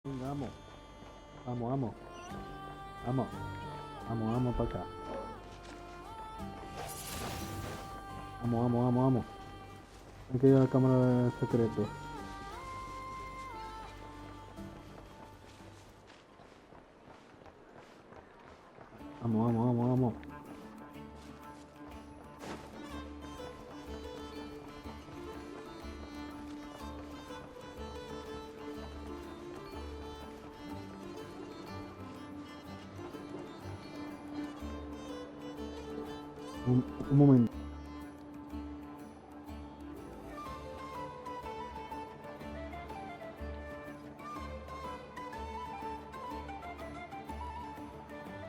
Vamos, vamos, vamos, vamos, vamos, vamos para acá. Vamos, vamos, vamos, vamos. Hay que ir a la cámara de secreto. Vamos, vamos, vamos, vamos. Un momento.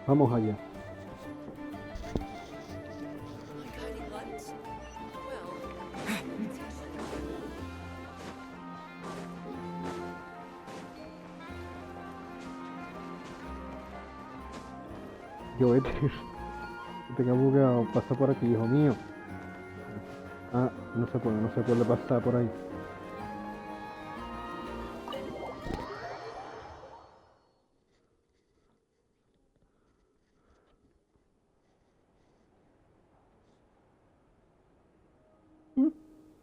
Vamos allá. Yo, este cabo que pasa por aquí, hijo mío. Ah, no se puede pasar por ahí.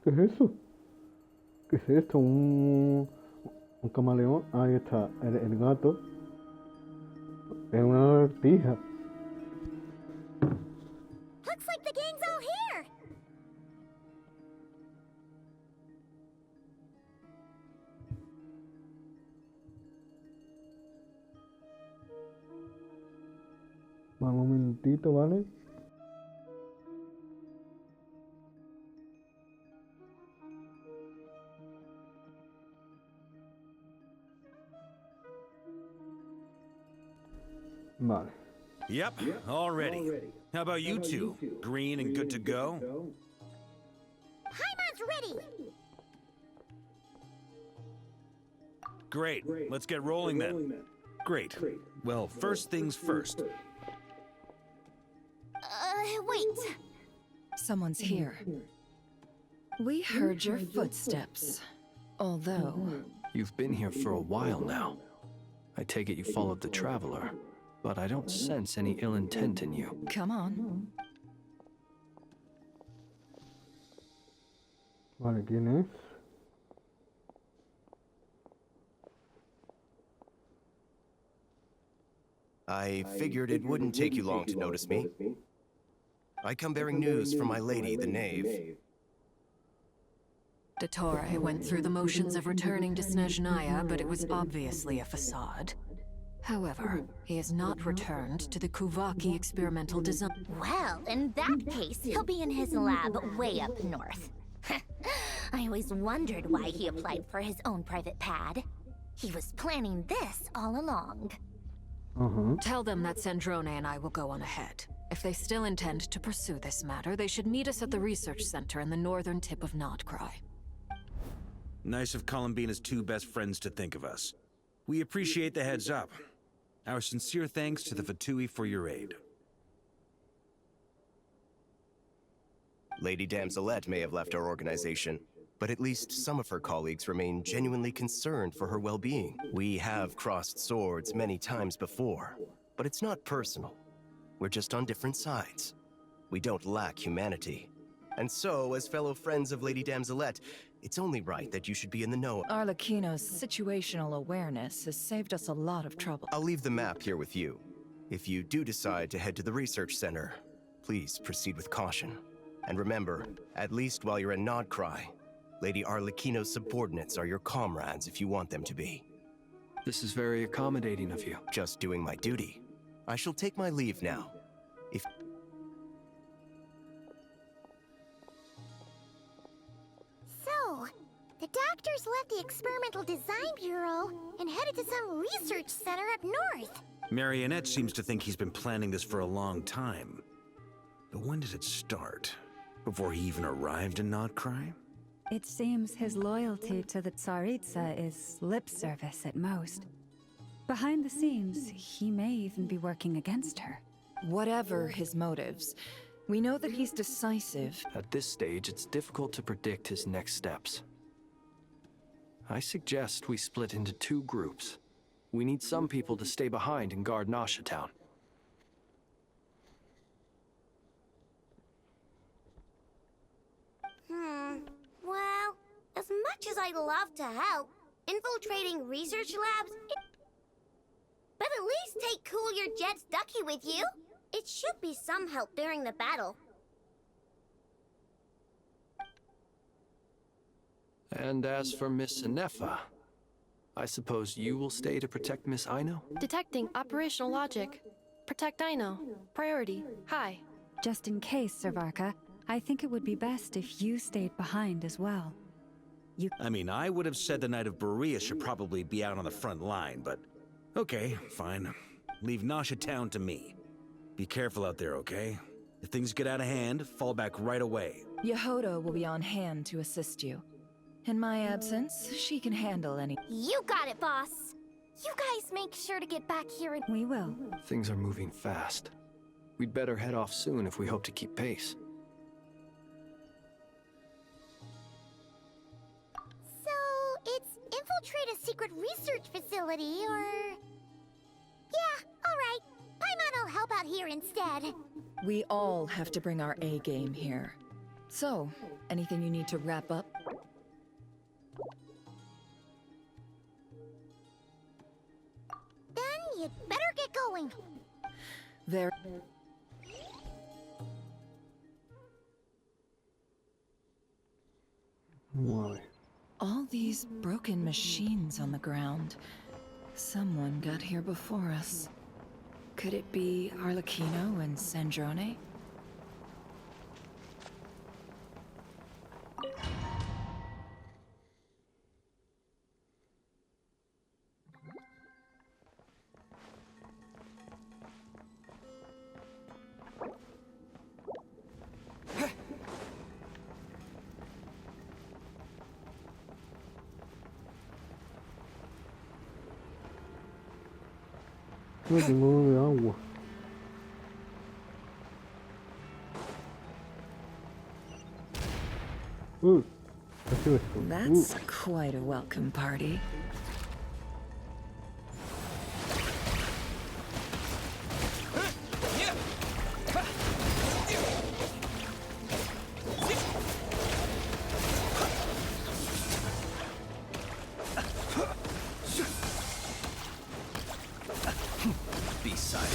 ¿Qué es eso? ¿Qué es esto? Un camaleón. Ahí está, el gato. Es una lagartija. Looks like the gang's all here. Un momentito, ¿vale? Vale. Yep, all ready. How about you two? Green and good to go? Paimon's ready. Great, let's get rolling then. Great. Well, first things first. Wait. Someone's here. We heard your footsteps. Although... You've been here for a while now. I take it you followed the Traveler, but I don't sense any ill intent in you. Come on. Vale, ¿quién es? I figured it wouldn't take you long to notice me. I come bearing news from my lady, the Knave. Dottore went through the motions of returning to Snezhnaya, but it was obviously a facade. However, he has not returned to the Kuvaki experimental design. Well, in that case, he'll be in his lab way up north. I always wondered why he applied for his own private pad. He was planning this all along. Tell them that Sandrone and I will go on ahead. If they still intend to pursue this matter, they should meet us at the research center in the northern tip of Nodcry. Nice of Columbina's two best friends to think of us. We appreciate the heads up. Our sincere thanks to the Fatui for your aid. Lady Damselette may have left our organization, but at least some of her colleagues remain genuinely concerned for her well-being. We have crossed swords many times before, but it's not personal. We're just on different sides. We don't lack humanity. And so, as fellow friends of Lady Damselette, it's only right that you should be in the know. Arlecchino's situational awareness has saved us a lot of trouble. I'll leave the map here with you. If you do decide to head to the research center, please proceed with caution. And remember, at least while you're in Nodcry, Lady Arlecchino's subordinates are your comrades if you want them to be. This is very accommodating of you. Just doing my duty. I shall take my leave now. If... So, the doctors left the Experimental Design Bureau and headed to some research center up north. Marionette seems to think he's been planning this for a long time. But when did it start? Before he even arrived in Nodcry? It seems his loyalty to the Tsaritsa is lip service at most. Behind the scenes, he may even be working against her. Whatever his motives, we know that he's decisive. At this stage, it's difficult to predict his next steps. I suggest we split into two groups. We need some people to stay behind and guard Nasha Town. Well, as much as I'd love to help, infiltrating research labs... But at least take Cool Your Jet's Ducky with you. It should be some help during the battle. And as for Miss Inefa, I suppose you will stay to protect Miss Aino? Detecting operational logic. Protect Aino. Priority. High. Just in case, Servarka, I think it would be best if you stayed behind as well. I mean, I would have said the Knight of Berea should probably be out on the front line, but... Okay, fine. Leave Nasha Town to me. Be careful out there, okay? If things get out of hand, fall back right away. Yehoda will be on hand to assist you. In my absence, she can handle any... You got it, boss. You guys make sure to get back here and... We will. Things are moving fast. We'd better head off soon if we hope to keep pace. So, it's infiltrate a secret research facility, or... Yeah, alright. Paimon will help out here instead. We all have to bring our A game here. So, anything you need to wrap up? Then you'd better get going. There... Why? All these broken machines on the ground. Someone got here before us. Could it be Arlecchino and Sandrone? No tengo uno de agua. ¿Qué es esto? That's quite a welcome party. Be silent.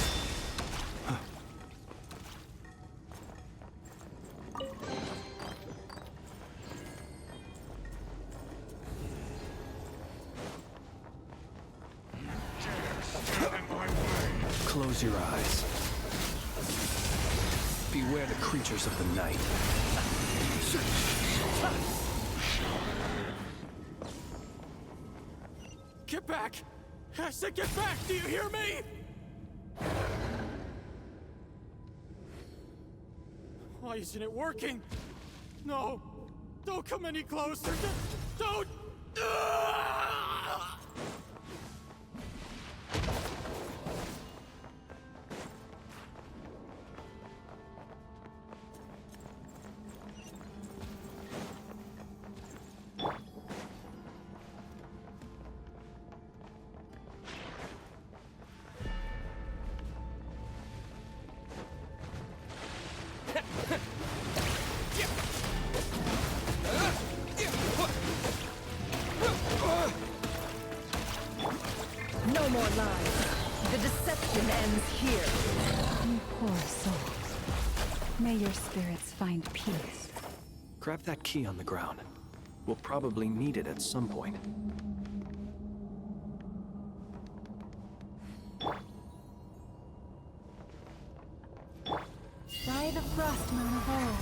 Close your eyes. Beware the creatures of the night. Get back! I said get back! Do you hear me? Why isn't it working? No! Don't come any closer! Don't! No more lies. The deception ends here. You poor souls. May your spirits find peace. Grab that key on the ground. We'll probably need it at some point. By the frost moon of old.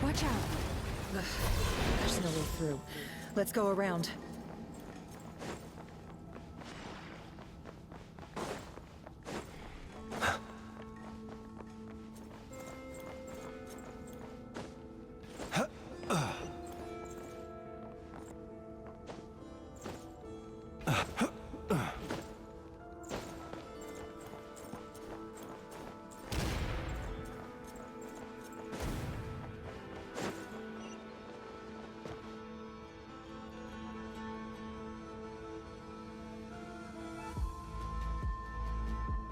Watch out. There's no way through. Let's go around.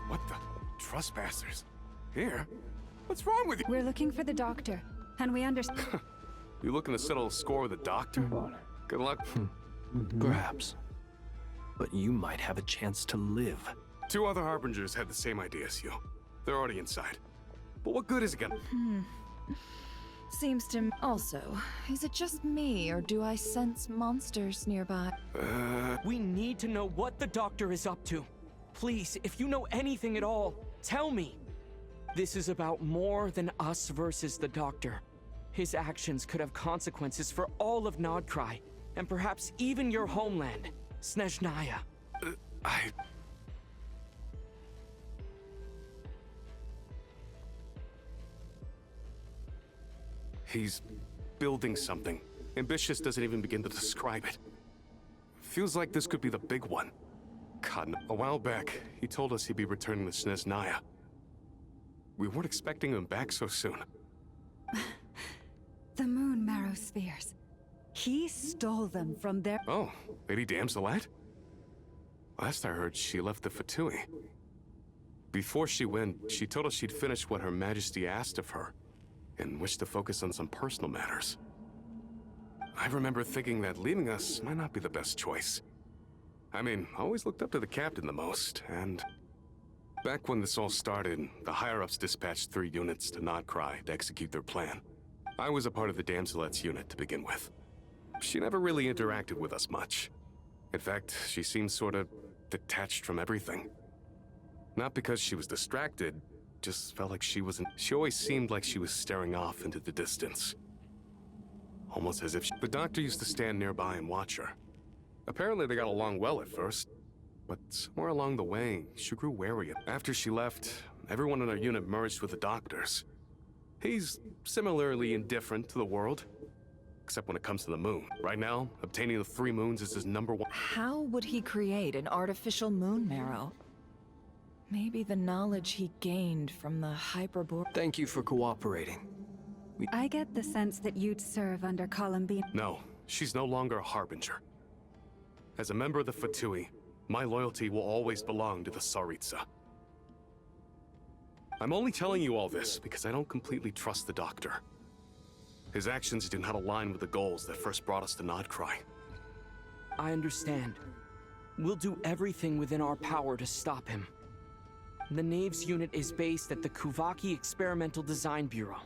What the? Trespassers? Here? What's wrong with you? We're looking for the doctor, and we understand. You looking to settle a score with the doctor? Good luck. Perhaps. But you might have a chance to live. 2 other harbingers had the same idea as you. They're already inside. But what good is it gonna? Seems to... Also, is it just me, or do I sense monsters nearby? We need to know what the doctor is up to. Please, if you know anything at all, tell me. This is about more than us versus the doctor. His actions could have consequences for all of Nodcry, and perhaps even your homeland, Snezhnaya. He's building something. Ambitious doesn't even begin to describe it. Feels like this could be the big one. God, a while back, he told us he'd be returning to Snezhnaya. We weren't expecting him back so soon. The moon marrow spheres. He stole them from their... Oh, Lady Damselette? Last I heard, she left the Fatui. Before she went, she told us she'd finished what Her Majesty asked of her, and wished to focus on some personal matters. I remember thinking that leaving us might not be the best choice. I mean, I always looked up to the captain the most, and... Back when this all started, the higher-ups dispatched 3 units to Nodcry to execute their plan. I was a part of the Damselette's unit to begin with. She never really interacted with us much. In fact, she seemed sort of detached from everything. Not because she was distracted, just felt like she wasn't... She always seemed like she was staring off into the distance. Almost as if the doctor used to stand nearby and watch her. Apparently they got along well at first, but somewhere along the way, she grew wary of... After she left, everyone in our unit merged with the doctor's. He's similarly indifferent to the world, except when it comes to the moon. Right now, obtaining the 3 moons is his #1... How would he create an artificial moon marrow? Maybe the knowledge he gained from the hyperbore... Thank you for cooperating. I get the sense that you'd serve under Columbine. No, she's no longer a harbinger. As a member of the Fatui, my loyalty will always belong to the Tsaritsa. I'm only telling you all this because I don't completely trust the doctor. His actions do not align with the goals that first brought us to Nodcry. I understand. We'll do everything within our power to stop him. The Knaves unit is based at the Kuvaki Experimental Design Bureau.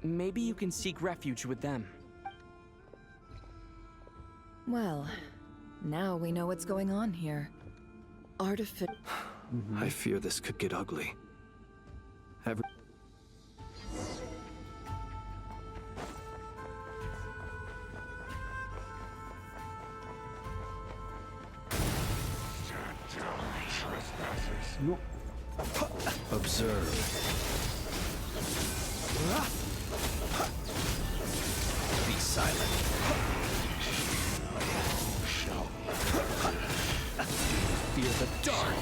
Maybe you can seek refuge with them. Well, now we know what's going on here. I fear this could get ugly. No. Observe. Be silent. Fear the dark.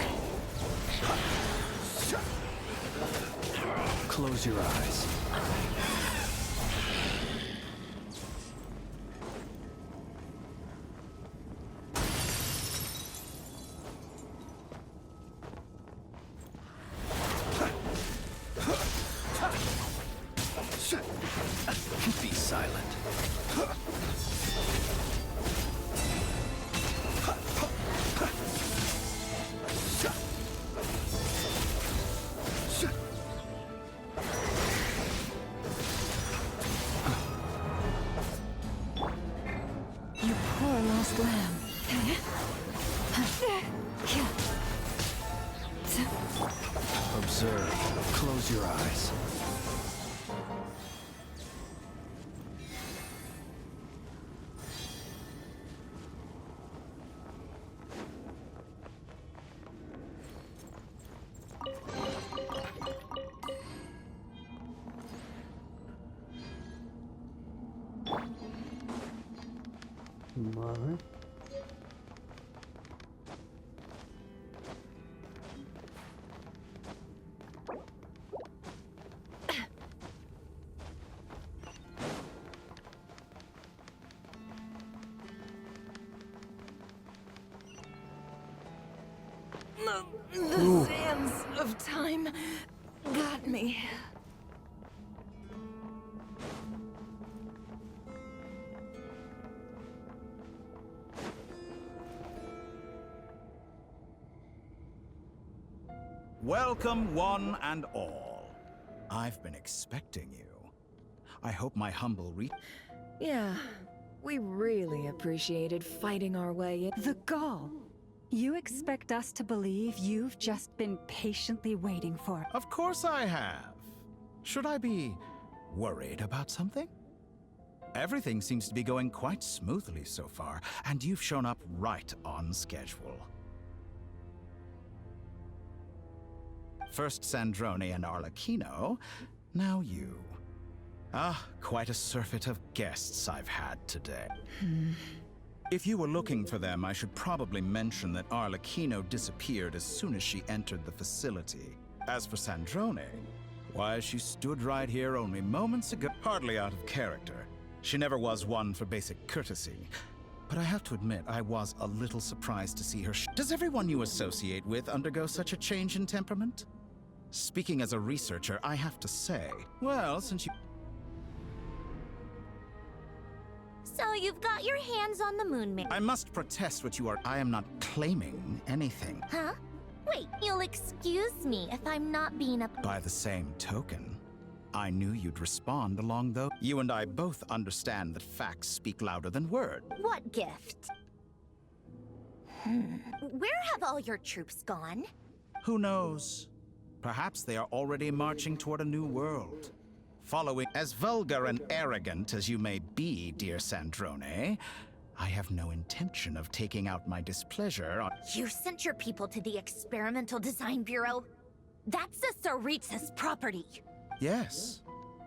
Close your eyes. Be silent. You poor lost lamb. Observe. Close your eyes. Vale. The sands of time got me. Welcome, one and all. I've been expecting you. I hope my humble Yeah, we really appreciated fighting our way in. The gall. You expect us to believe you've just been patiently waiting for... Of course I have. Should I be worried about something? Everything seems to be going quite smoothly so far, and you've shown up right on schedule. First Sandrone and Arlecchino, now you. Ah, quite a surfeit of guests I've had today. If you were looking for them, I should probably mention that Arlecchino disappeared as soon as she entered the facility. As for Sandrone, why, she stood right here only moments ago, hardly out of character. She never was one for basic courtesy. But I have to admit, I was a little surprised to see her. Does everyone you associate with undergo such a change in temperament? Speaking as a researcher, I have to say, well, since you... So you've got your hands on the moon, I must protest what you are... I am not claiming anything. Huh? Wait, you'll excuse me if I'm not being a... By the same token, I knew you'd respond along those... You and I both understand that facts speak louder than words. What gift? Where have all your troops gone? Who knows? Perhaps they are already marching toward a new world. Following as vulgar and arrogant as you may be, dear Sandrone, I have no intention of taking out my displeasure on... You sent your people to the Experimental Design Bureau? That's the Tsaritsa's property. Yes,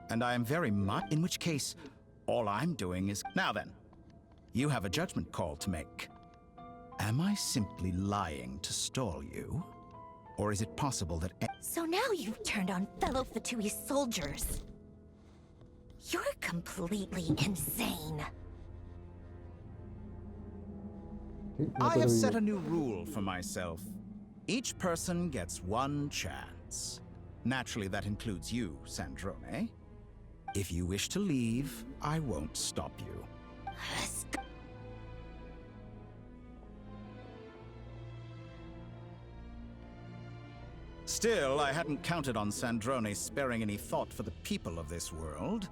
and I am very much... In which case, all I'm doing is... Now then, you have a judgment call to make. Am I simply lying to stall you? Or is it possible that... So now you've turned on fellow Fatui soldiers. You're completely insane. I have set a new rule for myself. Each person gets one chance. Naturally, that includes you, Sandrone. If you wish to leave, I won't stop you. Still, I hadn't counted on Sandrone sparing any thought for the people of this world.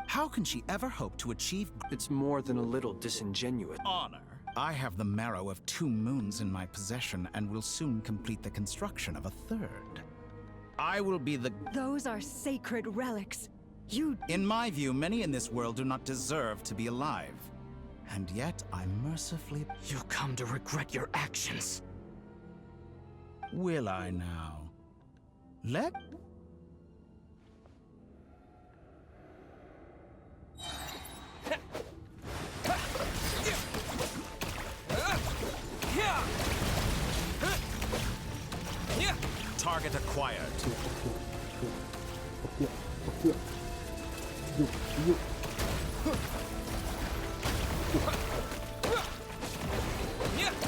How can she ever hope to achieve... It's more than a little disingenuous. Honor. I have the marrow of 2 moons in my possession and will soon complete the construction of a 3rd. I will be the... Those are sacred relics. In my view, many in this world do not deserve to be alive. And yet, I mercifully... You'll come to regret your actions. Will I now? Let... Target acquired.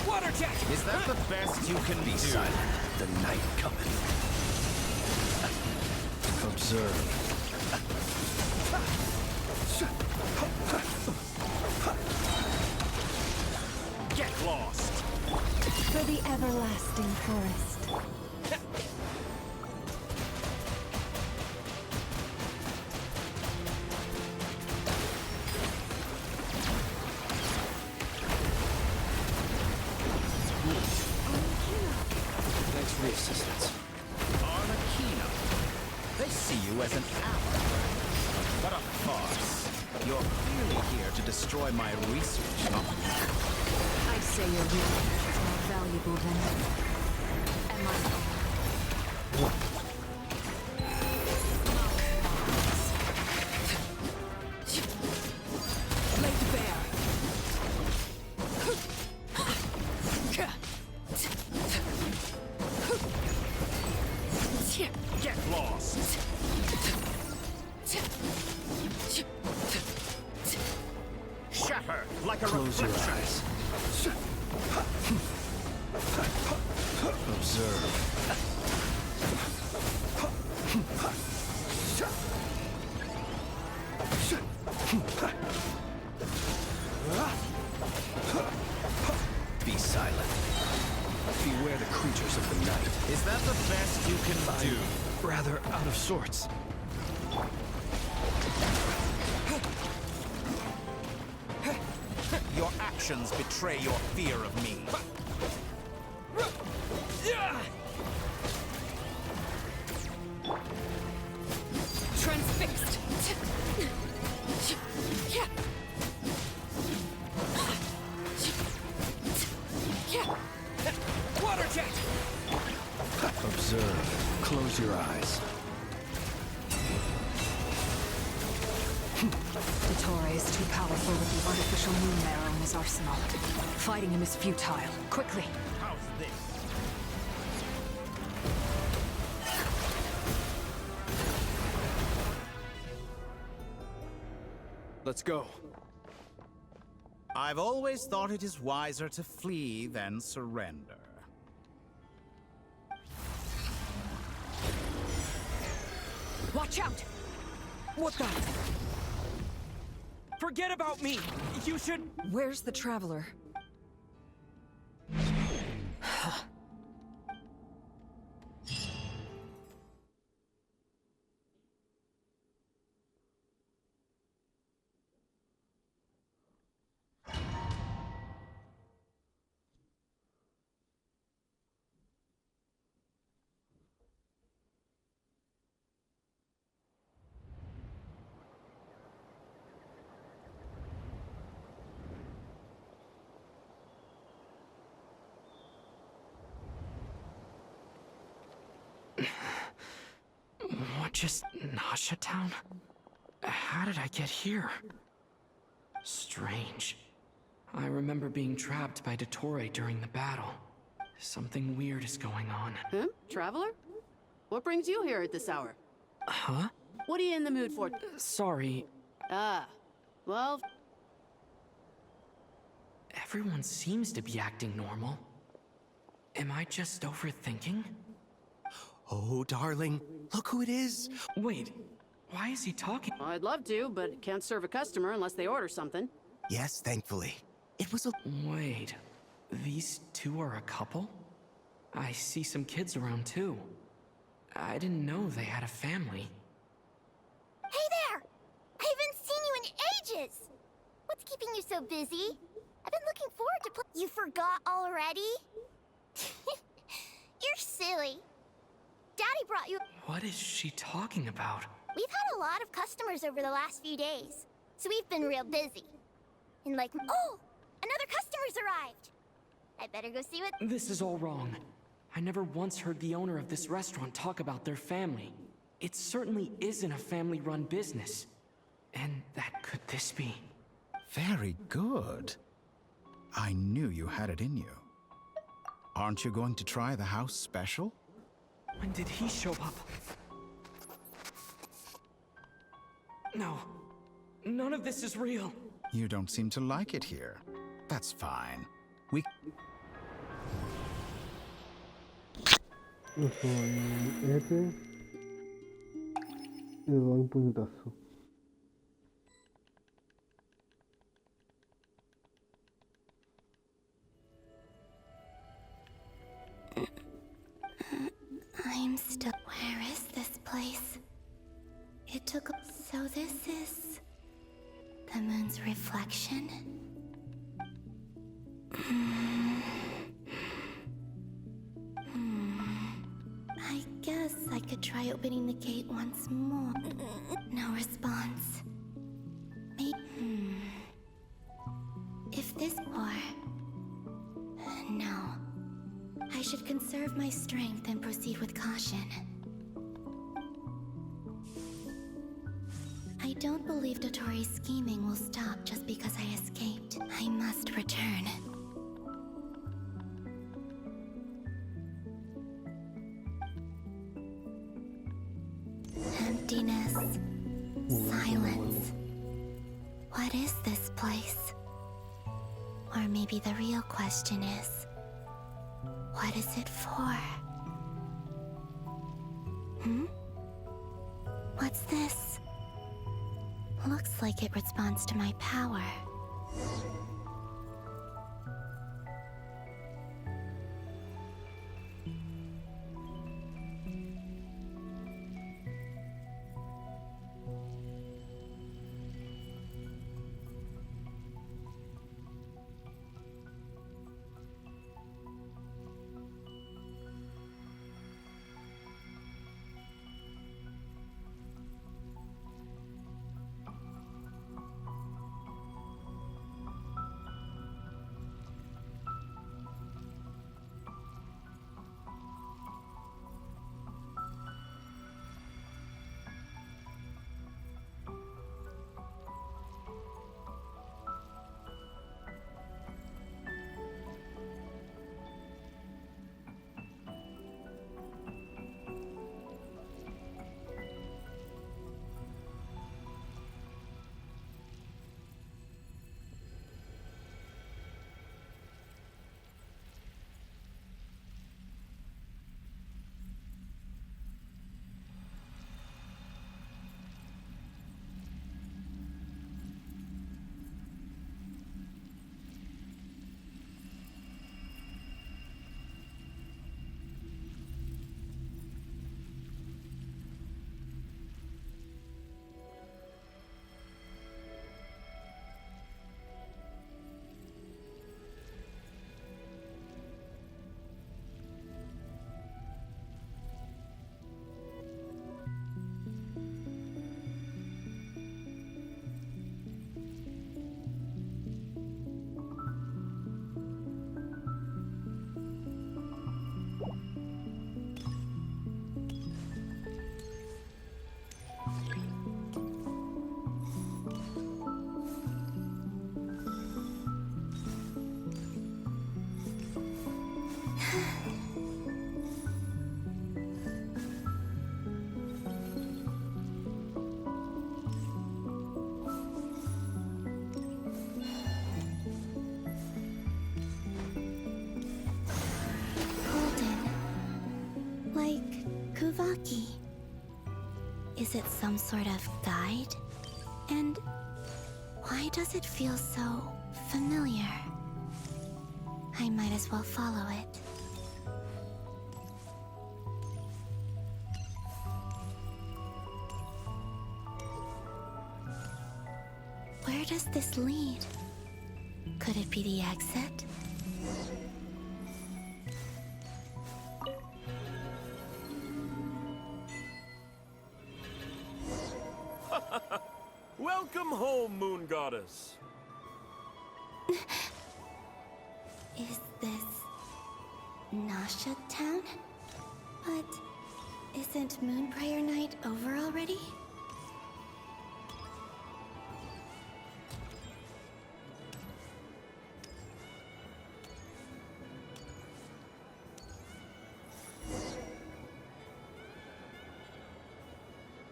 Water jet! Is that the best you can do? Silent. The night cometh. Observe. Get lost! For the everlasting forest. Thanks for the assistance. Arlecchino. They see you as an ally. What a farce. You're clearly here to destroy my research. I'd say your research is more valuable than... Am I... Laid bare. Get lost! Shatter like a Close your reflection. eyes. beware the creatures of the night. Is that the best you can do? Rather out of sorts. Your actions betray your fear of me. Transfixed. Water jet! Observe. Close your eyes. Dottore is too powerful with the artificial moon marrow in his arsenal. Fighting him is futile. Quickly! How's this? Let's go. I've always thought it is wiser to flee than surrender. Watch out! What the? Forget about me! You should... Where's the Traveler? What just... Nasha Town? How did I get here? Strange. I remember being trapped by Dottore during the battle. Something weird is going on. Huh? Traveler? What brings you here at this hour? Huh? What are you in the mood for? Sorry. Ah, well... Everyone seems to be acting normal. Am I just overthinking? Oh, darling, look who it is. Wait, why is he talking? I'd love to, but can't serve a customer unless they order something. Yes, thankfully. It was a... Wait, these two are a couple? I see some kids around too. I didn't know they had a family. Hey there! I haven't seen you in ages! What's keeping you so busy? I've been looking forward to You forgot already? You're silly. Daddy brought you... What is she talking about? We've had a lot of customers over the last few days, so we've been real busy. And like... Oh! Another customer's arrived! I better go see what... This is all wrong. I never once heard the owner of this restaurant talk about their family. It certainly isn't a family-run business. And that could this be? Very good. I knew you had it in you. Aren't you going to try the house special? When did he show up? No. None of this is real. You don't seem to like it here. That's fine. We... Este y le doy un puñetazo. I'm still... Where is this place? It took... So this is... the moon's reflection? I guess I could try opening the gate once more. No response. Maybe... If this... Or... No. I should conserve my strength and proceed with caution. I don't believe Dottore's scheming will stop just because I escaped. I must return. Emptiness. Silence. What is this place? Or maybe the real question is, what is it for? What's this? Looks like it responds to my power. it some sort of guide? And why does it feel so familiar? I might as well follow it. Where does this lead? Could it be the exit? Welcome home, Moon Goddess. Is this Nasha Town? But isn't Moonbriar Night over already?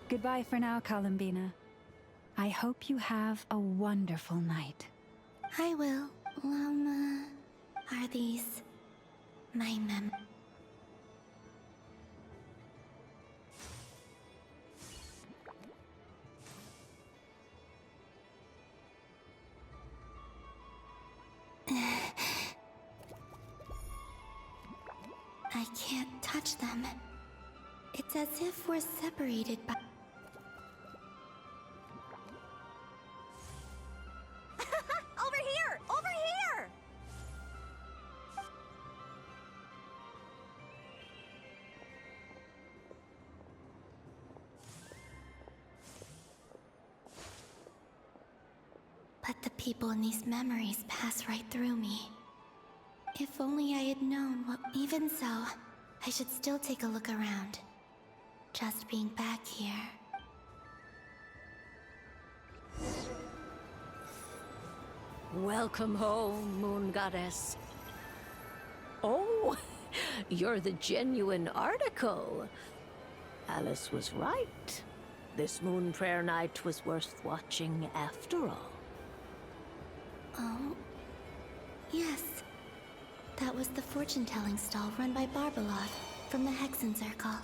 Goodbye for now, Columbina. I hope you have a wonderful night. I will. Are these my I can't touch them. It's as if we're separated by... Over here! Over here! But the people in these memories pass right through me. If only I had known what... Even so, I should still take a look around. Just being back here. Welcome home, Moon Goddess. Oh, you're the genuine article. Alice was right. This Moon Prayer Night was worth watching after all. Oh, yes. That was the fortune-telling stall run by Barbalov from the Hexen Circle.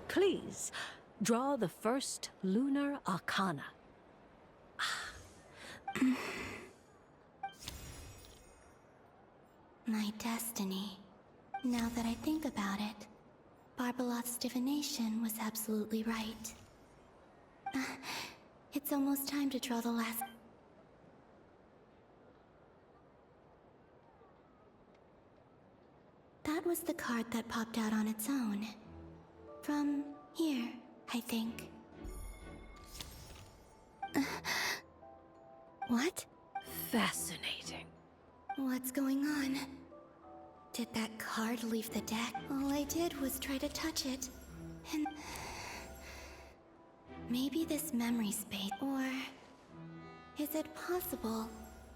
Please, draw the first lunar arcana. My destiny. Now that I think about it, Barbalov's divination was absolutely right. It's almost time to draw the last... That was the card that popped out on its own. From here, I think. What? Fascinating. What's going on? Did that card leave the deck? All I did was try to touch it. And... maybe this memory space, or... is it possible?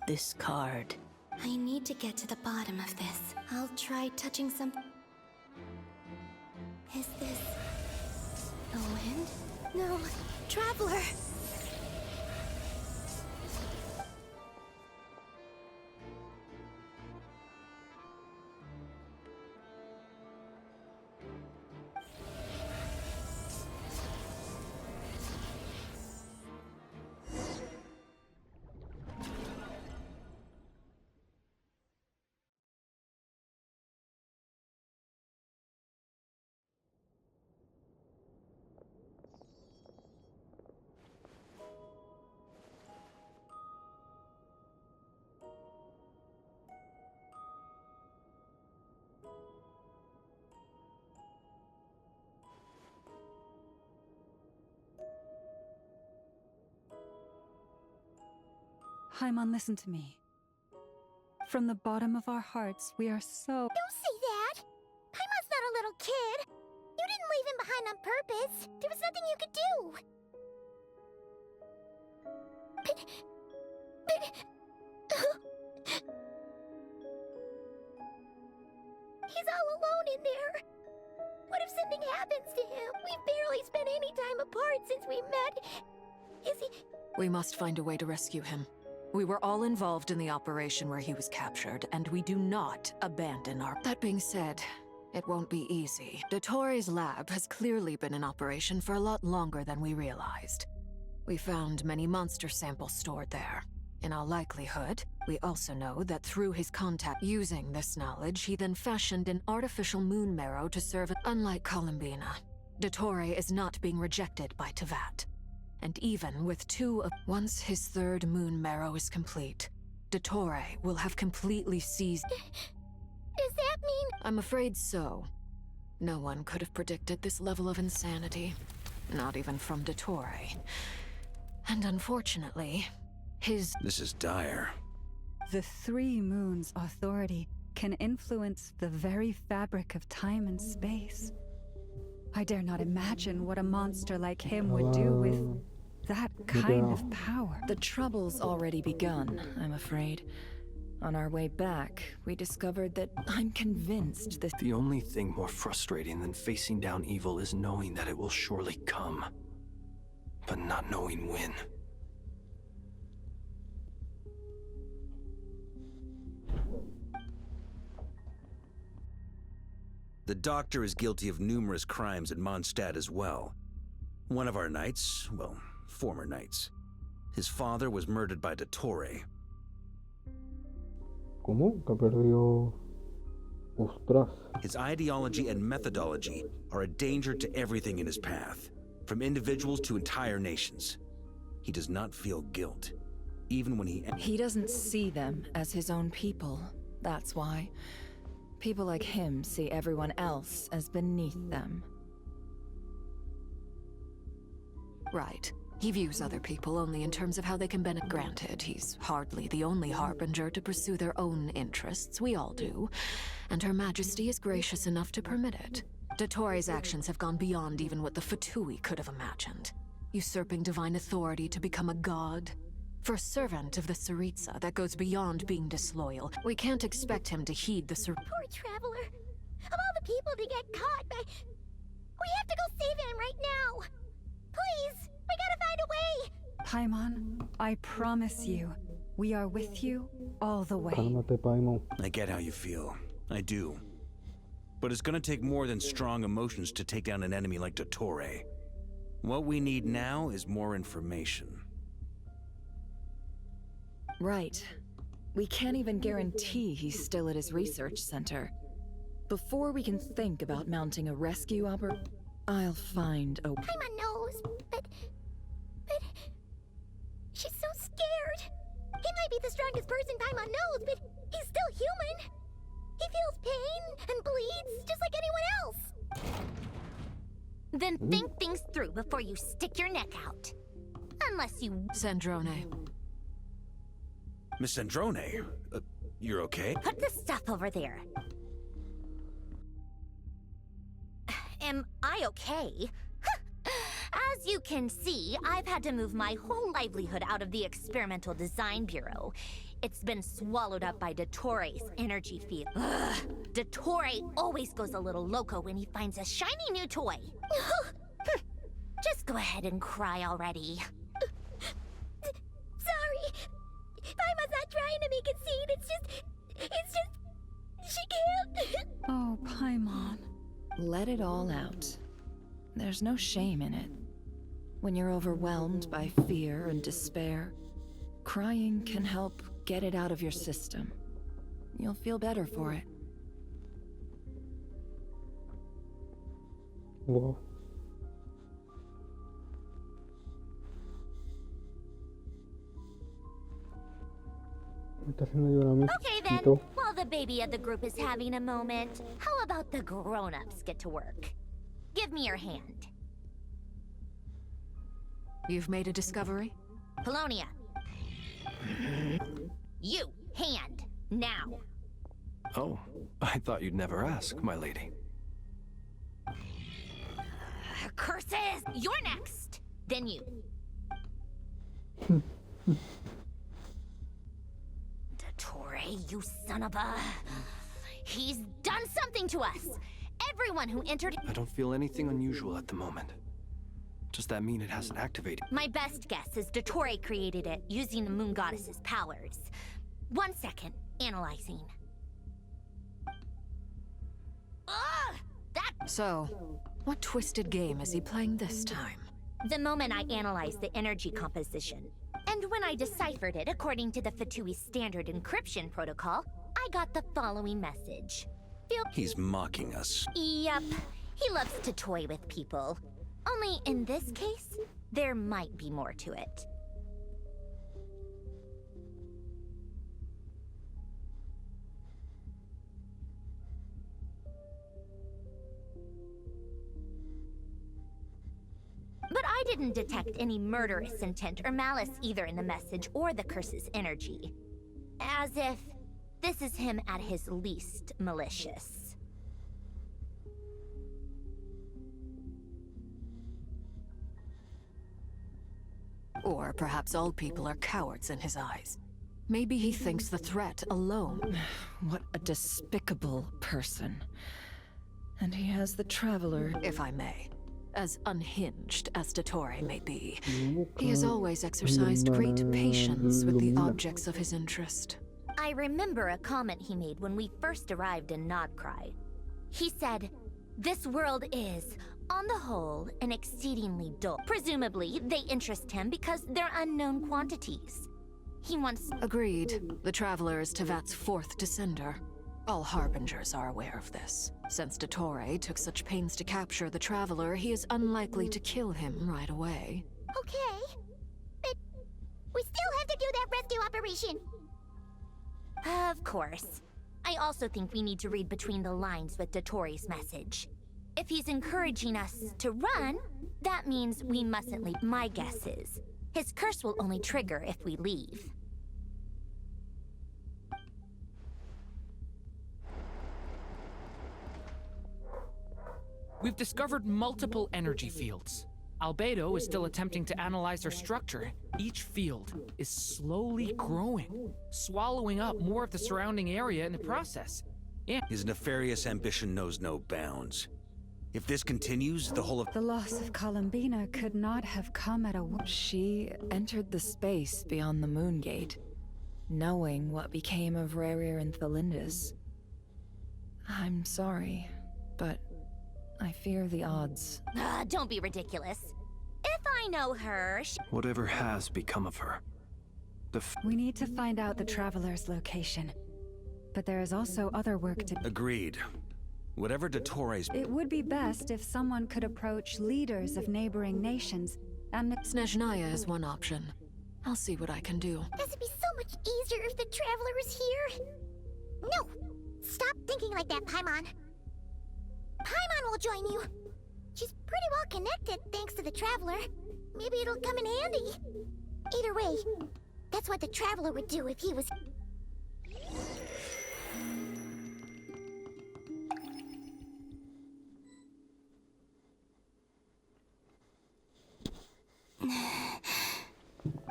This card. I need to get to the bottom of this. I'll try touching some... Is this... the wind? No, Traveler! Haimon, listen to me. From the bottom of our hearts, we are so... Don't say that! Paimon's not a little kid! You didn't leave him behind on purpose! There was nothing you could do! He's all alone in there! What if something happens to him? We've barely spent any time apart since we met. Is he... We must find a way to rescue him. We were all involved in the operation where he was captured, and we do not abandon our... That being said, it won't be easy. Dottore's lab has clearly been in operation for a lot longer than we realized. We found many monster samples stored there. In all likelihood, we also know that through his contact using this knowledge, he then fashioned an artificial moon marrow to serve... Unlike Columbina, Dottore is not being rejected by Teyvat. And even with once his third moon marrow is complete, Dottore will have completely seized... Does that mean... I'm afraid so. No one could have predicted this level of insanity. Not even from Dottore. And unfortunately, This is dire. The Three Moons' authority can influence the very fabric of time and space. I dare not imagine what a monster like him would do with that kind of power. The trouble's already begun, I'm afraid. On our way back, we discovered that I'm convinced this... The only thing more frustrating than facing down evil is knowing that it will surely come, but not knowing when. The Doctor is guilty of numerous crimes in Mondstadt as well. One of our knights, well, former knights. His father was murdered by Dottore. ¿Cómo? Que perdió... Ostras. His ideology and methodology are a danger to everything in his path, from individuals to entire nations. He does not feel guilt, even when He doesn't see them as his own people, that's why. People like him see everyone else as beneath them. Right. He views other people only in terms of how they can benefit. Granted, he's hardly the only harbinger to pursue their own interests. We all do. And Her Majesty is gracious enough to permit it. Dottore's actions have gone beyond even what the Fatui could have imagined. Usurping divine authority to become a god. For a servant of the Tsaritsa, that goes beyond being disloyal. We can't expect him to heed the Poor Traveler. Of all the people to get caught by... We have to go save him right now. Please, we gotta find a way. Paimon, I promise you, we are with you all the way. Cálmate, Paimon. I get how you feel. I do. But it's gonna take more than strong emotions to take down an enemy like Dottore. What we need now is more information. Right. We can't even guarantee he's still at his research center. Before we can think about mounting a rescue operation, I'll find a... Paimon knows, but... She's so scared. He might be the strongest person Paimon knows, but he's still human. He feels pain and bleeds just like anyone else. Then think things through before you stick your neck out. Unless you... Sandrone. Miss Sandrone, you're okay? Put the stuff over there. Am I okay? As you can see, I've had to move my whole livelihood out of the Experimental Design Bureau. It's been swallowed up by Dottore's energy field. Ugh. Dottore always goes a little loco when he finds a shiny new toy. Just go ahead and cry already. Sorry. Paimon's not trying to make it seem. It's just... She can't. Oh, Paimon. Let it all out. There's no shame in it. When you're overwhelmed by fear and despair, crying can help get it out of your system. You'll feel better for it. Wow. Me está haciendo llorar a mí. Okay then, while the baby of the group is having a moment, how about the grown-ups get to work? Give me your hand. You've made a discovery? Polonia. You, hand, now. Oh, I thought you'd never ask, my lady. Curses! You're next! Then you. Dottore, you son of a... He's done something to us! Everyone who entered... I don't feel anything unusual at the moment. Does that mean it hasn't activated? My best guess is Dottore created it using the Moon Goddess's powers. 1 second, analyzing. Ugh! So, what twisted game is he playing this time? The moment I analyzed the energy composition, and when I deciphered it according to the Fatui standard encryption protocol, I got the following message. He's mocking us. Yep, he loves to toy with people. Only in this case, there might be more to it. But I didn't detect any murderous intent or malice either in the message or the curse's energy. As if this is him at his least malicious. Or perhaps all people are cowards in his eyes. Maybe he thinks the threat alone. What a despicable person. And he has the Traveler. If I may. As unhinged as Dottore may be, he has always exercised great patience with the objects of his interest. I remember a comment he made when we first arrived in Nodcry. He said, "This world is, on the whole, an exceedingly dull." Presumably, they interest him because they're unknown quantities. He wants... Agreed. The Traveler is Tevat's 4th descender. All Harbingers are aware of this. Since Dottore took such pains to capture the Traveler, he is unlikely to kill him right away. Okay, but we still have to do that rescue operation. Of course. I also think we need to read between the lines with Dottore's message. If he's encouraging us to run, that means we mustn't leave. My guess is, his curse will only trigger if we leave. We've discovered multiple energy fields. Albedo is still attempting to analyze their structure. Each field is slowly growing, swallowing up more of the surrounding area in the process. Yeah. His nefarious ambition knows no bounds. If this continues, the whole of... The loss of Columbina could not have come at a... She entered the space beyond the Moon Gate, knowing what became of Rerir and Thalindus. I'm sorry, but I fear the odds. Don't be ridiculous. If I know her, Whatever has become of her. We need to find out the Traveler's location. But there is also other work to... Agreed. Whatever Dottore's... It would be best if someone could approach leaders of neighboring nations, and... Snezhnaya is one option. I'll see what I can do. This would be so much easier if the Traveler was here. No! Stop thinking like that, Paimon. Paimon will join you. She's pretty well connected thanks to the Traveler. Maybe it'll come in handy. Either way, that's what the Traveler would do if he was...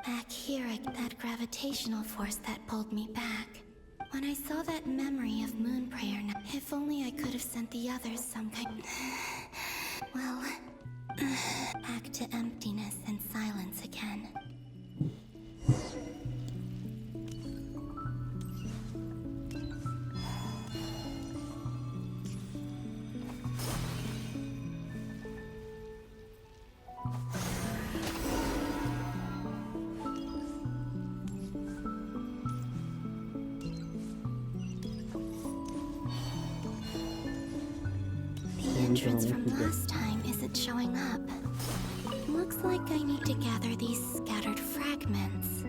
Back here, I get that gravitational force that pulled me back. When I saw that memory of Moon Prayer, if only I could have sent the others some kind... Well, back to emptiness and silence again. The entrance from last time isn't showing up. Looks like I need to gather these scattered fragments.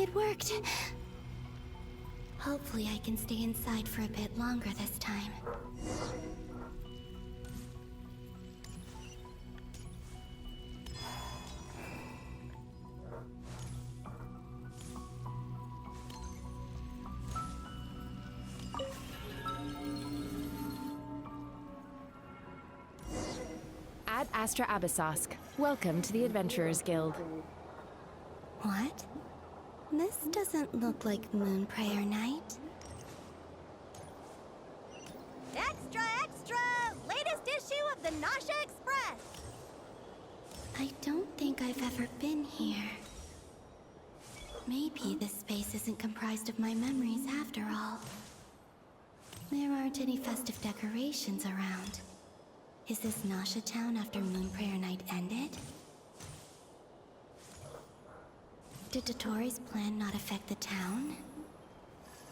It worked. Hopefully I can stay inside for a bit longer this time. Ad Astra Abyssosk. Welcome to the Adventurers Guild. What? This doesn't look like Moonprayer Night. Extra, extra! Latest issue of the Nasha Express! I don't think I've ever been here. Maybe this space isn't comprised of my memories after all. There aren't any festive decorations around. Is this Nasha Town after Moonprayer Night ended? Did Dottore's plan not affect the town?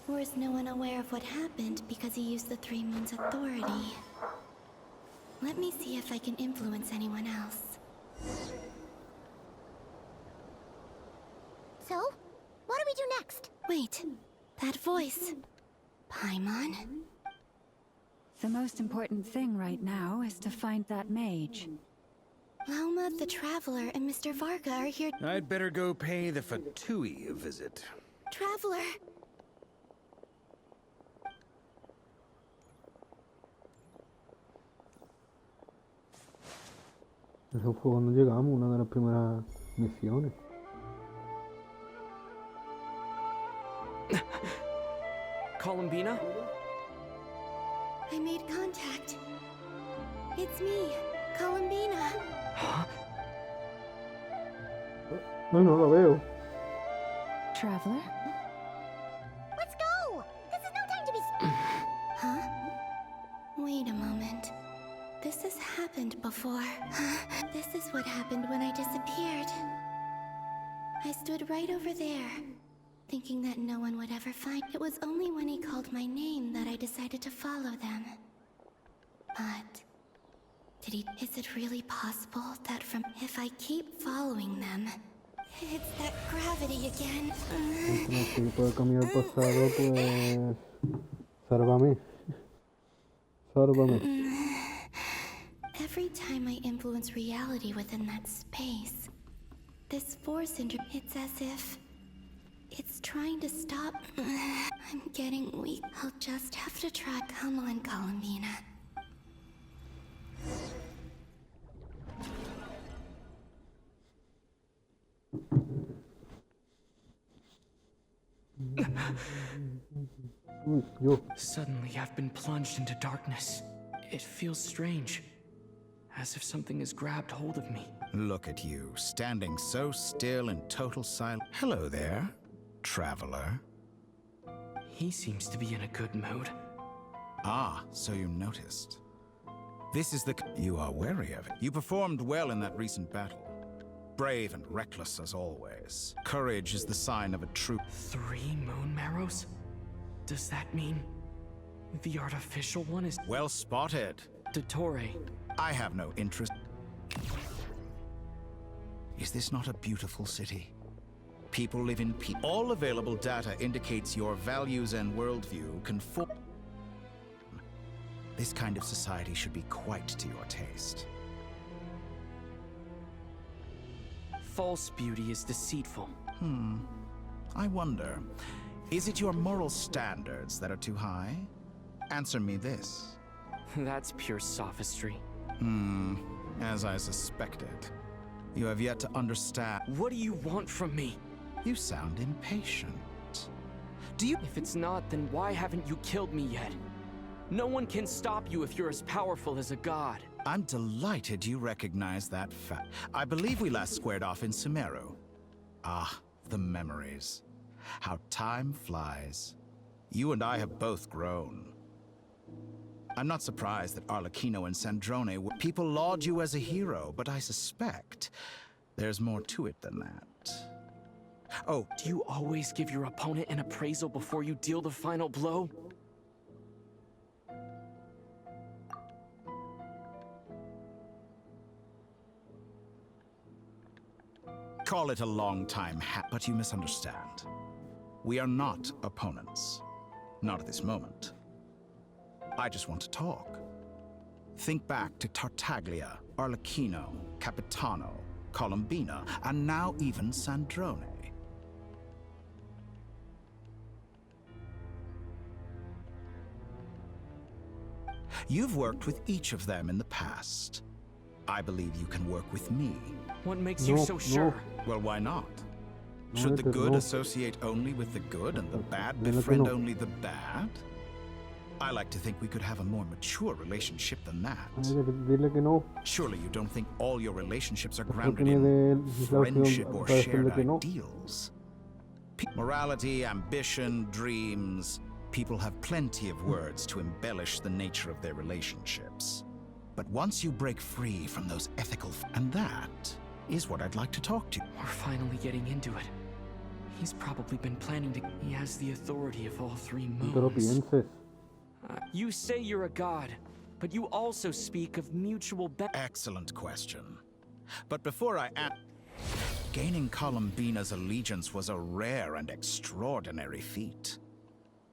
Or is no one aware of what happened because he used the Three Moons' authority? Let me see if I can influence anyone else. So, what do we do next? Wait, that voice. Paimon? The most important thing right now is to find that mage. Lauma the Traveler and Mr. Varga are here. I'd better go pay the Fatui a visit. Traveler! Eso fue cuando llegamos, una de las primeras misiones. Columbina? I made contact. It's me, Columbina. No, no lo veo. Traveler? Let's go! This is no time to be... Huh? Wait a moment. This has happened before. This is what happened when I disappeared. I stood right over there, thinking that no one would ever find. It was only when he called my name that I decided to follow them. But... Is it really possible that if I keep following them... It's that gravity again. Si puedo cambiar el pasado, pues... Sálvame. Sálvame. Every time I influence reality within that space, this force it's as if... It's trying to stop... I'm getting weak. I'll just have to try. Come on, Columbina. Suddenly, I've been plunged into darkness. It feels strange, as if something has grabbed hold of me. Look at you, standing so still in total silence. Hello there, traveler. He seems to be in a good mood. Ah, so you noticed. This is the... You are wary of it. You performed well in that recent battle. Brave and reckless as always. Courage is the sign of a true... 3 moon marrows? Does that mean the artificial one is... Well spotted. Dottore. I have no interest. Is this not a beautiful city? People live in peace. All available data indicates your values and worldview conform. This kind of society should be quite to your taste. False beauty is deceitful. I wonder, is it your moral standards that are too high? Answer me this. That's pure sophistry. As I suspected. You have yet to understand. What do you want from me? You sound impatient. Do you? If it's not, then why haven't you killed me yet? No one can stop you if you're as powerful as a god. I'm delighted you recognize that fact. I believe we last squared off in Sumeru. Ah, the memories. How time flies. You and I have both grown. I'm not surprised that Arlecchino and Sandrone were... People laud you as a hero, but I suspect there's more to it than that. Oh, do you always give your opponent an appraisal before you deal the final blow? Call it a long time but you misunderstand. We are not opponents. Not at this moment. I just want to talk. Think back to Tartaglia, Arlecchino, Capitano, Colombina, and now even Sandrone. You've worked with each of them in the past. I believe you can work with me. What makes you so sure? Well, why not? Should the good associate only with the good and the bad befriend only the bad? I like to think we could have a more mature relationship than that. Surely you don't think all your relationships are grounded in friendship or shared ideals? Morality, ambition, dreams. People have plenty of words to embellish the nature of their relationships. But once you break free from those ethical... And that is what I'd like to talk to. We're finally getting into it. He's probably been planning to... He has the authority of all three moons. You say you're a god, but you also speak of mutual Excellent question. But before I ask... Gaining Colombina's allegiance was a rare and extraordinary feat.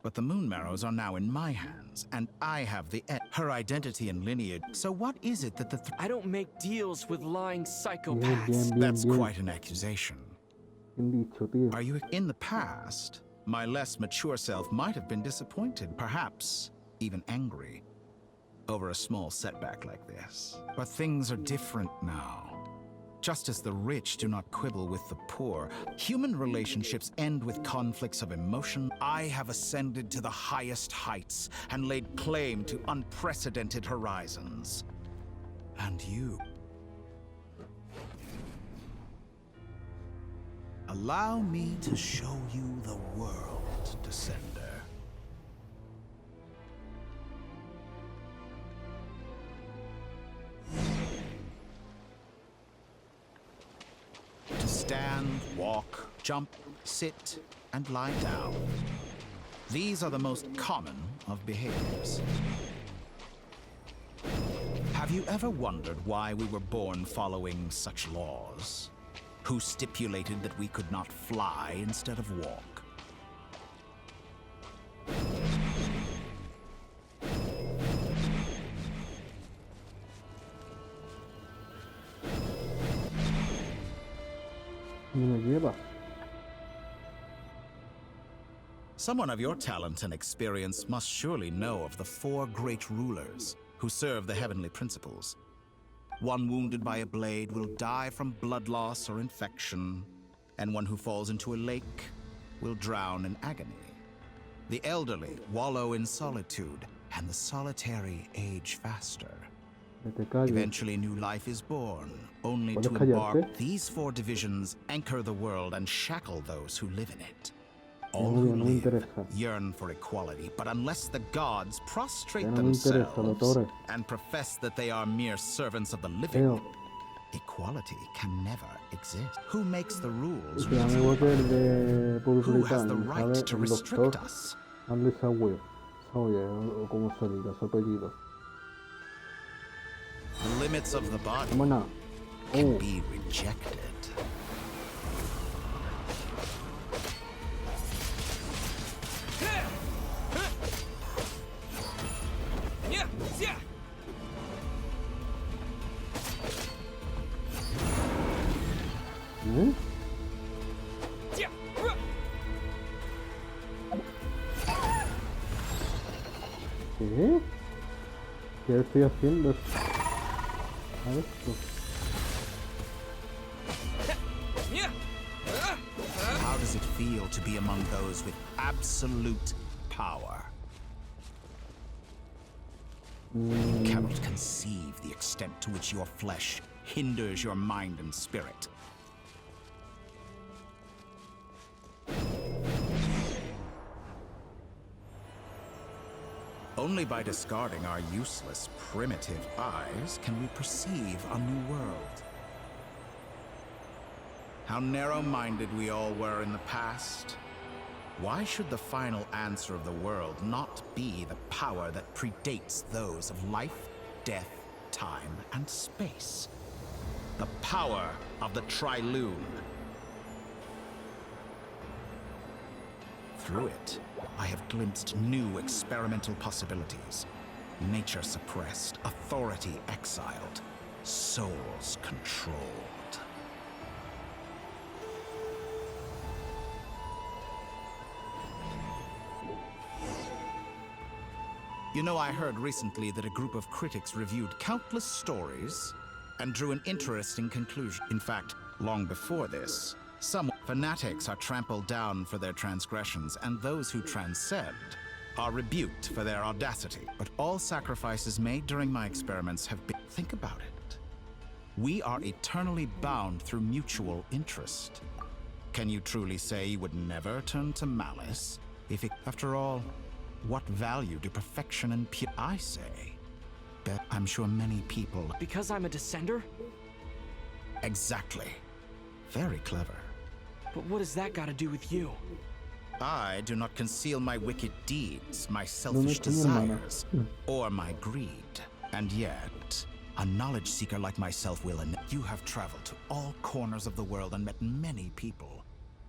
But the Moon Marrows are now in my hands, and I have her identity and lineage. So what is it that the... I don't make deals with lying psychopaths. That's quite an accusation. Are you... In the past, my less mature self might have been disappointed, perhaps even angry, over a small setback like this. But things are different now. Just as the rich do not quibble with the poor, human relationships end with conflicts of emotion. I have ascended to the highest heights and laid claim to unprecedented horizons. And you... Allow me to show you the world, Descender. To stand, walk, jump, sit, and lie down. These are the most common of behaviors. Have you ever wondered why we were born following such laws? Who stipulated that we could not fly instead of walk? Someone of your talent and experience must surely know of the 4 great rulers who serve the heavenly principles. One wounded by a blade will die from blood loss or infection, and one who falls into a lake will drown in agony. The elderly wallow in solitude, and the solitary age faster. Eventually new life is born, only to embark. These 4 divisions anchor the world and shackle those who live in it. All who live yearn for equality, but unless the gods prostrate themselves and profess that they are mere servants of the living, equality can never exist. Who makes the rules? Who has the right to restrict us? The limits of the body can be rejected. ¿Qué? ¿Qué estoy haciendo? A esto. How does it feel to be among those with absolute power? You cannot conceive the extent to which your flesh hinders your mind and spirit. Only by discarding our useless, primitive eyes can we perceive a new world. How narrow-minded we all were in the past. Why should the final answer of the world not be the power that predates those of life, death, time, and space? The power of the Trilune. Through it, I have glimpsed new experimental possibilities. Nature suppressed, authority exiled, souls controlled. You know, I heard recently that a group of critics reviewed countless stories and drew an interesting conclusion. In fact, long before this, some fanatics are trampled down for their transgressions, and those who transcend are rebuked for their audacity. But all sacrifices made during my experiments have been... Think about it. We are eternally bound through mutual interest. Can you truly say you would never turn to malice if it... After all, what value do perfection and pure... I say, bet I'm sure many people... Because I'm a descender? Exactly. Very clever. But what does that got to do with you? I do not conceal my wicked deeds, my selfish desires, or my greed. And yet, a knowledge seeker like myself will... You have traveled to all corners of the world and met many people.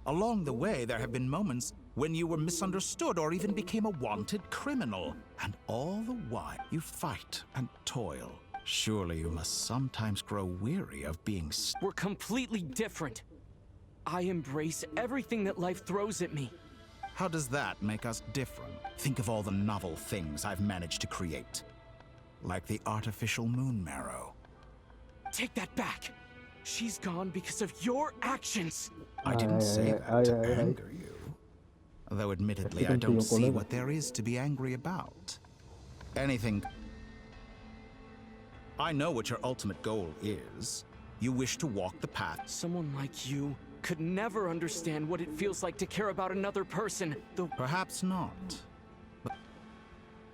Along the way, there have been moments when you were misunderstood or even became a wanted criminal. And all the while, you fight and toil. Surely you must sometimes grow weary of being... We're completely different. I embrace everything that life throws at me. How does that make us different? Think of all the novel things I've managed to create. Like the artificial moon marrow. Take that back. She's gone because of your actions. I didn't say that to anger you. Though admittedly, I don't see what there is to be angry about. Anything... I know what your ultimate goal is. You wish to walk the path. Someone like you could never understand what it feels like to care about another person, though... Perhaps not. But...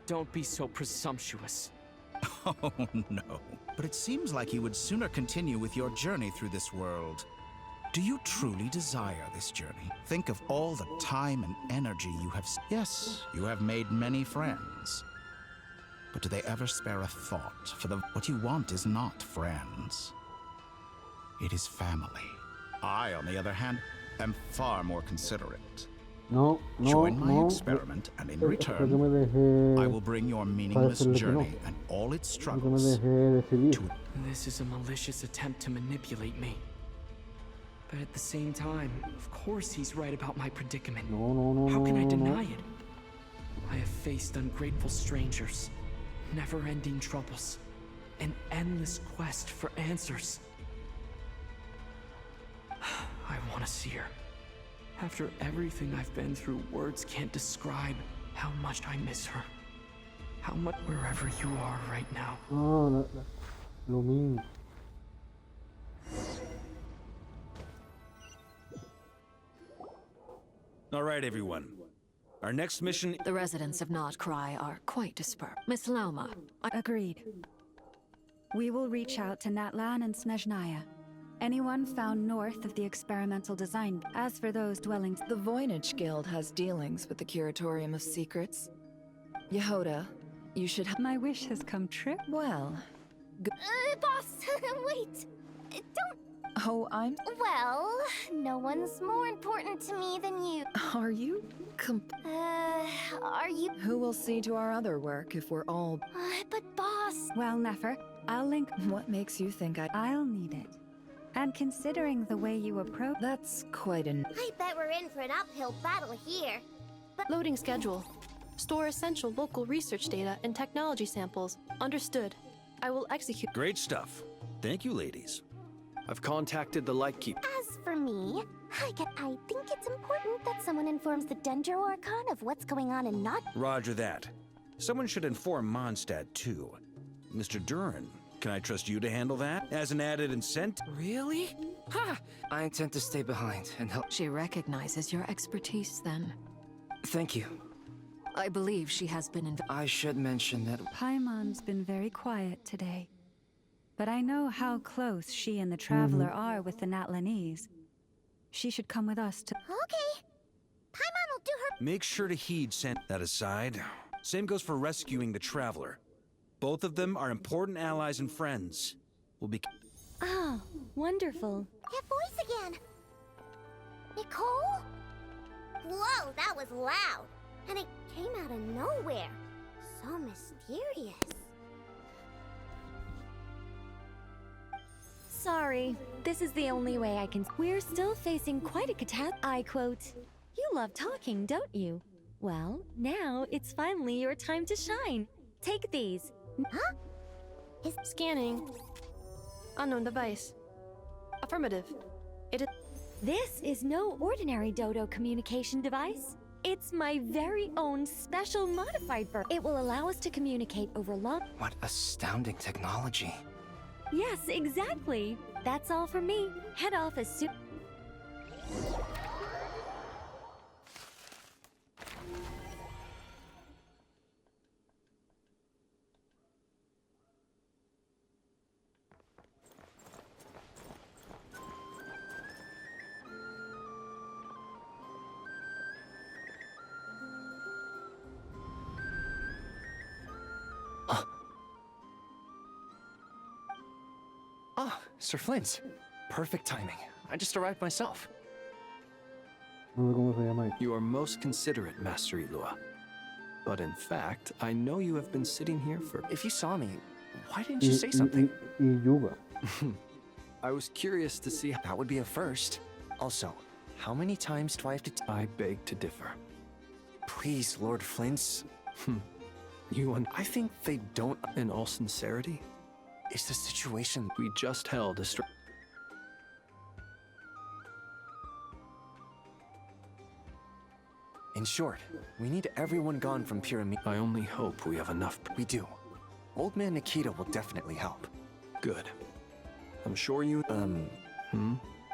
Don't be so presumptuous. Oh, no. But it seems like you would sooner continue with your journey through this world. Do you truly desire this journey? Think of all the time and energy you have... Yes, you have made many friends. But do they ever spare a thought for the... What you want is not friends. It is family. I, on the other hand, am far more considerate. Join my experiment, and in return, I will bring your meaningless journey and all its struggles to... This is a malicious attempt to manipulate me. But at the same time, of course he's right about my predicament. How can I deny it? I have faced ungrateful strangers, never-ending troubles, an endless quest for answers. I want to see her. After everything I've been through, words can't describe how much I miss her. How much... Wherever you are right now. Oh, lo mismo. All right, everyone. Our next mission... The residents of Not Cry are quite dispersed. Miss Lauma, Agreed. We will reach out to Natlan and Snezhnaya. Anyone found north of the experimental design. As for those dwellings... The Voynich Guild has dealings with the Curatorium of Secrets. Yehoda, you should have... My wish has come true. Well... Boss, wait. Don't... Oh, I'm... Well, no one's more important to me than you. Are you... Are you... Who will see to our other work if we're all... But boss... Well, Nefer, I'll link... What makes you think I'll need it. And considering the way you approach... That's quite an... I bet we're in for an uphill battle here. But... Loading schedule. Store essential local research data and technology samples. Understood. I will execute... Great stuff. Thank you, ladies. I've contacted the Lightkeep. As for me, I think it's important that someone informs the Dendro Archon of what's going on and not... Roger that. Someone should inform Mondstadt, too. Mr. Duran, can I trust you to handle that? As an added incentive? Really? Ha! I intend to stay behind and help... She recognizes your expertise, then. Thank you. I believe she has been I should mention that... Paimon's been very quiet today. But I know how close she and the Traveler are with the Natlanese. She should come with us to... Okay. Paimon will do her... Make sure to heed that aside. Same goes for rescuing the Traveler. Both of them are important allies and friends. We'll be... Oh, wonderful. That voice again. Nicole? Whoa, that was loud. And it came out of nowhere. So mysterious. Sorry, this is the only way I can. We're still facing quite a catastrophe. I quote, "You love talking, don't you? Well, now it's finally your time to shine. Take these." Huh? Scanning. Unknown device. Affirmative. It is. This is no ordinary Dodo communication device. It's my very own special modified version. It will allow us to communicate over long. What astounding technology. Yes, exactly. That's all for me. Head off as soon. Ah, Sir Flint. Perfect timing. I just arrived myself. No sé cómo se llama ahí. You are most considerate, Master Ilua. But in fact, I know you have been sitting here for... If you saw me, why didn't you say something? Y Yuga. I was curious to see... That would be a first. Also, how many times do I have to... I beg to differ. Please, Lord Flint. You and... I think they don't... In all sincerity? Is the situation... We just held a In short, we need everyone gone from Pyramid. I only hope we have enough... We do. Old Man Nikita will definitely help. Good. I'm sure you...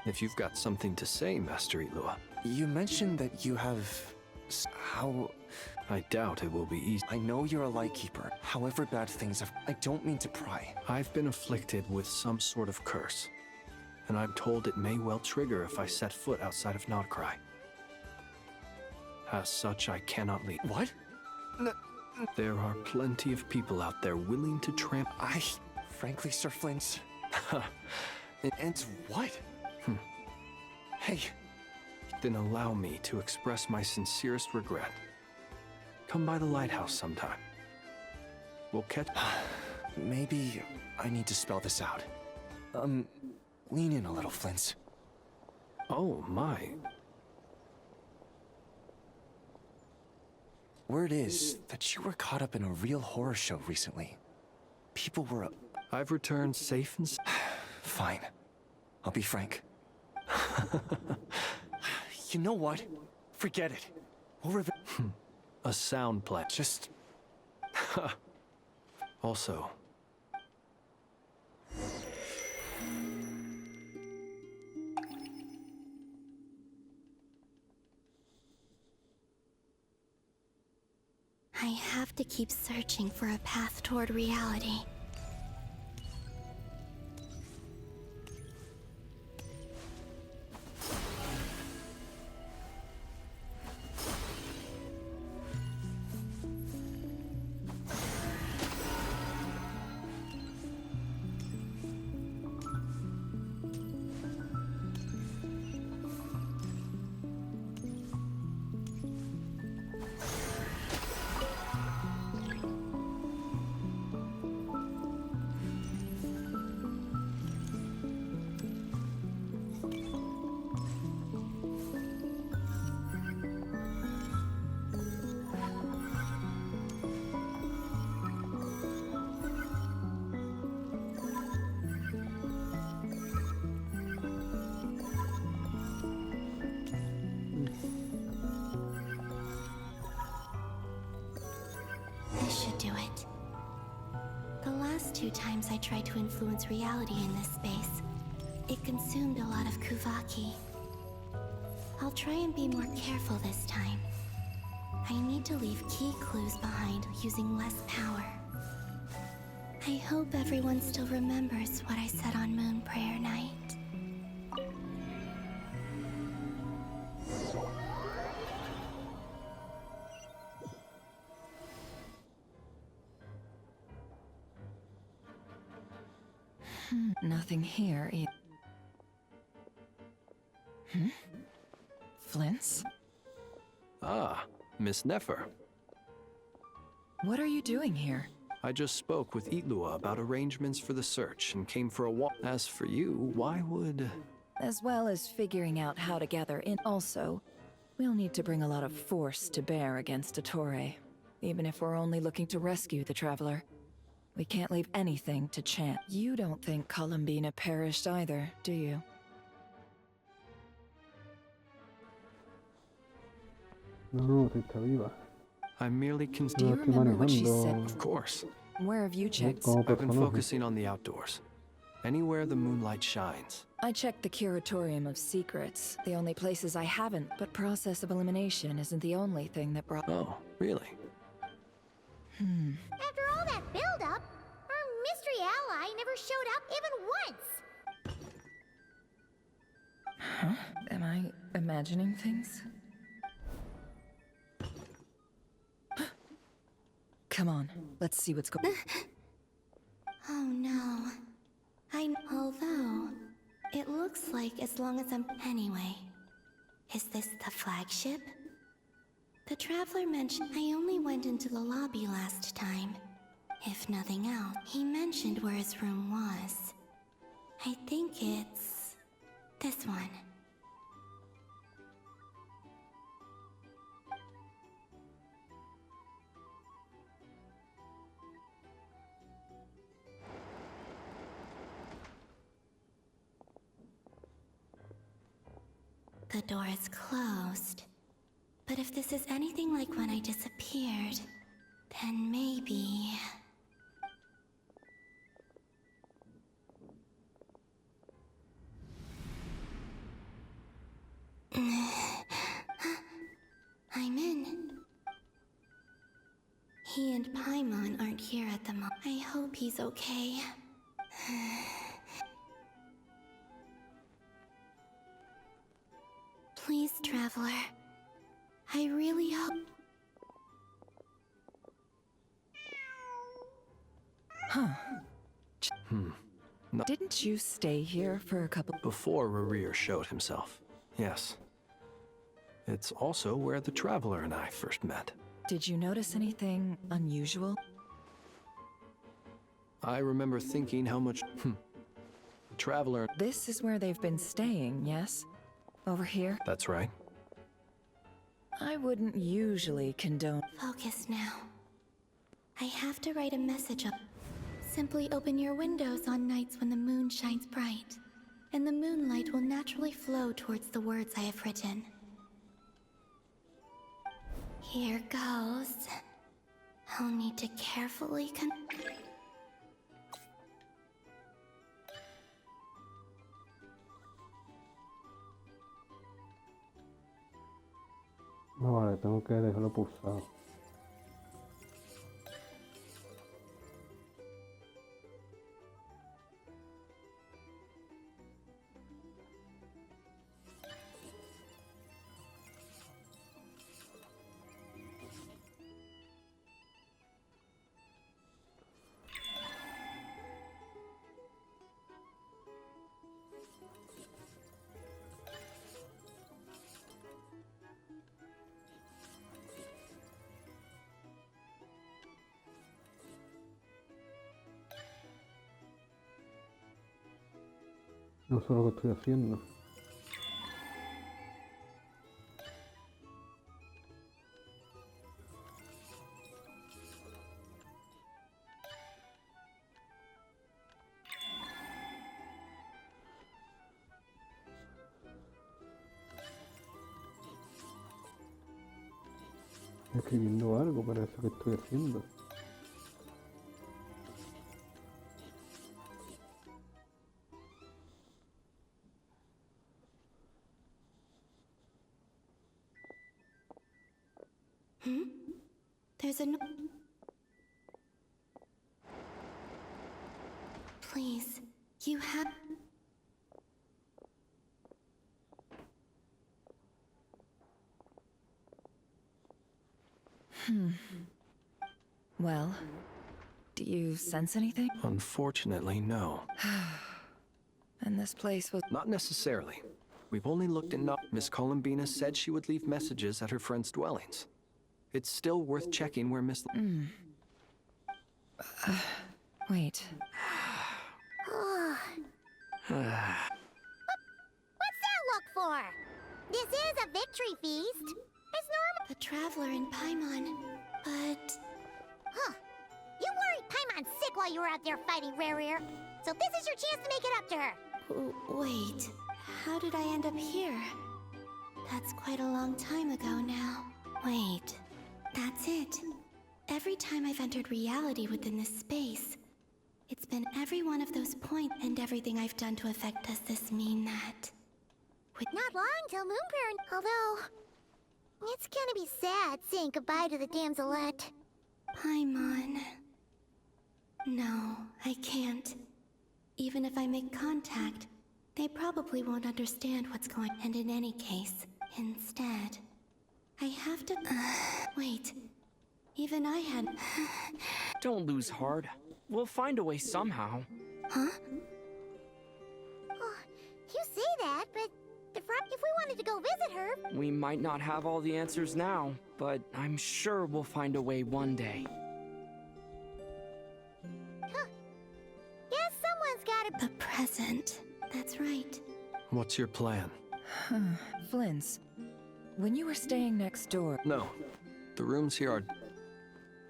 If you've got something to say, Master Ilua. You mentioned that you have... How... I doubt it will be easy. I know you're a lightkeeper. However bad things have... I don't mean to pry. I've been afflicted with some sort of curse. And I'm told it may well trigger if I set foot outside of Nodcry. As such, I cannot leave. What? There are plenty of people out there willing to tramp... Frankly, Sir Flint... And what? Hey... Then allow me to express my sincerest regret. Come by the lighthouse sometime. We'll catch... Maybe I need to spell this out. Lean in a little, Flint. Oh, my. Word is that you were caught up in a real horror show recently. People were... I've returned safe and... Fine. I'll be frank. You know what? Forget it. We'll A sound play. Just... Also... I have to keep searching for a path toward reality. This should do it. The last 2 times I tried to influence reality in this space, it consumed a lot of Kuvaki. I'll try and be more careful this time. I need to leave key clues behind using less power. I hope everyone still remembers what I said on Moon Prayer Night. Nothing here either. Flint's? Ah, Miss Nefer. What are you doing here? I just spoke with Itlua about arrangements for the search and came for a walk. As for you, why would... As well as figuring out how to gather in. Also, we'll need to bring a lot of force to bear against Dottore, even if we're only looking to rescue the Traveler. We can't leave anything to chance. You don't think Columbina perished either, do you? No, si está viva. I'm merely Do you remember what she said? Of course. Where have you checked? I've been focusing on the outdoors. Anywhere the moonlight shines. I checked the Curatorium of Secrets. The only places I haven't, but process of elimination isn't the only thing that brought... Oh, really? After all that build-up, our mystery ally never showed up even once. Huh? Am I imagining things? Come on, let's see what's going on. Oh no. Although, it looks like as long as I'm... Anyway, is this the flagship? The Traveler mentioned I only went into the lobby last time. If nothing else, he mentioned where his room was. I think it's... this one. The door is closed. But if this is anything like when I disappeared, then maybe... I'm in. He and Paimon aren't here at the moment. I hope he's okay. Please, Traveler. I really hope... Huh. No. Didn't you stay here for a couple... Before Rerir showed himself. Yes. It's also where the Traveler and I first met. Did you notice anything unusual? I remember thinking how much... The Traveler... This is where they've been staying, yes? Over here? That's right. I wouldn't usually condone... Focus now. I have to write a message up. Simply open your windows on nights when the moon shines bright, and the moonlight will naturally flow towards the words I have written. Here goes. I'll need to carefully No, vale, tengo que dejarlo pulsado. No sé lo que estoy haciendo. Escribiendo algo, parece que estoy haciendo. There's a... Please, you have... Well, do you sense anything? Unfortunately, no. And this place was... Not necessarily. We've only looked in... Miss Columbina said she would leave messages at her friends' dwellings. It's still worth checking where Miss... Wait. What's that look for? This is a victory feast. It's normal. The Traveler in Paimon, but... Huh. You worried Paimon sick while you were out there fighting Rare, so this is your chance to make it up to her. Wait, how did I end up here? That's quite a long time ago now. Wait, that's it. Every time I've entered reality within this space, it's been every one of those points and everything I've done to affect. Does this mean that? Not long till Moonprayer, although... It's gonna be sad saying goodbye to the damselette. Paimon... No, I can't. Even if I make contact, they probably won't understand what's going on. And in any case, instead, I have to... wait. Even I had... Don't lose heart. We'll find a way somehow. Huh? Oh, you say that, but if we wanted to go visit her... We might not have all the answers now, but I'm sure we'll find a way one day. Huh. Guess someone's gotta... The present. That's right. What's your plan? Flynn's, when you were staying next door... No. The rooms here are...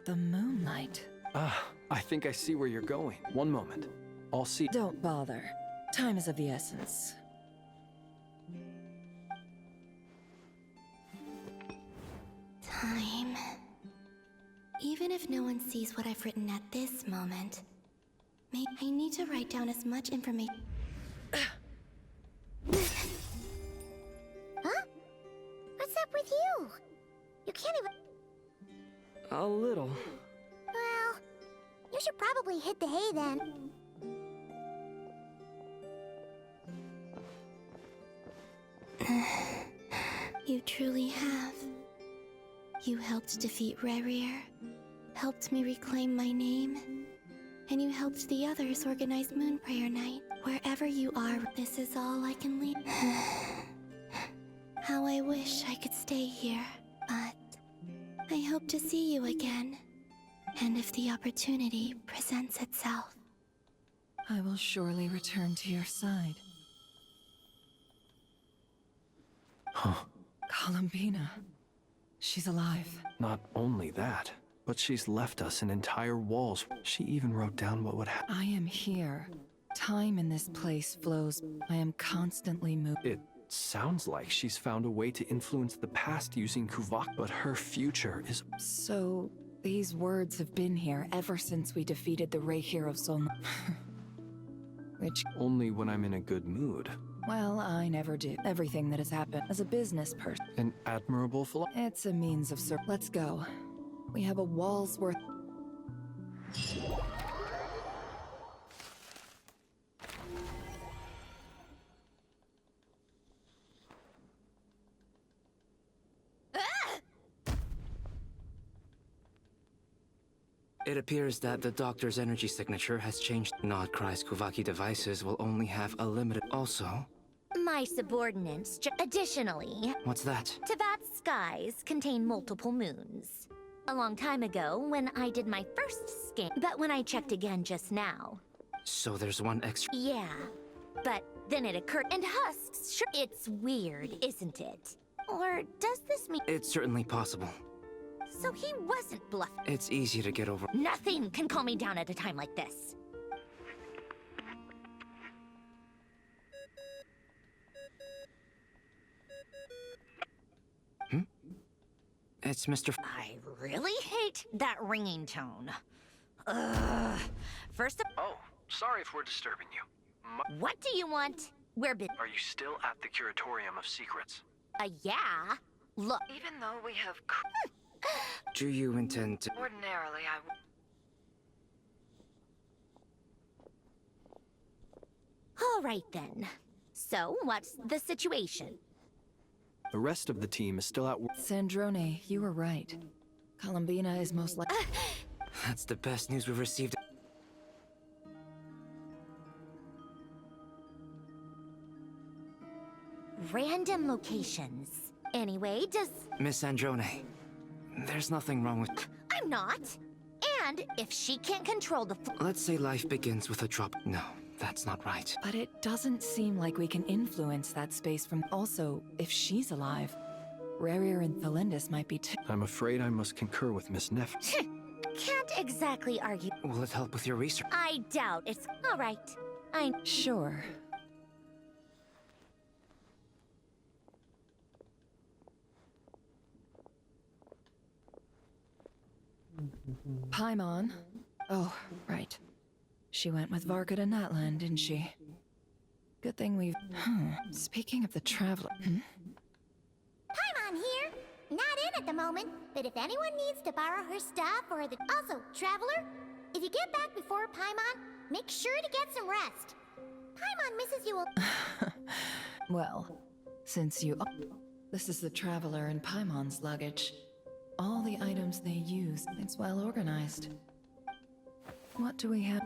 The moonlight. I think I see where you're going. One moment. I'll see... Don't bother. Time is of the essence. Time. Even if no one sees what I've written at this moment, I need to write down as much information... Huh? What's up with you? You can't even... A little. Well, you should probably hit the hay then. You truly have. You helped defeat Rerir, helped me reclaim my name, and you helped the others organize Moonprayer Night. Wherever you are, this is all I can leave. How I wish I could stay here, but I hope to see you again. And if the opportunity presents itself, I will surely return to your side. Huh. Columbina. She's alive. Not only that, but she's left us an entire walls. She even wrote down what would happen. I am here. Time in this place flows. I am constantly moving. It sounds like she's found a way to influence the past using Kuvak, but her future is... So, these words have been here ever since we defeated the Ray Hero Sol. Which... Only when I'm in a good mood. Well, I never do. Everything that has happened as a business person. An admirable philosophy. It's a means of Let's go. We have a wall's worth. It appears that the doctor's energy signature has changed. Nodcry's Kuvaki devices will only have a limited... Also... My subordinates... Additionally... What's that? Teyvat's skies contain multiple moons. A long time ago, when I did my first scan... But when I checked again just now... So there's one extra... Yeah. But then it occurred... And husks... Sure, it's weird, isn't it? Or does this mean... It's certainly possible. So he wasn't bluffing. It's easy to get over. Nothing can calm me down at a time like this. It's Mr. I really hate that ringing tone. Ugh. First of... Oh, sorry if we're disturbing you. What do you want? Are you still at the Curatorium of Secrets? Yeah. Look. Even though we have... Do you intend to... Ordinarily, All right, then. So, what's the situation? The rest of the team is still at work. Sandrone, you were right. Columbina is most likely... That's the best news we've received. Random locations. Anyway, does... Miss Androne, There's nothing wrong with... I'm not. And if she can't control the... Let's say life begins with a drop. No, that's not right. But it doesn't seem like we can influence that space from... Also, if she's alive, Rarier and Thalindus might be too... I'm afraid I must concur with Miss Neff. Can't exactly argue. Will it help with your research? I doubt it's... All right. Sure. Paimon. Oh, right. She went with Varka to Natlan, didn't she? Good thing we've... Speaking of the Traveler... Paimon here. Not in at the moment, but if anyone needs to borrow her stuff or the... Also, Traveler, if you get back before Paimon, make sure to get some rest. Paimon misses you a... Well, since you... This is the Traveler and Paimon's luggage. All the items they use, it's well organized. What do we have?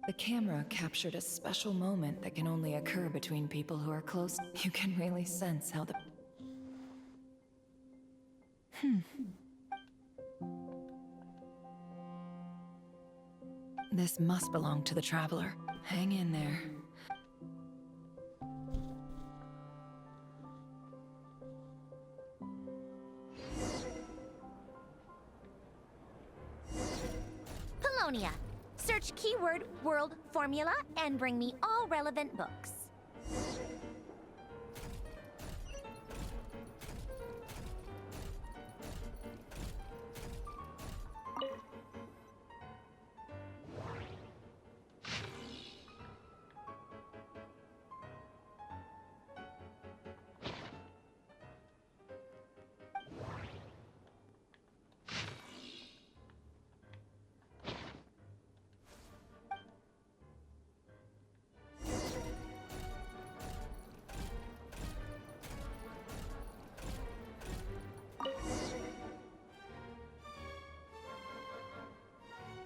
The camera captured a special moment that can only occur between people who are close. You can really sense how the... This must belong to the Traveler. Hang in there. Polonia. Search keyword world formula and bring me all relevant books.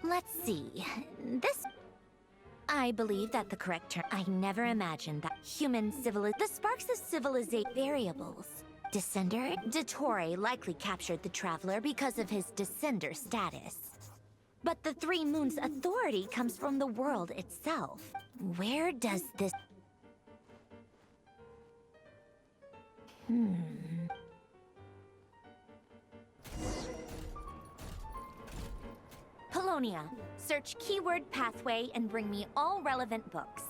Let's see. I believe that the correct term... I never imagined that human the sparks of civilization variables. Descender? Dottore likely captured the Traveler because of his descender status. But the Three Moons' authority comes from the world itself. Where does this... Polonia. Search keyword pathway and bring me all relevant books.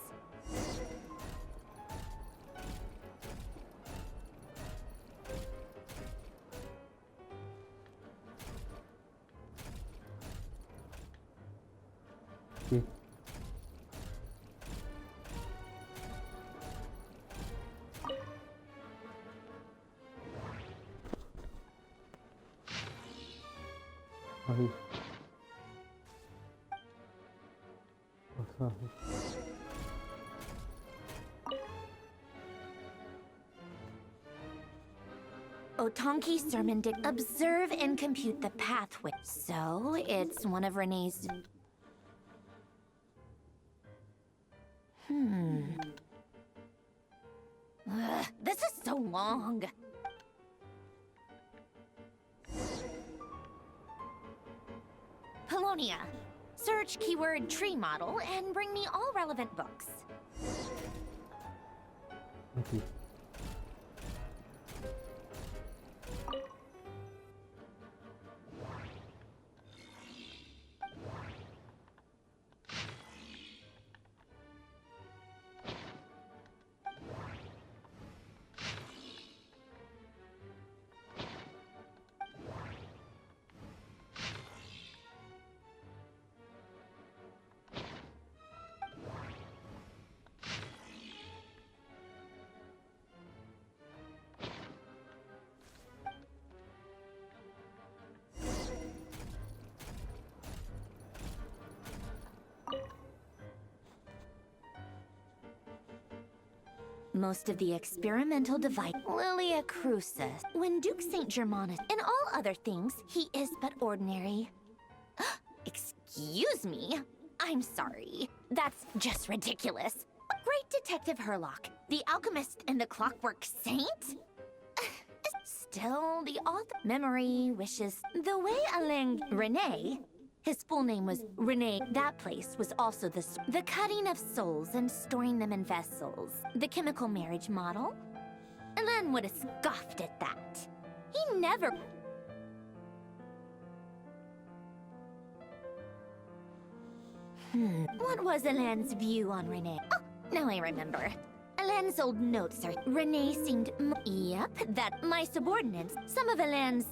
Ahí. Pasaje. Otonki sermon did observe and compute the pathway. So, it's one of Renee's... this is so long. Polonia. Search keyword tree model and bring me all relevant books. Aquí. Most of the experimental device, Lilia Crucis. When Duke St. Germanus, in all other things, he is but ordinary. Excuse me? I'm sorry. That's just ridiculous. Great Detective Herlock, the alchemist and the clockwork saint? Still, the author... Memory, wishes... The way Alain... Renee... His full name was Renee. That place was also the cutting of souls and storing them in vessels. The chemical marriage model. Alain would have scoffed at that. He never... What was Alain's view on Renee? Oh, now I remember. Alain's old notes are... Renee seemed... Yep, that my subordinates, some of Alain's...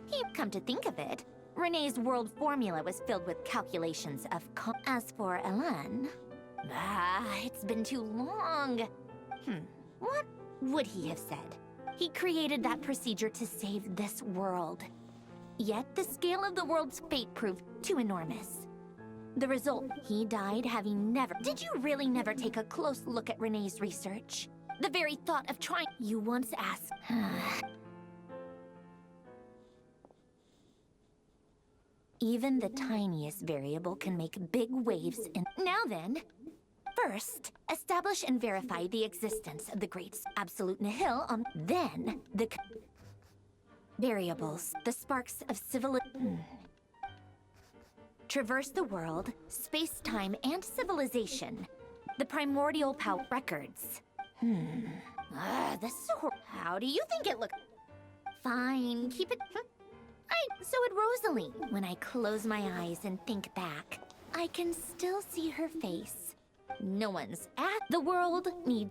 He'd come to think of it. Renee's world formula was filled with calculations of... As for Alain... it's been too long. What would he have said? He created that procedure to save this world. Yet the scale of the world's fate proved too enormous. The result, he died having never... Did you really never take a close look at Renee's research? The very thought of trying... You once asked... Even the tiniest variable can make big waves in... Now then, first, establish and verify the existence of the great absolute nihil on... Then, the... Variables, the sparks of civilization... Traverse the world, space-time, and civilization. The primordial power records. This is so How do you think it looks? Fine, keep it... So would Rosalie. When I close my eyes and think back, I can still see her face. No one's at the world need...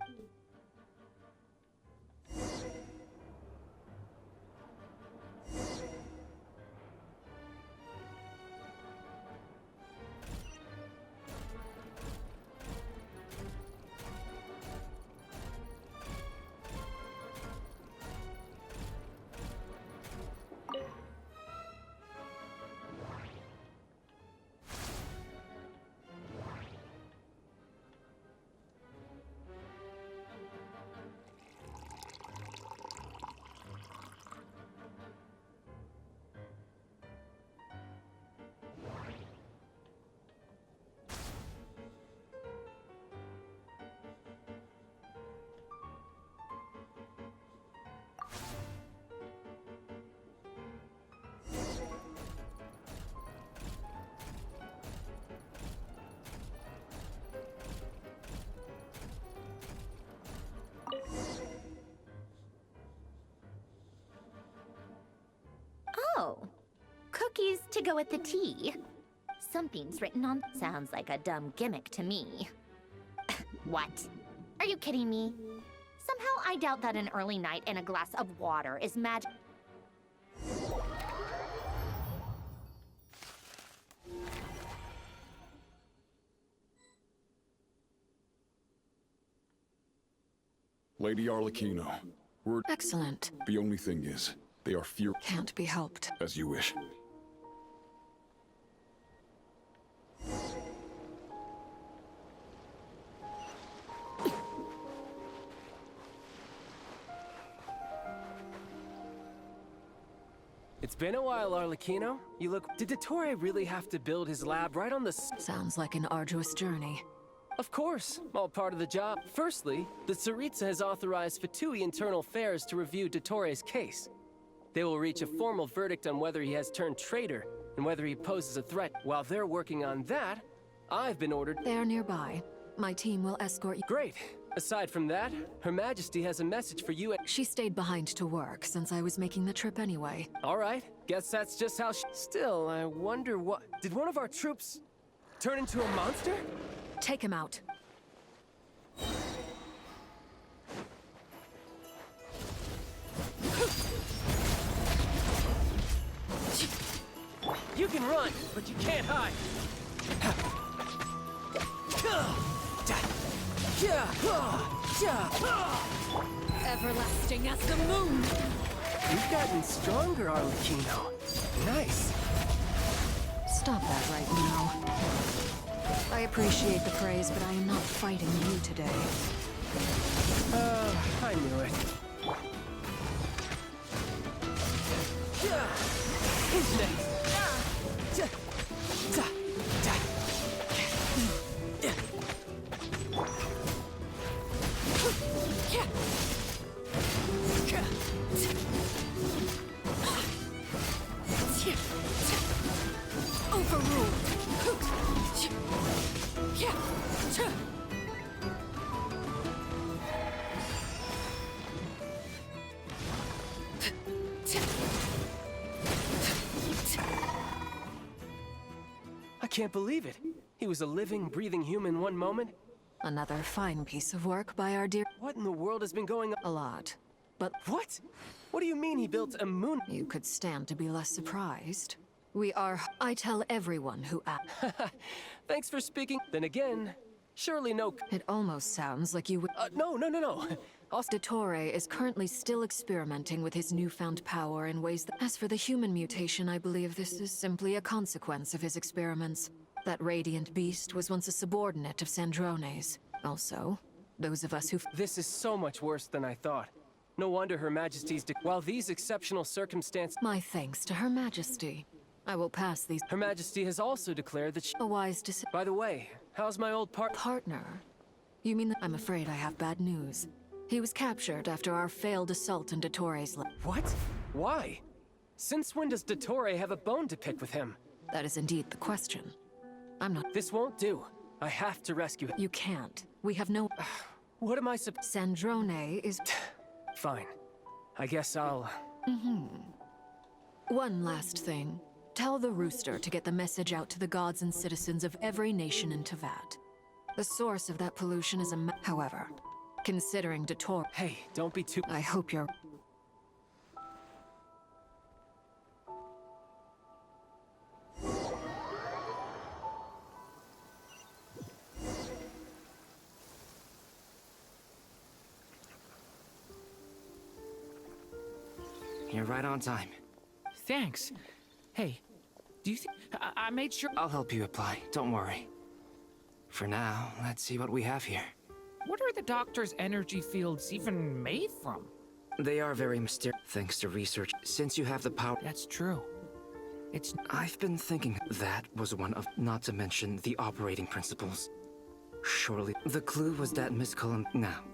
Oh, cookies to go with the tea. Something's written on... Sounds like a dumb gimmick to me. What? Are you kidding me? Somehow I doubt that an early night and a glass of water is magic. Lady Arlecchino, we're... Excellent. The only thing is, they are fear... Can't be helped. As you wish. It's been a while, Arlecchino. You look... Did Dottore really have to build his lab right on the... Sounds like an arduous journey. Of course, all part of the job. Firstly, the Tsaritsa has authorized Fatui Internal Affairs to review Dottore's case. They will reach a formal verdict on whether he has turned traitor and whether he poses a threat. While they're working on that, I've been ordered... They're nearby. My team will escort you. Great. Aside from that, Her Majesty has a message for you and... She stayed behind to work since I was making the trip anyway. All right. Guess that's just how she... Still, I wonder what... Did one of our troops turn into a monster? Take him out. You can run, but you can't hide. Everlasting as the moon. You've gotten stronger, Arlecchino. Nice. Stop that right now. I appreciate the praise, but I am not fighting you today. I knew it. Who's next? Overruled. I can't believe it. He was a living, breathing human one moment. Another fine piece of work by our dear... What in the world has been going on? A lot. But... What? What do you mean he built a moon? You could stand to be less surprised. We are... I tell everyone who asks. Thanks for speaking. Then again, surely no... It almost sounds like you would... No. Dottore is currently still experimenting with his newfound power in ways that... As for the human mutation, I believe this is simply a consequence of his experiments. That radiant beast was once a subordinate of Sandrone's. Also, those of us who... This is so much worse than I thought. No wonder Her Majesty's... While these exceptional circumstances... My thanks to Her Majesty. I will pass these... Her Majesty has also declared that she... A wise decision. By the way, how's my old partner? You mean that... I'm afraid I have bad news. He was captured after our failed assault on Dottore's lab. What? Why? Since when does Dottore have a bone to pick with him? That is indeed the question. I'm not... This won't do. I have to rescue him. You can't. We have no... What am I Sandrone is... Fine. I guess I'll... One last thing. Tell the rooster to get the message out to the gods and citizens of every nation in Teyvat. The source of that pollution is However, considering Dottore... Hey, don't be too... I hope you're... You're right on time. Thanks. Hey, do you think... I made sure... I'll help you apply, don't worry. For now, let's see what we have here. What are the doctor's energy fields even made from? They are very mysterious, thanks to research. Since you have the power... That's true. It's... I've been thinking that was one of... Not to mention the operating principles. Surely, the clue was that Miss Cullen... Now,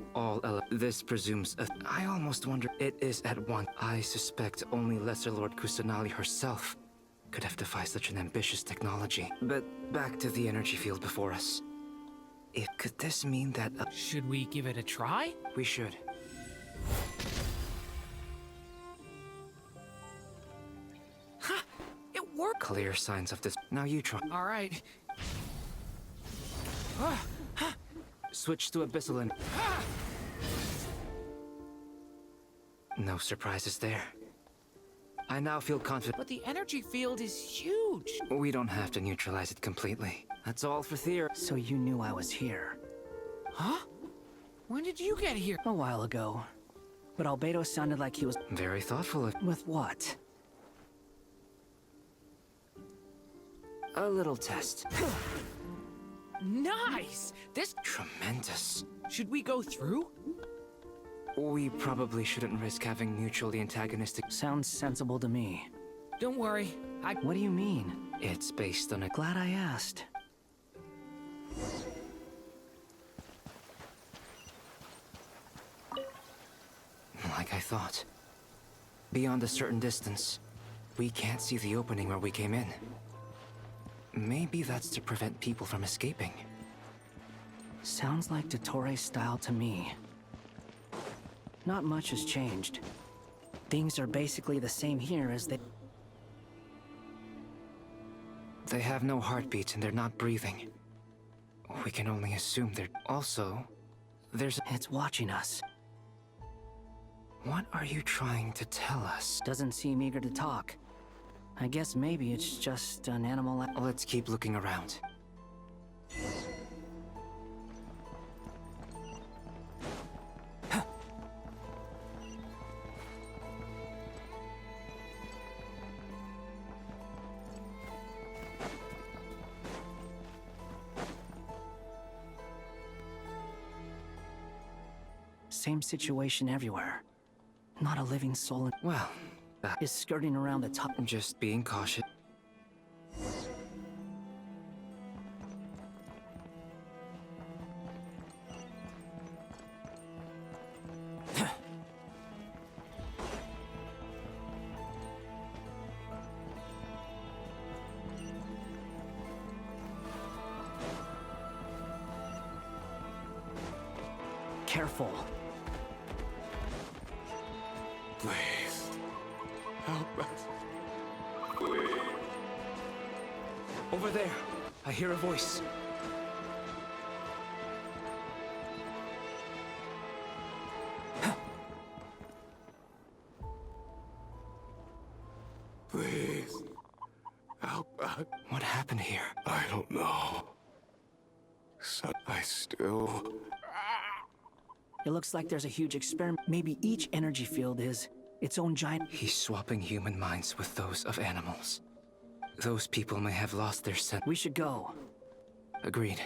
this presumes I almost wonder it is at one. I suspect only Lesser Lord Kusanali herself could have devised such an ambitious technology. But back to the energy field before us. Could this mean that... Should we give it a try? We should. Ha! It worked! Clear signs of this. Now you try. All right. Switch to Abyssal and... No surprises there. I now feel confident. But the energy field is huge. We don't have to neutralize it completely. That's all for theory. So you knew I was here? Huh? When did you get here? A while ago. But Albedo sounded like he was... Very thoughtful of... With what? A little test. Nice! This... Tremendous. Should we go through? We probably shouldn't risk having mutually antagonistic... Sounds sensible to me. Don't worry, What do you mean? It's based on a... Glad I asked. Like I thought. Beyond a certain distance, we can't see the opening where we came in. Maybe that's to prevent people from escaping. Sounds like Dottore's style to me. Not much has changed. Things are basically the same here as they... They have no heartbeats and they're not breathing. We can only assume they're... Also, there's... It's watching us. What are you trying to tell us? Doesn't seem eager to talk. I guess maybe it's just an animal... Let's keep looking around. Same situation everywhere. Not a living soul in... Well, that is skirting around the top. Just being cautious. Careful. Please. Help us. Please. Over there. I hear a voice. Please. Help us. What happened here? I don't know. So I still... It looks like there's a huge experiment. Maybe each energy field is its own giant... He's swapping human minds with those of animals. Those people may have lost their sense. We should go. Agreed.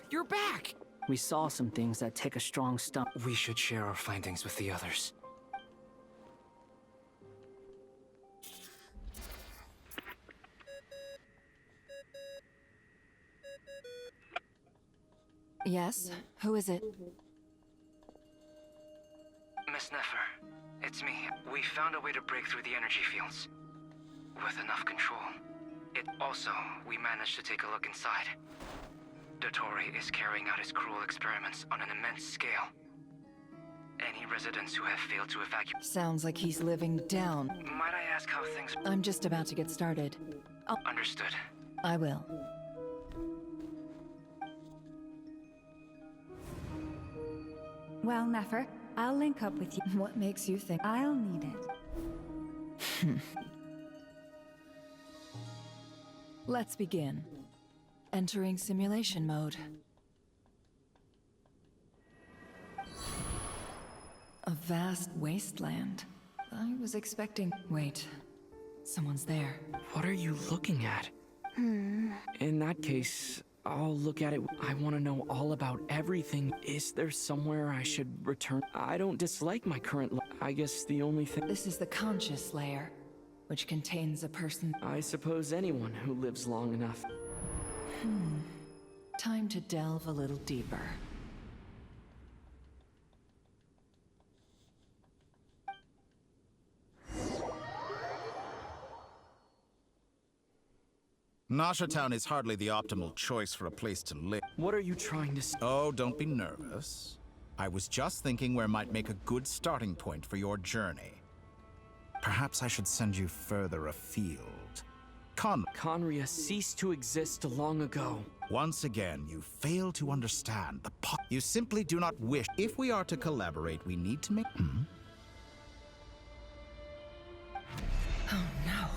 You're back! We saw some things that take a strong stomach. We should share our findings with the others. Yes? Who is it? Miss Nefer, it's me. We found a way to break through the energy fields. With enough control. We managed to take a look inside. Dottore is carrying out his cruel experiments on an immense scale. Any residents who have failed to evacuate... Sounds like he's living down. Might I ask how things... I'm just about to get started. Understood. I will. Well, Nefer, I'll link up with you. What makes you think I'll need it? Let's begin. Entering simulation mode. A vast wasteland. I was expecting... Wait. Someone's there. What are you looking at? In that case, I'll look at it. I want to know all about everything. Is there somewhere I should return? I don't dislike my current I guess the only thing... This is the conscious layer, which contains a person... I suppose anyone who lives long enough. Time to delve a little deeper. Nasha Town is hardly the optimal choice for a place to live. What are you trying to say? Oh, don't be nervous. I was just thinking where might make a good starting point for your journey. Perhaps I should send you further afield. Conria ceased to exist long ago. Once again, you fail to understand the You simply do not wish. If we are to collaborate, we need to make... Oh no.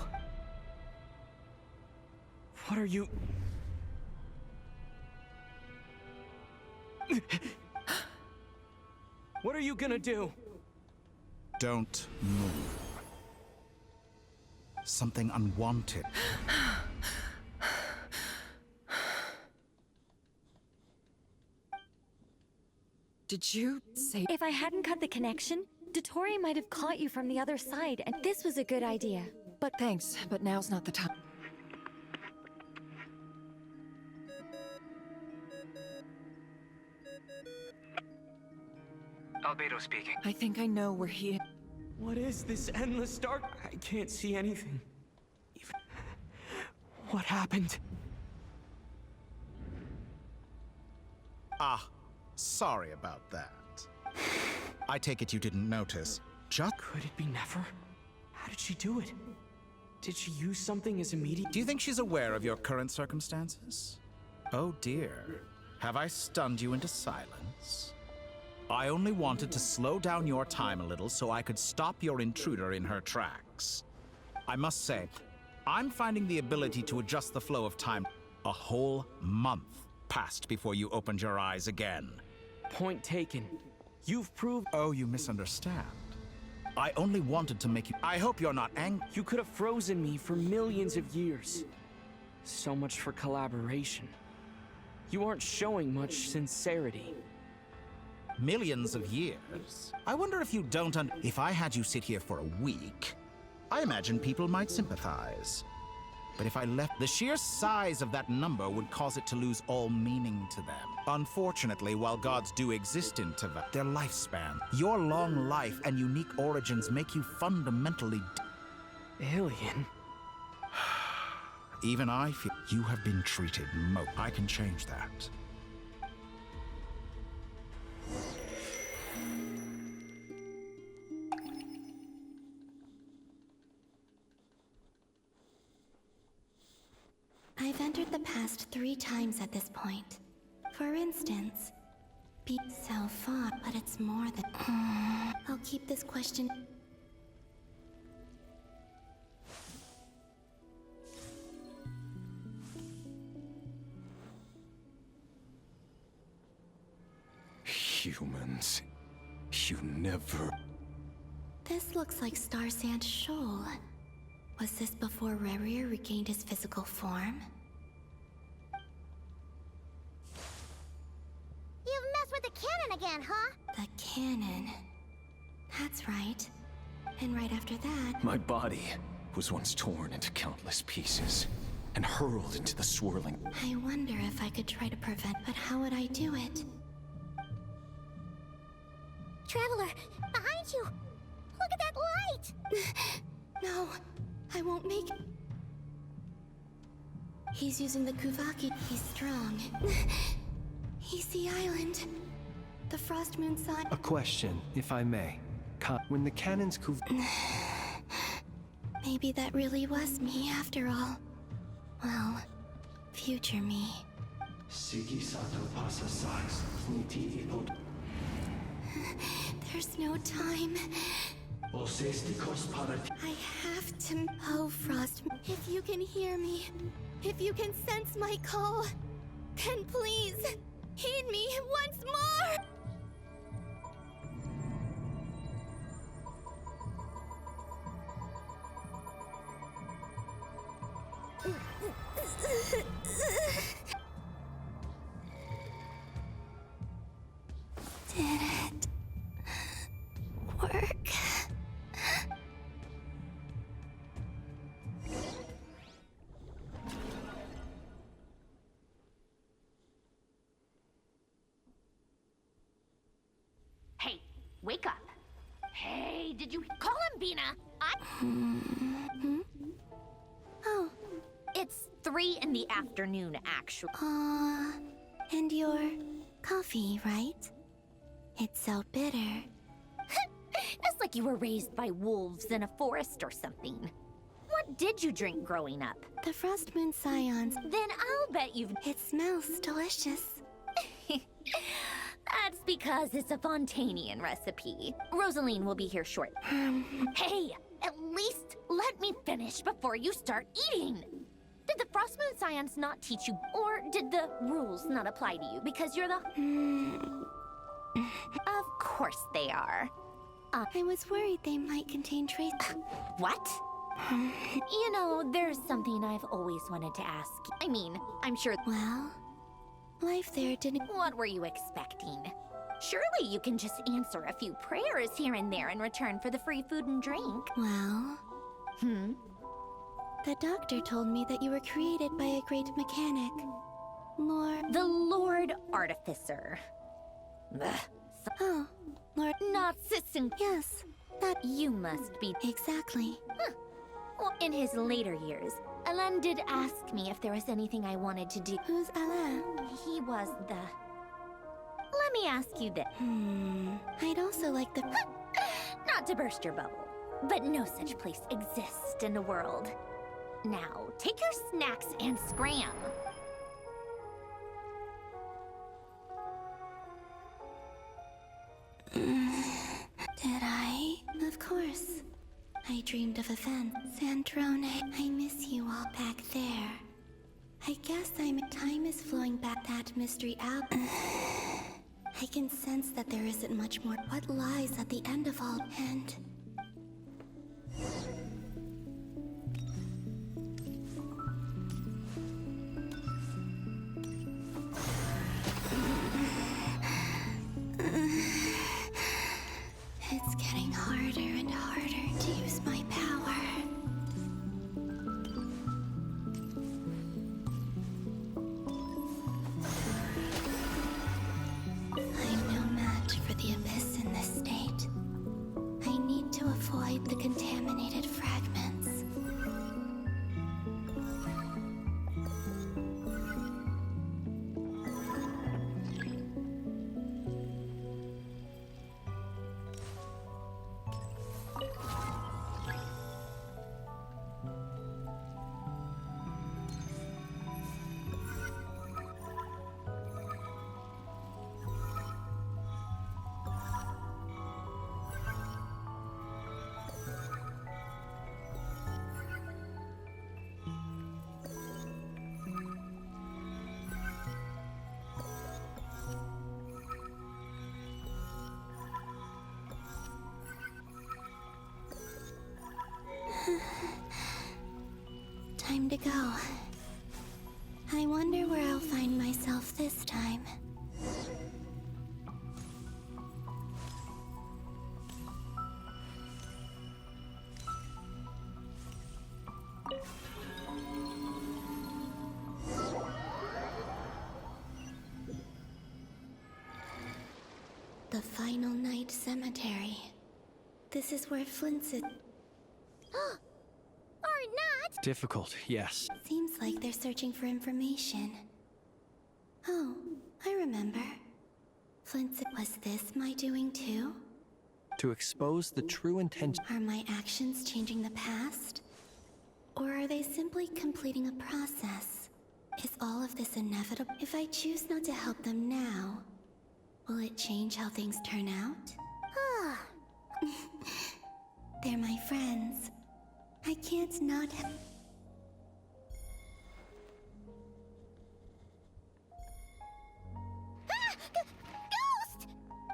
What are you... What are you gonna do? Don't move. Something unwanted. Did you say... If I hadn't cut the connection, Dottore might have caught you from the other side, and this was a good idea. But thanks, but now's not the time. Albedo speaking. I think I know where he is. What is this endless dark? I can't see anything. Even... What happened? Ah, sorry about that. I take it you didn't notice. Could it be Nefer? How did she do it? Did she use something as immediate? Do you think she's aware of your current circumstances? Oh dear. Have I stunned you into silence? I only wanted to slow down your time a little so I could stop your intruder in her tracks. I must say, I'm finding the ability to adjust the flow of time. A whole month passed before you opened your eyes again. Point taken. You've proved... Oh, you misunderstand. I only wanted to make you... I hope you're not angry. You could have frozen me for millions of years. So much for collaboration. You aren't showing much sincerity. millions of years. I wonder if you don't If I had you sit here for a week, I imagine people might sympathize. But if I left, the sheer size of that number would cause it to lose all meaning to them. Unfortunately, while gods do exist in Tava, their lifespan, your long life and unique origins make you fundamentally alien. Even I feel you have been treated I can change that. I've entered the past 3 times at this point. For instance, be so far, but it's more than. I'll keep this question. Humans, you never. This looks like Star Sand Shoal. Was this before Rerir regained his physical form? You've messed with the cannon again, huh? The cannon. That's right. And right after that... My body was once torn into countless pieces and hurled into the swirling... I wonder if I could try to prevent, but how would I do it? Traveler, behind you! Look at that light! No, I won't make it. He's using the Kuvaki. He's strong. He's the island. The Frost Moon sign. A question, if I may. When the cannons Maybe that really was me after all. Well, future me. There's no time. I have to. Oh, Frost, if you can hear me, if you can sense my call, then please heed me once more. Did it work? Hey, wake up. Hey, did you call him, Bina? Oh. It's 3 in the afternoon, actually. And your coffee, right? It's so bitter. It's like you were raised by wolves in a forest or something. What did you drink growing up? The Frost Moon Scions. Then I'll bet you've... It smells delicious. That's because it's a Fontanian recipe. Rosaline will be here shortly. Hey, at least let me finish before you start eating. Did the Frost Moon Scions not teach you, or did the rules not apply to you because you're the... Of course they are. I was worried they might contain traces. What? You know, there's something I've always wanted to ask. I mean, I'm sure... Well, life there didn't... What were you expecting? Surely you can just answer a few prayers here and there in return for the free food and drink. Well... The doctor told me that you were created by a great mechanic. The Lord Artificer. Oh, Lord... Not Sisson. Yes, that you must be... Exactly. Well, in his later years, Alain did ask me if there was anything I wanted to do. Who's Alain? He was the... Let me ask you this. I'd also like the... Not to burst your bubble, but no such place exists in the world. Now, take your snacks and scram. Did I? Of course. I dreamed of events. Sandrone, I miss you all back there. I guess time is flowing back that mystery out. I can sense that there isn't much more. What lies at the end of all, and... wipe the contaminated fragments. Time to go. I wonder where I'll find myself this time. The Final Night Cemetery. This is where Flint is. Or not! Difficult, yes. Seems like they're searching for information. Oh, I remember. Flint, was this my doing too? To expose the true intention. Are my actions changing the past? Or are they simply completing a process? Is all of this inevitable? If I choose not to help them now, will it change how things turn out? They're my friends. I can't not have... Ghost!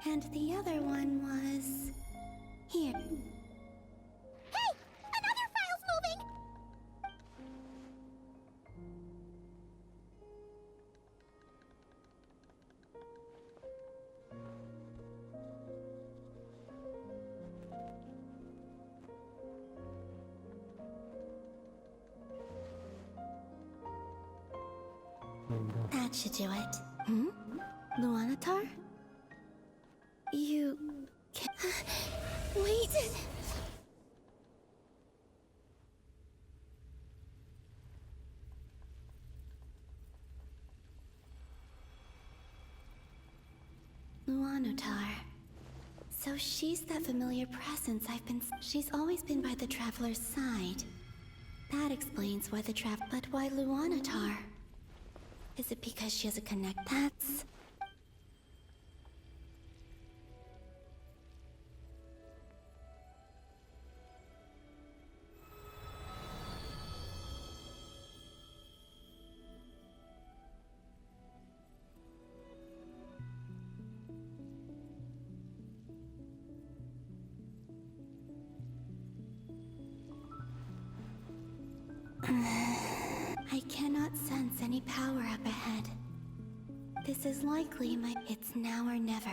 And the other one was... here. Hey! Another file's moving! That should do it. Hmm? Luanatar? You... can... Wait! Luanatar. So she's that familiar presence I've been... She's always been by the Traveler's side. That explains why the But why Luanatar? Is it because she has a connect? That's... I cannot sense any power up ahead. This is likely my... It's now or never.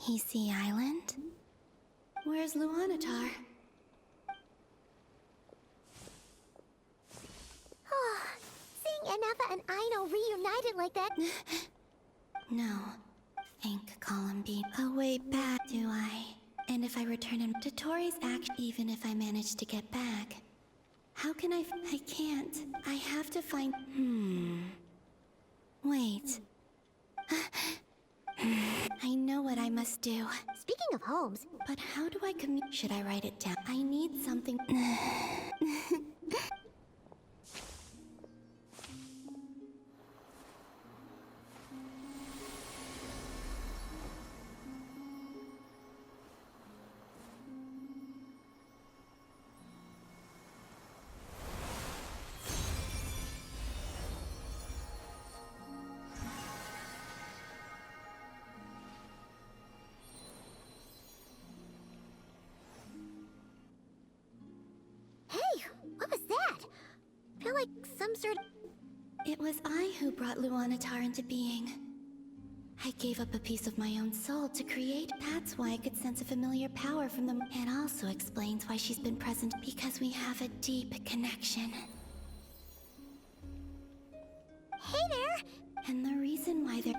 Hisi Island? Where's Luanatar? Seeing Anafa and Aino reunited like that... No. Think Columbi. A way back, do I? And if I return him to Tori's act, even if I manage to get back, how can I can't. I have to find... Wait. I know what I must do. Speaking of homes... But how do I Should I write it down? I need something... What was that? I feel like some sort of... It was I who brought Luanatar into being. I gave up a piece of my own soul to create. That's why I could sense a familiar power from them. It also explains why she's been present, because we have a deep connection. Hey there! And the reason why they're...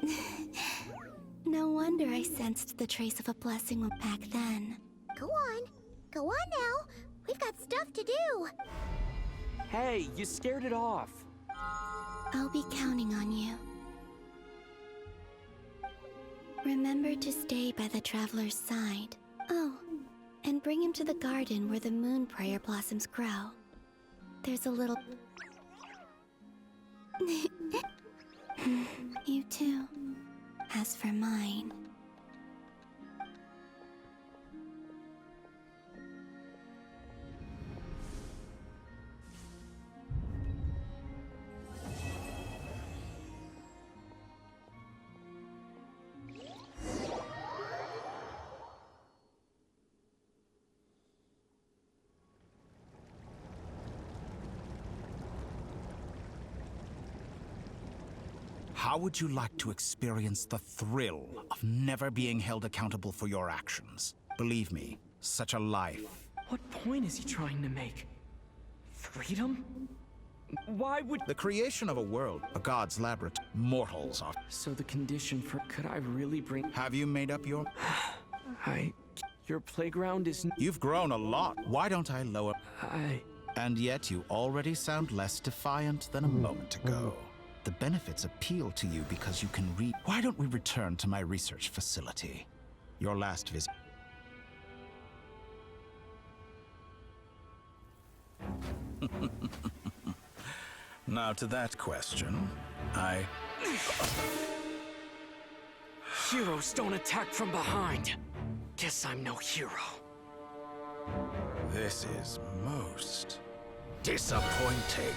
No wonder I sensed the trace of a blessing back then. Go on. Go on now. We've got stuff to do. Hey, you scared it off. I'll be counting on you. Remember to stay by the traveler's side. Oh, and bring him to the garden where the moon prayer blossoms grow. There's a little... You too. As for mine... How would you like to experience the thrill of never being held accountable for your actions? Believe me, such a life. What point is he trying to make? Freedom? Why would... The creation of a world, a god's laboratory, mortals are... So the condition for... Could I really bring... Have you made up your... Your playground is... You've grown a lot. Why don't I lower... I... And yet you already sound less defiant than a moment ago. The benefits appeal to you because you can read... Why don't we return to my research facility? Your last visit... Now to that question, Heroes don't attack from behind. Guess I'm no hero. This is most disappointing.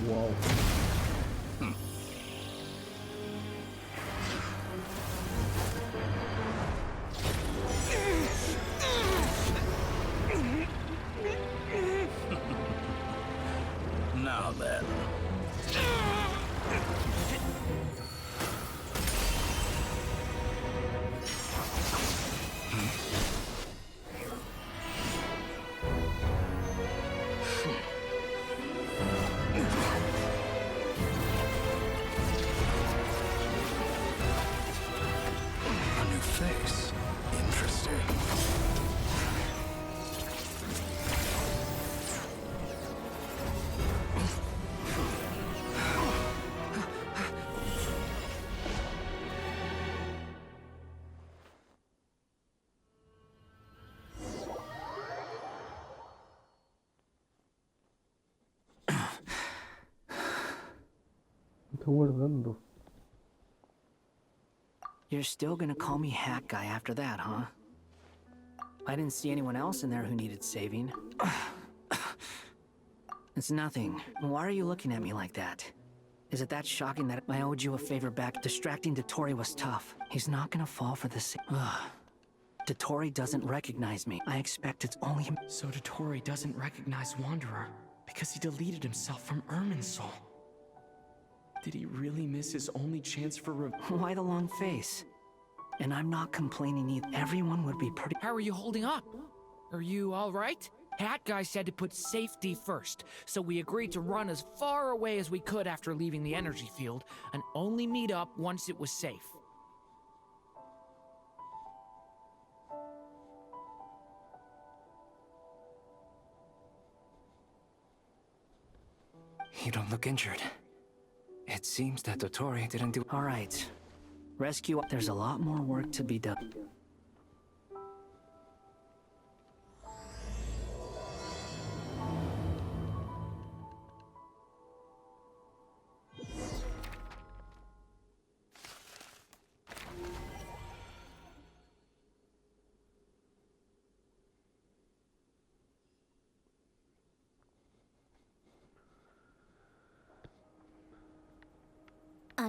Wow. Now then. A new face. Interesting. Estoy guardando. You're still gonna call me Hat Guy after that, huh? I didn't see anyone else in there who needed saving. It's nothing. Why are you looking at me like that? Is it that shocking that I owed you a favor back? Distracting Dottore was tough. He's not gonna fall for the same. Dottore doesn't recognize me. I expect it's only him. So Dottore doesn't recognize Wanderer because he deleted himself from Irminsul. Did he really miss his only chance for Why the long face? And I'm not complaining either. Everyone would be pretty... How are you holding up? Are you all right? Hat Guy said to put safety first, so we agreed to run as far away as we could after leaving the energy field, and only meet up once it was safe. You don't look injured. It seems that Dottore didn't do... All right. Rescue... There's a lot more work to be done.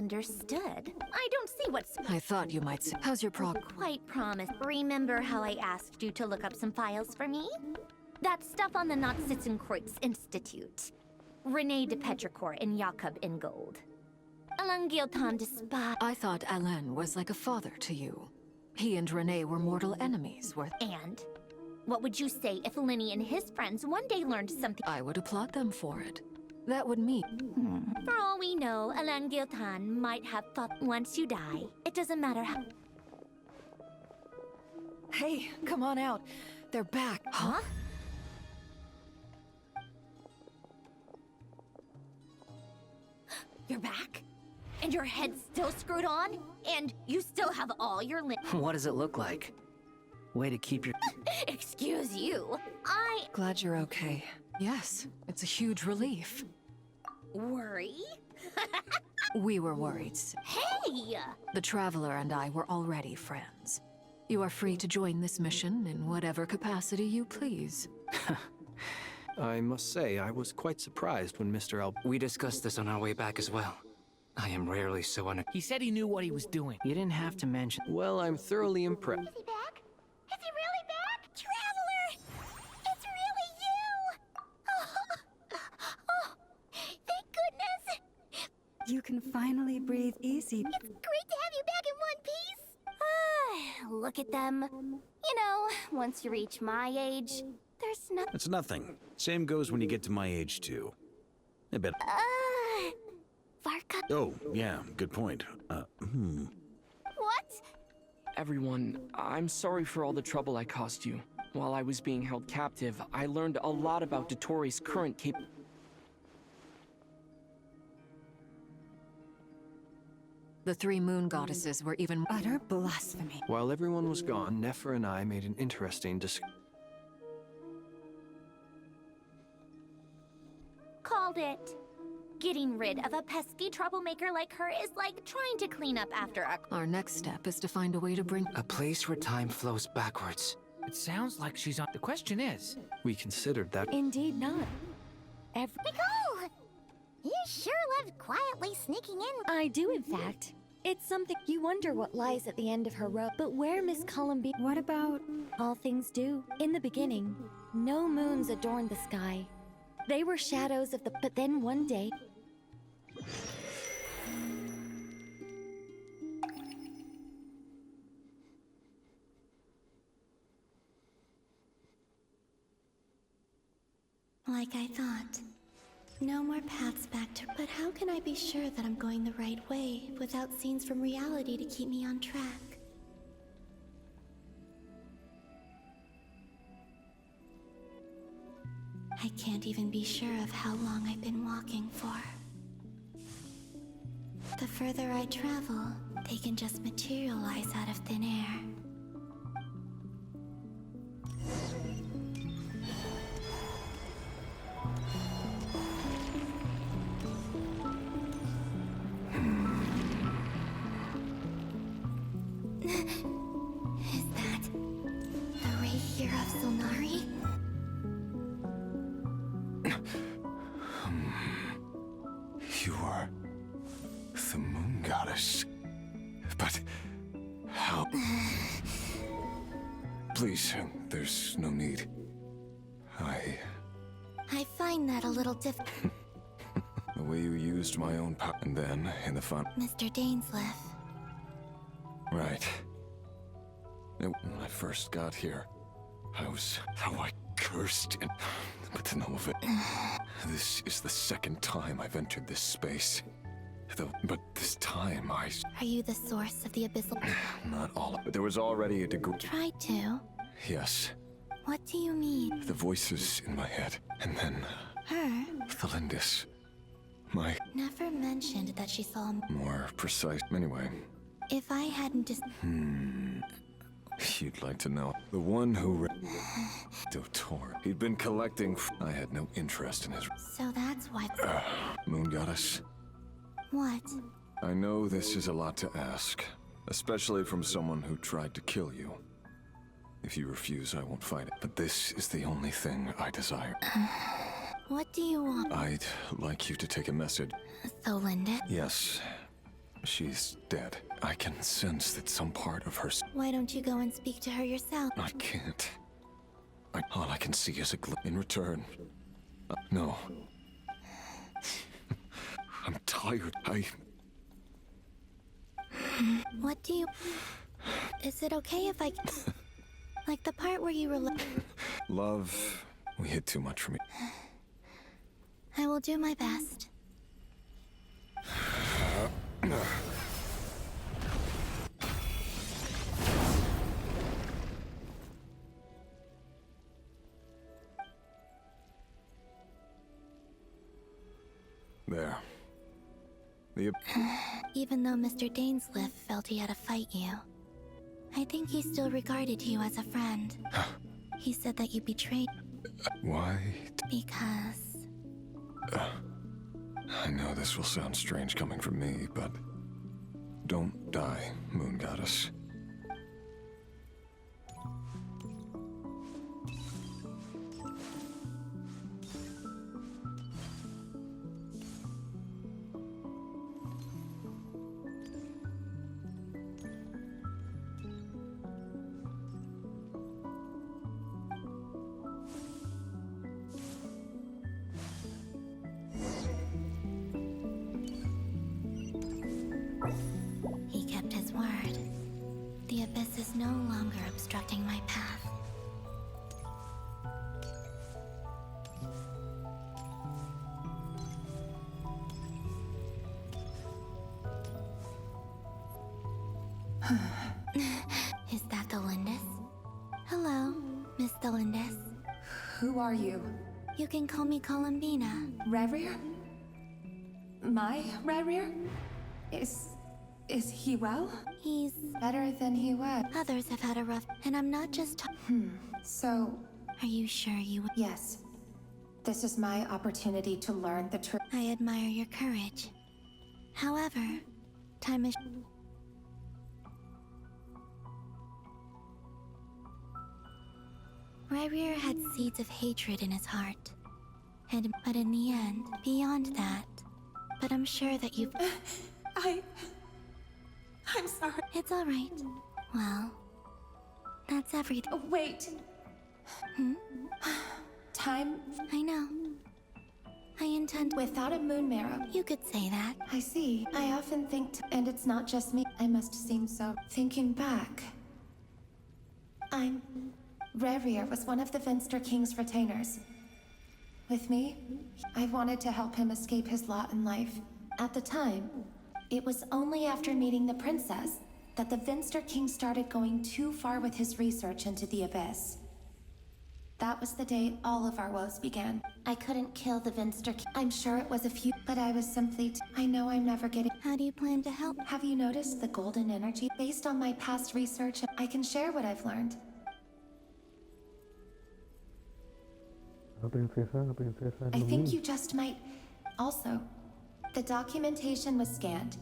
Understood. I don't see what's... I thought you might say. How's your prog? Quite promise. Remember how I asked you to look up some files for me? That stuff on the Nazi-Kreuz Institute. René de Petrichor and Jakob Ingold. Alain Guillotin de Spa. I thought Alain was like a father to you. He and René were mortal enemies, were... And? What would you say if Linny and his friends one day learned something? I would applaud them for it. That would mean... For all we know, Alain Guillotin might have thought once you die, it doesn't matter how... Hey, come on out. They're back. Huh? You're back? And your head's still screwed on? And you still have all your What does it look like? Way to keep your... Excuse you. Glad you're okay. Yes, it's a huge relief. Worry? We were worried. Hey! The Traveler and I were already friends. You are free to join this mission in whatever capacity you please. I must say, I was quite surprised when Mr. We discussed this on our way back as well. I am rarely so He said he knew what he was doing. You didn't have to mention... Well, I'm thoroughly impressed. Is he back? Is he really back? Traveler! It's really you! Oh, thank goodness! You can finally breathe easy. It's great to have you back in one piece! Look at them. You know, once you reach my age, there's nothing... It's nothing. Same goes when you get to my age, too. I bet... Varka... Oh, yeah, good point. What? Everyone, I'm sorry for all the trouble I caused you. While I was being held captive, I learned a lot about Dottore's current The 3 moon goddesses were even... Utter blasphemy. While everyone was gone, Nefer and I made an interesting discussion. Called it. Getting rid of a pesky troublemaker like her is like trying to clean up after a... Our next step is to find a way to bring... A place where time flows backwards. It sounds like she's on... The question is... We considered that... Indeed not. Nicole! You sure loved quietly sneaking in. I do, in fact. It's something you wonder what lies at the end of her rope. But where Miss Columby... What about... All things do. In the beginning, no moons adorned the sky. They were shadows of the... But then one day... Like I thought. No more paths back to... But how can I be sure that I'm going the right way without scenes from reality to keep me on track? I can't even be sure of how long I've been walking for. The further I travel, they can just materialize out of thin air. Is that the ray here of Solnari? You are the moon goddess. But how? Please, there's no need. I find that a little difficult. The way you used my own power, and then in the fun. Mr. Dainsleff. Right. When I first got here, how I cursed and... But to know of it, this is the second time I've entered this space. But this time Are you the source of the abyssal... Not all of it. There was already a degree... Tried to. Yes. What do you mean? The voices in my head, and then... Her? Thalindis. My... Never mentioned that she saw... More precise... Anyway. If I hadn't just... You'd like to know. The one who... Dottore. He'd been collecting... I had no interest in his... So that's why... Moon Goddess. What? I know this is a lot to ask. Especially from someone who tried to kill you. If you refuse, I won't fight it. But this is the only thing I desire. What do you want? I'd like you to take a message. Thalindis? Yes. She's dead. I can sense that some part of her... Why don't you go and speak to her yourself? I can't. All I can see is a in return. No. I'm tired. What do you... Is it okay if I... Like the part where you were... Love... We hid too much for me. I will do my best. There. Even though Mr. Dainsliff felt he had to fight you, I think he still regarded you as a friend. He said that you betrayed... Why? Because... I know this will sound strange coming from me, but... Don't die, Moon Goddess. He kept his word. The abyss is no longer obstructing my path. Is that the Lindis? Hello, Miss the Lindis. Who are you? You can call me Columbina. Rerir? My Rerir? Is he well? He's better than he was. Others have had a rough, and I'm not just. So. Are you sure you? Yes. This is my opportunity to learn the truth. I admire your courage. However, time is. Rerir had seeds of hatred in his heart. But in the end, beyond that. But I'm sure that you've... I'm sorry. It's all right. Well, that's everything. Oh, wait. Time? I know. I intend... Without a moon marrow. You could say that. I see. I often think... And it's not just me. I must seem so... Thinking back... Rerir was one of the Finster King's retainers. With me, I wanted to help him escape his lot in life. At the time, it was only after meeting the princess that the Finster King started going too far with his research into the abyss. That was the day all of our woes began. I couldn't kill the Finster King. I'm sure it was a few, but I was simply I know I'm never getting... How do you plan to help? Have you noticed the golden energy? Based on my past research, I can share what I've learned. La princesa I think you just might... Also, the documentation was scanned,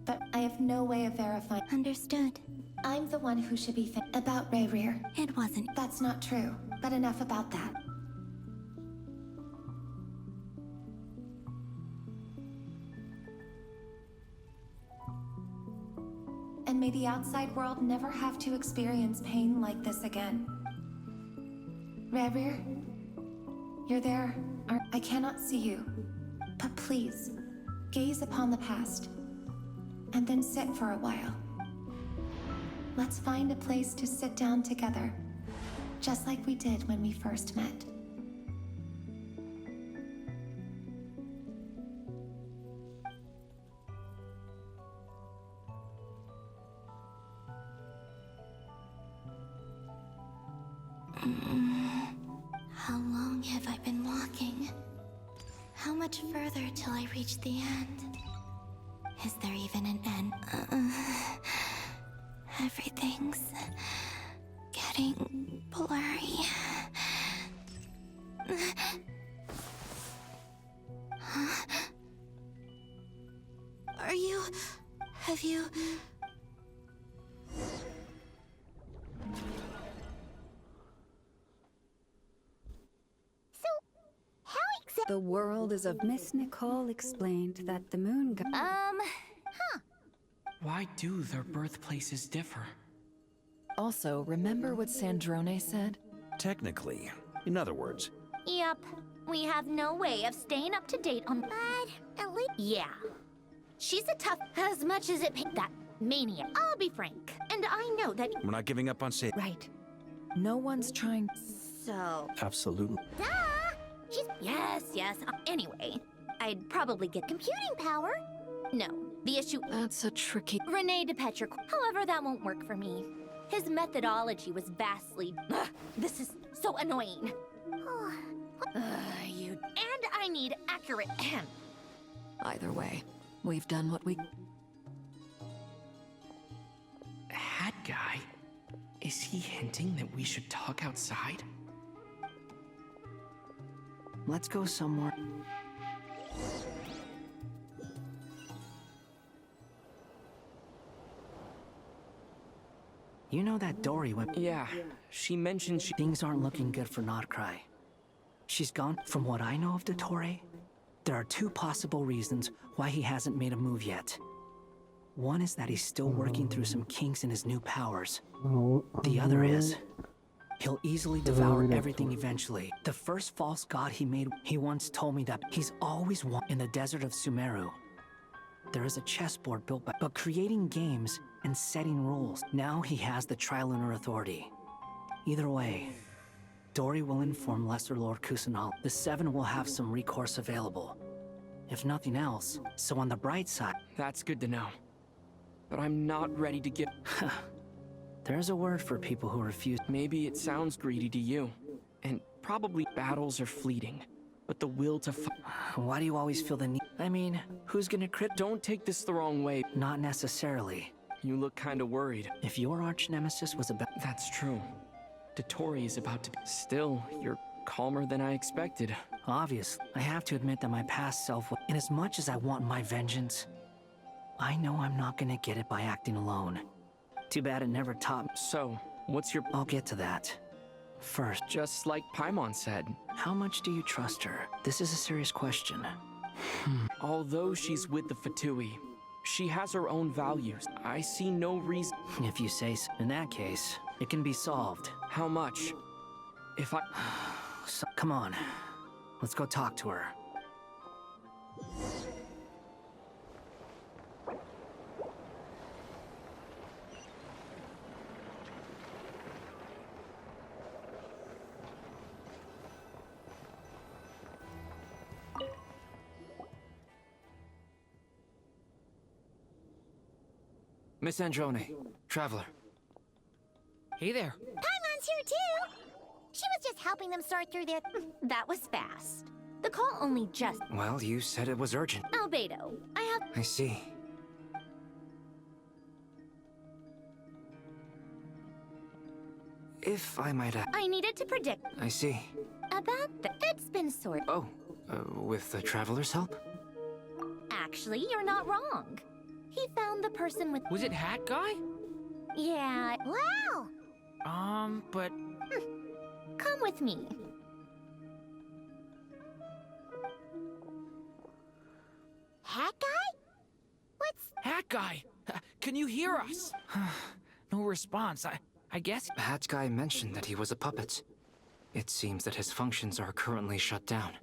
but I have no way of verifying. Understood. I'm the one who should be about Rerir. It wasn't. That's not true, but enough about that. And may the outside world never have to experience pain like this again. Rerir? You're there. I cannot see you. But please, gaze upon the past. And then sit for a while. Let's find a place to sit down together. Just like we did when we first met. How long have I been walking? How much further till I reach the end? Is there even an end? Everything's getting blurry. Are you... Have you... The world is of Miss Nicole explained that the moon god... Why do their birthplaces differ? Also, remember what Sandrone said? Technically. In other words, Yep. We have no way of staying up to date on. But at least. Yeah. She's a tough. As much as it. That mania. I'll be frank. And I know that. we're not giving up on Sa- Right. No one's trying. So. Absolutely. Duh! Yes. Anyway, I'd probably get computing power. No, the issue. That's a tricky. Rene de Petre. However, that won't work for me. His methodology was vastly. Ugh, this is so annoying. You. And I need accurate. Either way, we've done what we. Hat guy? Is he hinting that we should talk outside? Let's go somewhere. You know that Dory went. Yeah, she mentioned she. Things aren't looking good for Notcry. She's gone. From what I know of Dottore, there are two possible reasons why he hasn't made a move yet. One is that he's still working through some kinks in his new powers. The other is, he'll easily devour everything eventually. The first false god he made, he once told me that he's always in the desert of Sumeru. There is a chessboard built by, but creating games and setting rules. Now he has the Trilunar Authority. Either way, Dory will inform Lesser Lord Kusanal. The Seven will have some recourse available. If nothing else, so on the bright side. That's good to know. But I'm not ready to give. There's a word for people who refuse. Maybe it sounds greedy to you. And probably battles are fleeting. But the will to fight. Why do you always feel the need? I mean, who's gonna crit? Don't take this the wrong way. Not necessarily. You look kinda worried. If your arch nemesis was about. That's true. Dottore is about to. Still, you're calmer than I expected. Obviously, I have to admit that my past self. And as much as I want my vengeance, I know I'm not gonna get it by acting alone. Too bad it never taught me. So, what's your. I'll get to that. First, just like Paimon said. How much do you trust her? This is a serious question. Although she's with the Fatui, she has her own values. I see no reason. If you say so. In that case, it can be solved. How much? If I. So, come on. Let's go talk to her. Miss Androne, Traveler. Hey there. Paimon's here too! She was just helping them sort through their... That was fast. The call only just... Well, you said it was urgent. Albedo, I have... I see. If I might ask... I needed to predict... I see. About that's been sort... Oh, with the Traveler's help? Actually, you're not wrong. He found the person with... Was it Hat Guy? Yeah... Wow! But... Come with me. Hat Guy? What's... Hat Guy! Can you hear us? No response. I guess... Hat Guy mentioned that he was a puppet. It seems that his functions are currently shut down.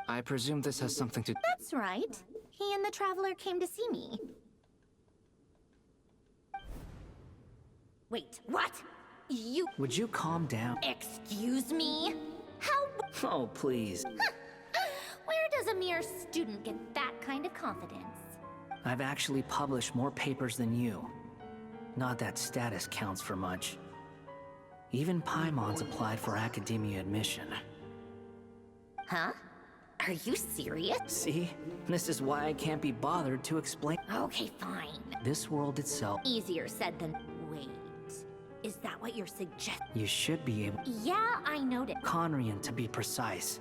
I presume this has something to... That's right. He and the Traveler came to see me. Wait, what? You... Would you calm down? Excuse me? How... Oh, please. Where does a mere student get that kind of confidence? I've actually published more papers than you. Not that status counts for much. Even Paimon's applied for academia admission. Huh? Are you serious? See? This is why I can't be bothered to explain. Okay, fine. This world itself... Easier said than... Wait. Is that what you're suggesting? You should be able... Yeah, I noticed. Conrian, to be precise.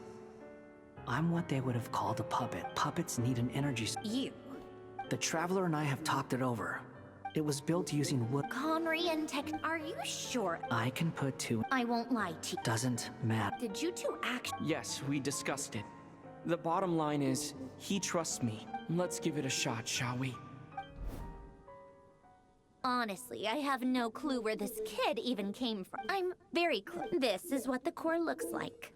I'm what they would have called a puppet. Puppets need an energy... You. The Traveler and I have talked it over. It was built using wood... Conrian tech... Are you sure? I can put two... I won't lie to you. Doesn't matter. Did you two actually... Yes, we discussed it. The bottom line is, he trusts me. Let's give it a shot, shall we? Honestly, I have no clue where this kid even came from. I'm very close. This is what the core looks like.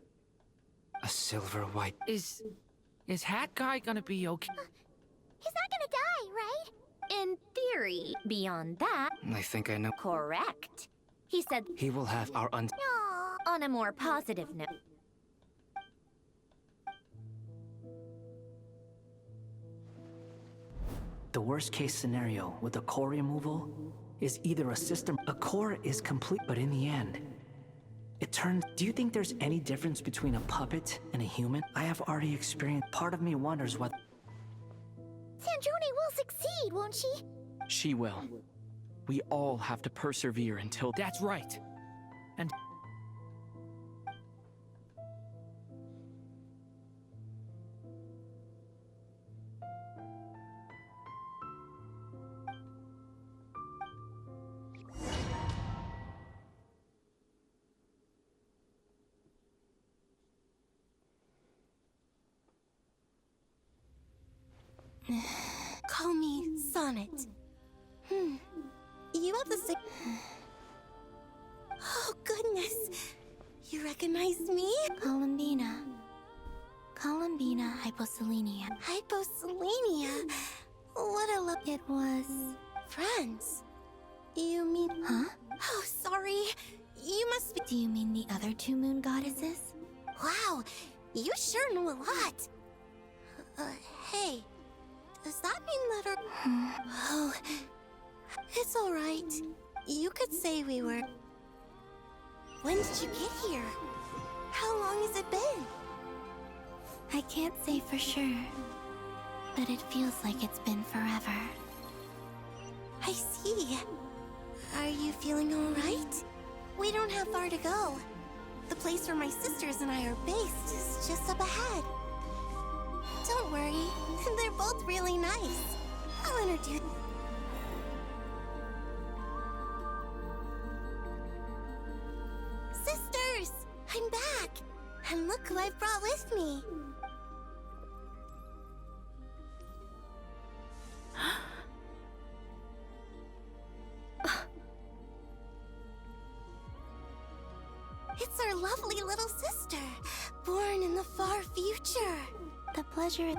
A silver white. Is Hat Guy gonna be okay? He's not gonna die, right? In theory. Beyond that... I think I know. Correct. He said... He will have our On a more positive note. The worst case scenario with the core removal is either a system. A core is complete, but in the end, it turns. Do you think there's any difference between a puppet and a human? I have already experienced. Part of me wonders what. Sandrone will succeed, won't she? She will. We all have to persevere until... That's right. And... Call me Sonnet. You have the same... Oh, goodness. You recognize me? Columbina. Columbina hyposelenia. Hyposelenia? What a love... It was... Friends. You mean... Huh? Oh, sorry. You must be... Do you mean the other two moon goddesses? Wow, you sure know a lot. Hey, does that mean that our... Oh, it's all right. You could say we were... When did you get here? How long has it been? I can't say for sure, but it feels like it's been forever. I see. Are you feeling all right? We don't have far to go. The place where my sisters and I are based is just up ahead. Don't worry, they're both really nice. I'll introduce... Sisters! I'm back! And look who I've brought with me. It's our lovely little sister, born in the far future. The pleasure...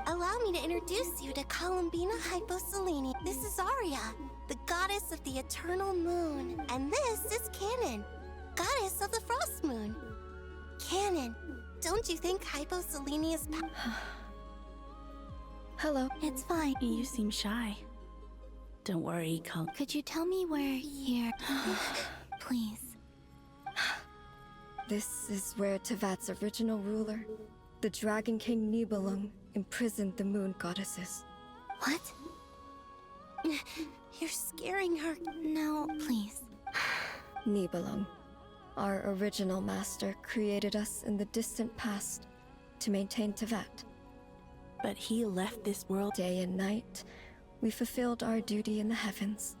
Allow me to introduce you to Columbina Hyposelenia. This is Arya, the goddess of the eternal moon. And this is Canon, goddess of the frost moon. Canon, don't you think Hyposelenia's Hello. It's fine. You seem shy. Don't worry, Could you tell me where here... Please. This is where Tevat's original ruler, the Dragon King Nibelung, imprisoned the moon goddesses. What? You're scaring her. No, please. Nibelung, our original master, created us in the distant past to maintain Tevat. But he left this world. Day and night, we fulfilled our duty in the heavens.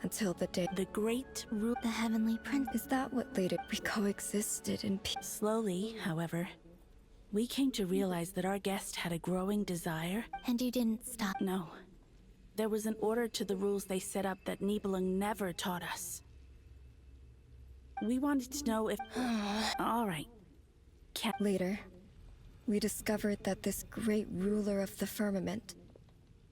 Until the day the great rule, the heavenly prince. Is that what later we coexisted in peace? Slowly, however, we came to realize that our guest had a growing desire. And you didn't stop? No. There was an order to the rules they set up that Nibelung never taught us. We wanted to know if... All right. Later, we discovered that this great ruler of the firmament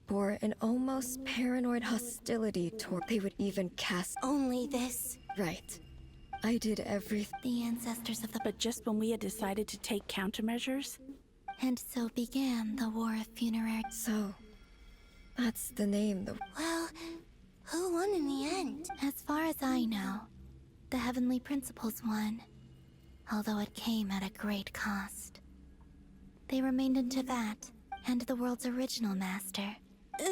bore an almost paranoid hostility toward... They would even cast... Only this. Right. I did everything. The ancestors of the... But just when we had decided to take countermeasures... And so began the War of Funerary. So, that's the name, Well, who won in the end? As far as I know, the Heavenly Principles won. Although it came at a great cost. They remained in Tevat, and the world's original master. And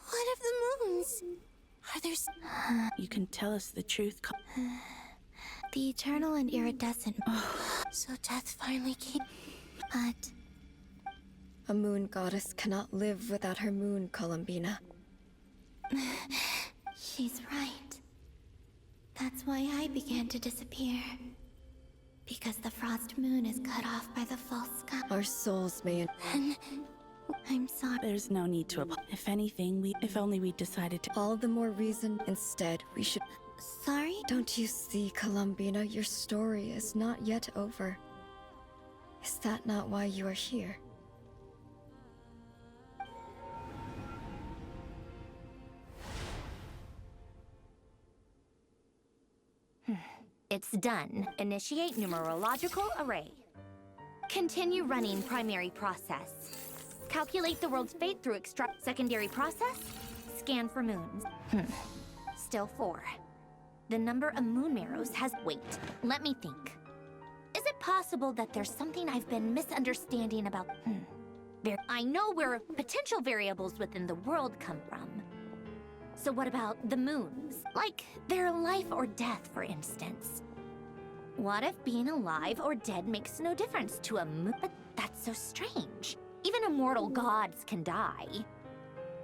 what of the moons? Are there... You can tell us the truth. The eternal and iridescent... So death finally came... But... A moon goddess cannot live without her moon, Columbina. She's right. That's why I began to disappear. Because the frost moon is cut off by the false sky. Our souls may... And I'm sorry. There's no need to apologize. If anything, if only we decided to. All the more reason instead we should. Sorry? Don't you see, Columbina, your story is not yet over. Is that not why you are here? It's done. Initiate numerological array. Continue running primary process. Calculate the world's fate through extract secondary process. Scan for moons. Still 4. The number of moon marrows has... Wait, let me think. Is it possible that there's something I've been misunderstanding about... I know where potential variables within the world come from. So what about the moons? Like their life or death, for instance. What if being alive or dead makes no difference to a moon? But that's so strange. Even immortal gods can die.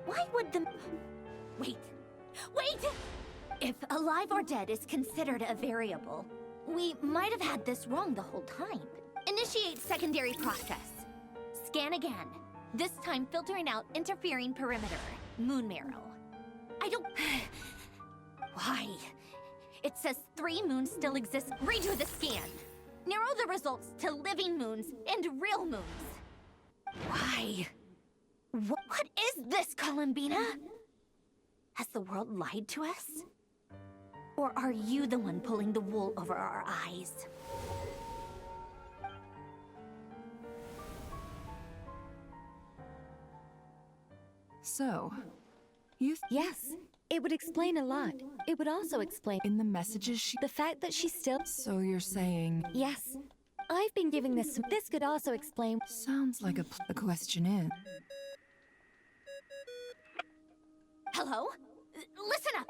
Why would the... Wait! If alive or dead is considered a variable, we might have had this wrong the whole time. Initiate secondary process. Scan again. This time filtering out interfering perimeter. Moon marrow. I don't... Why? It says 3 moons still exist. Redo the scan. Narrow the results to living moons and real moons. Why? What is this, Columbina? Has the world lied to us? Or are you the one pulling the wool over our eyes? So, Yes, it would explain a lot. It would also explain... In the messages The fact that she's still... So you're saying... Yes. I've been giving this... This could also explain... Sounds like the question is... Hello? Listen up!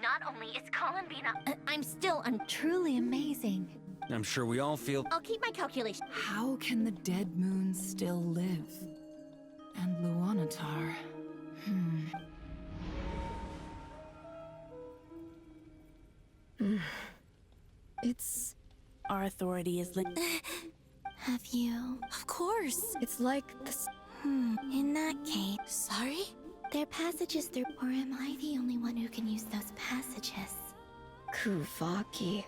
Not only is Columbina... I'm still truly amazing. I'm sure we all feel... I'll keep my calculation. How can the dead moons still live? And Luanatar... It's... Our authority is Have you? Of course! It's like this... In that case... Sorry? There are passages through... Or am I the only one who can use those passages? Kuvaki.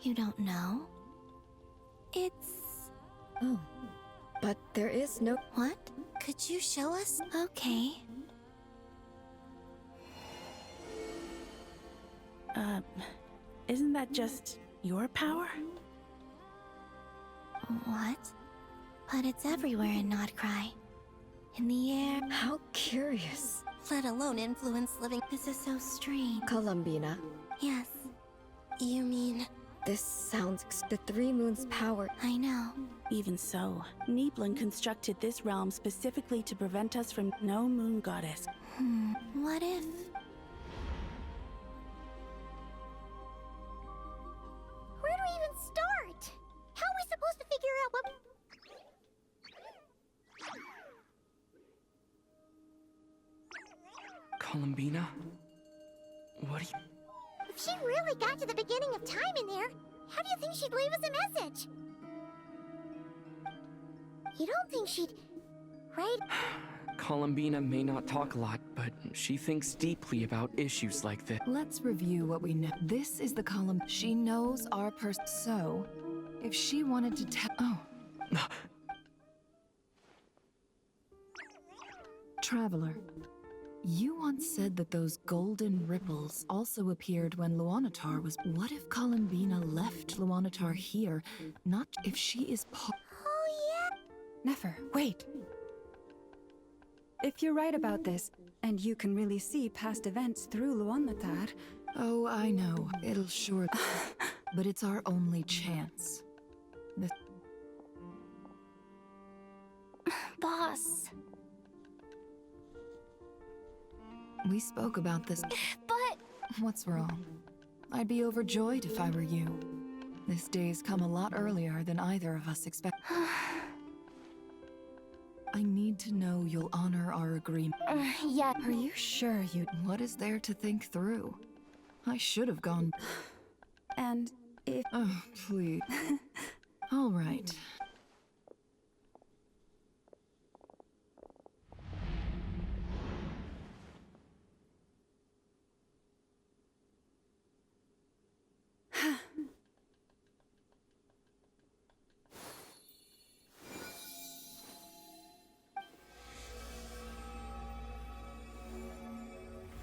You don't know? It's... Oh. But there is no... What? Could you show us? Okay. Isn't that just your power? What? But it's everywhere in Notcry. In the air. How curious. Let alone influence living. This is so strange. Columbina. Yes. You mean... This sounds... The 3 moons' power... I know. Even so, Nibelung constructed this realm specifically to prevent us from no moon goddess. What if... Where do we even start? How are we supposed to figure out what... Columbina? What do you... If she really got to the beginning of time in there, how do you think she'd leave us a message? You don't think she'd... right? Columbina may not talk a lot, but she thinks deeply about issues like this. Let's review what we know. This is the column. She knows our person. So, if she wanted to tell... Oh. Traveler, you once said that those golden ripples also appeared when Luanatar was... What if Columbina left Luanatar here? Not if she is part... Oh, yeah. Never. Wait. If you're right about this, and you can really see past events through Luanatar... Oh, I know. It'll sure... But it's our only chance. Boss. We spoke about this. But... What's wrong? I'd be overjoyed if I were you. This day's come a lot earlier than either of us expected. I need to know you'll honor our agreement. Yeah. Are you sure you... What is there to think through? I should have gone. And if... Oh, please. All right.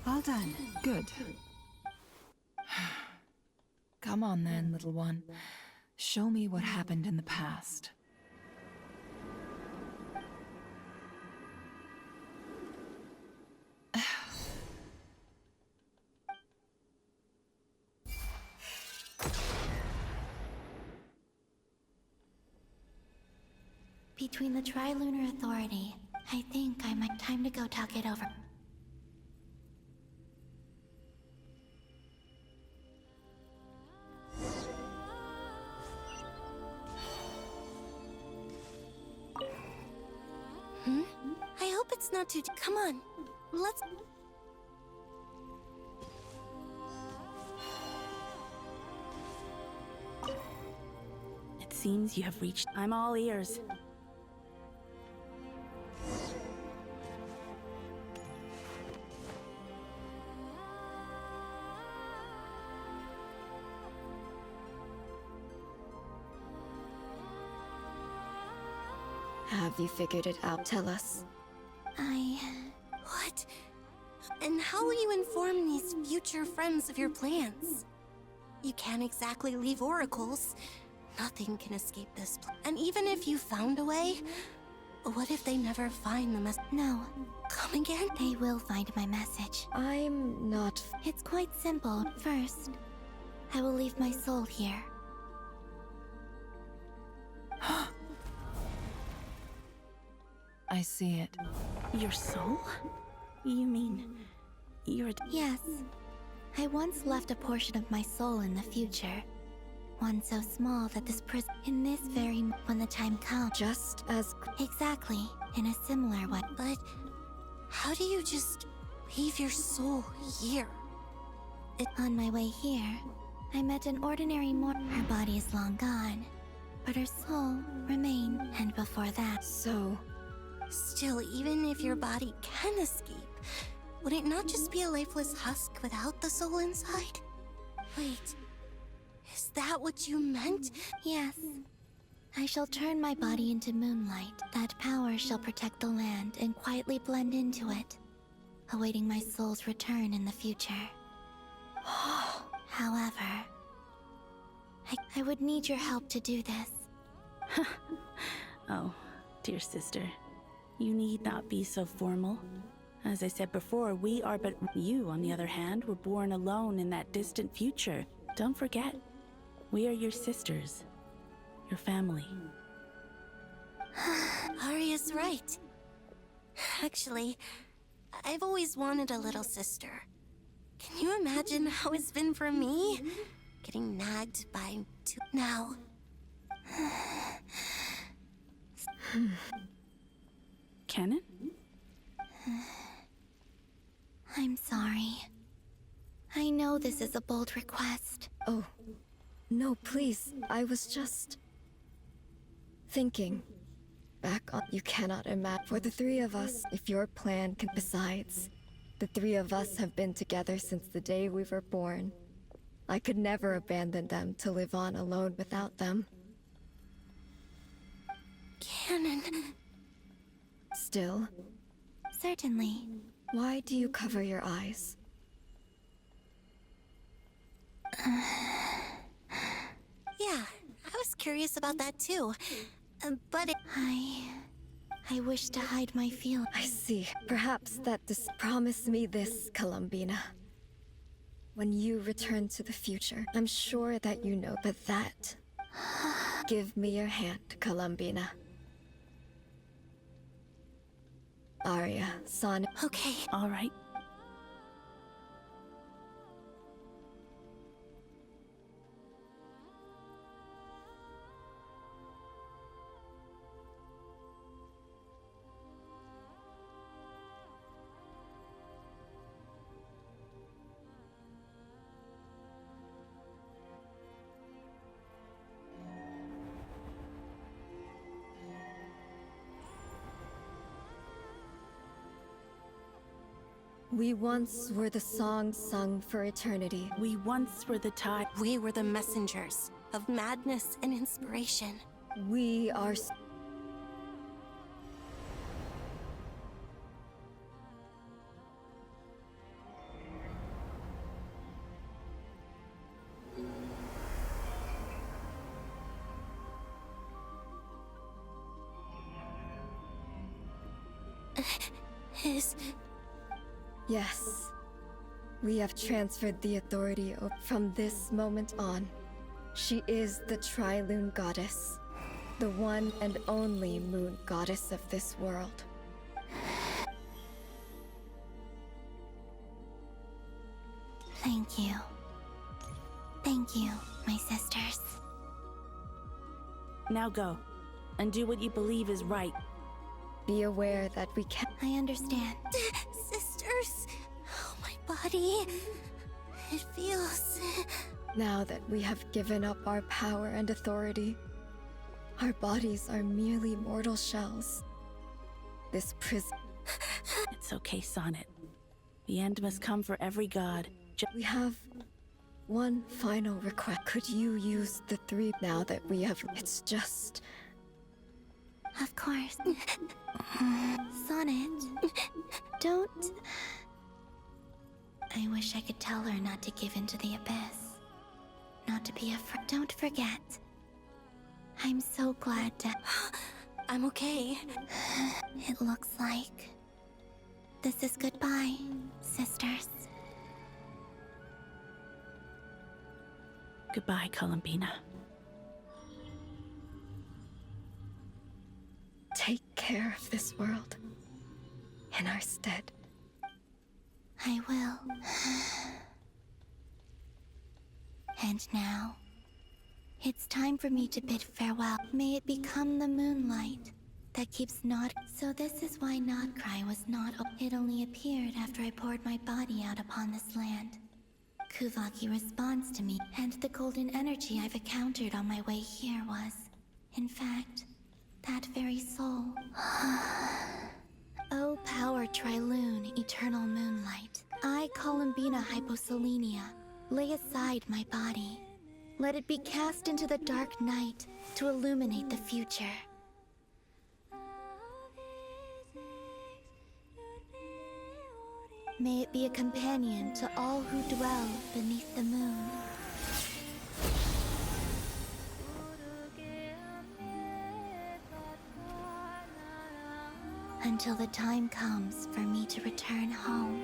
Well done. Good. Come on then, little one. Show me what happened in the past. Between the Trilunar Authority, I think I might time to go talk it over. I hope it's not too... Come on, let's... It seems you have reached... I'm all ears. Have you figured it out? Tell us. What? And how will you inform these future friends of your plans? You can't exactly leave oracles. Nothing can escape this And even if you found a way, what if they never find the message? No. Come again? They will find my message. I'm not... It's quite simple. First, I will leave my soul here. I see it. Your soul? You mean... you're... Yes. I once left a portion of my soul in the future. One so small that this prison... In this very... when the time comes. Just as... Exactly. In a similar way. But... how do you just... leave your soul here? On my way here, I met an ordinary Her body is long gone. But her soul remained. And before that... So... Still, even if your body can escape, would it not just be a lifeless husk without the soul inside? Wait, is that what you meant? Yes. I shall turn my body into moonlight. That power shall protect the land and quietly blend into it, awaiting my soul's return in the future. However, I would need your help to do this. Oh, dear sister. You need not be so formal. As I said before, we are but... You, on the other hand, were born alone in that distant future. Don't forget, we are your sisters. Your family. Arya's right. Actually, I've always wanted a little sister. Can you imagine how it's been for me? Getting nagged by two... Now... Canon? I'm sorry. I know this is a bold request. Oh, no, please. I was just... thinking. Back on... You cannot imagine. For the three of us, if your plan can... Besides, the three of us have been together since the day we were born. I could never abandon them to live on alone without them. Canon... Still? Certainly. Why do you cover your eyes? Yeah, I was curious about that too. But I wish to hide my feelings. I see. Perhaps that promise me this, Columbina. When you return to the future, I'm sure that you know, but that... Give me your hand, Columbina. Arya, son. Okay. All right. We once were the song sung for eternity. We once were the tide. We were the messengers of madness and inspiration. We are... Yes. We have transferred the authority from this moment on. She is the Tri-Lune Goddess. The one and only moon goddess of this world. Thank you. Thank you, my sisters. Now go, and do what you believe is right. Be aware that we can... I understand. Sisters! Oh, my body... It feels... Now that we have given up our power and authority, our bodies are merely mortal shells. This prison... It's okay, Sonnet. The end must come for every god. We have one final request. Could you use the 3 now that we have... It's just... Of course. Sonnet, don't... I wish I could tell her not to give in to the abyss. Not to be afraid. Don't forget. I'm so glad to... I'm okay. It looks like... This is goodbye, sisters. Goodbye, Columbina. Take care of this world. In our stead. I will. And now, it's time for me to bid farewell. May it become the moonlight that keeps not. So this is why Notcry was not. It only appeared after I poured my body out upon this land. Kuvaki responds to me, and the golden energy I've encountered on my way here was, in fact, that very soul. O power Tri-Lune, eternal moonlight. I, Columbina Hyposelenia, lay aside my body. Let it be cast into the dark night to illuminate the future. May it be a companion to all who dwell beneath the moon. Until the time comes for me to return home.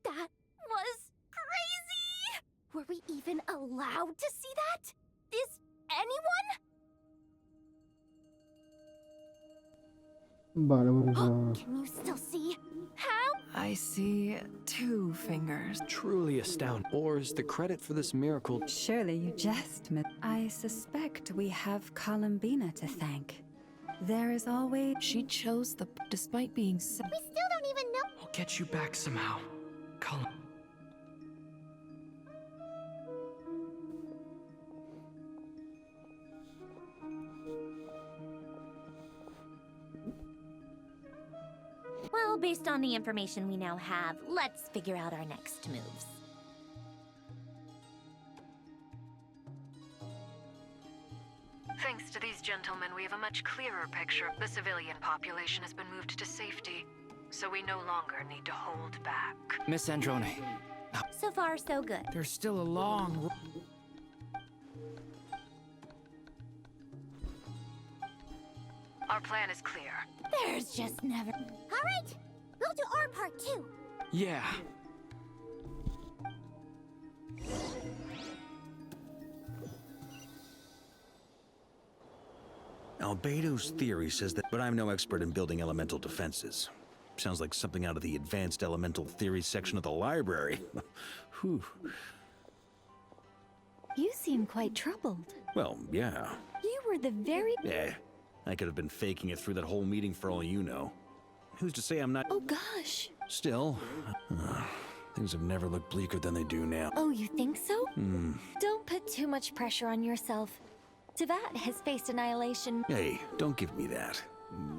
That was crazy! Were we even allowed to see that? Is anyone? Vale, vamos Can you still see? How? I see 2 fingers. Truly astounding. Or is the credit for this miracle? Surely you jest, Miss. I suspect we have Columbina to thank. There is always... She chose despite being sick. We still don't even know. I'll get you back somehow. Colin. Well, Well, based on the information we now have, let's figure out our next moves. Thanks to these gentlemen, we have a much clearer picture. The civilian population has been moved to safety, so we no longer need to hold back. Miss Androne. So far, so good. There's still a long... Our plan is clear. There's just never... All right, we'll do our part too. Yeah. Albedo's theory says that, but I'm no expert in building elemental defenses. Sounds like something out of the advanced elemental theory section of the library. Whew. You seem quite troubled. Well, yeah. You were the very... I could have been faking it through that whole meeting for all you know. Who's to say I'm not... Oh gosh. Still, things have never looked bleaker than they do now. Oh, you think so? Don't put too much pressure on yourself. Tevat has faced annihilation. Hey, don't give me that.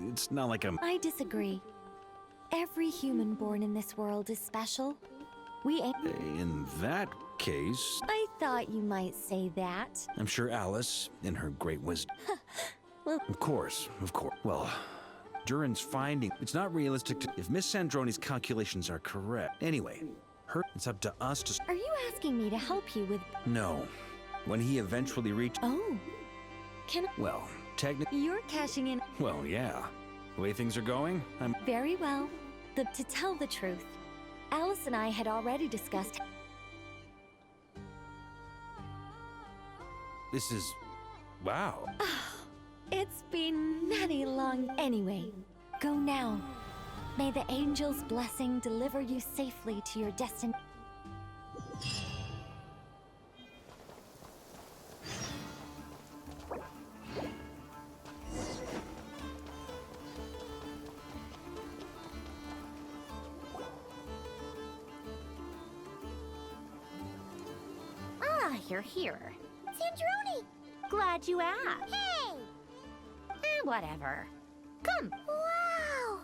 It's not like I'm... I disagree. Every human born in this world is special. We ain't... In that case... I thought you might say that. I'm sure Alice, in her great wisdom... Well... Of course. Well, Durin's finding... It's not realistic to... If Miss Sandroni's calculations are correct... Anyway, it's up to us to... Are you asking me to help you with... No. When he eventually reached... Oh. Can I... Well, technically... You're cashing in... Well, yeah. The way things are going, I'm... Very well. To tell the truth, Alice and I had already discussed... This is... Wow. It's been many long... Anyway, go now. May the angel's blessing deliver you safely to your destination. You're here. Sandrone! Glad you asked. Hey! Whatever. Come. Wow!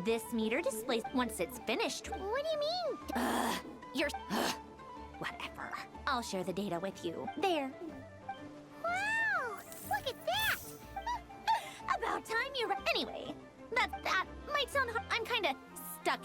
This meter displays once it's finished. What do you mean? You're... Whatever. I'll share the data with you. There. Wow! Look at that! About time you... Anyway, that might sound... I'm kinda stuck.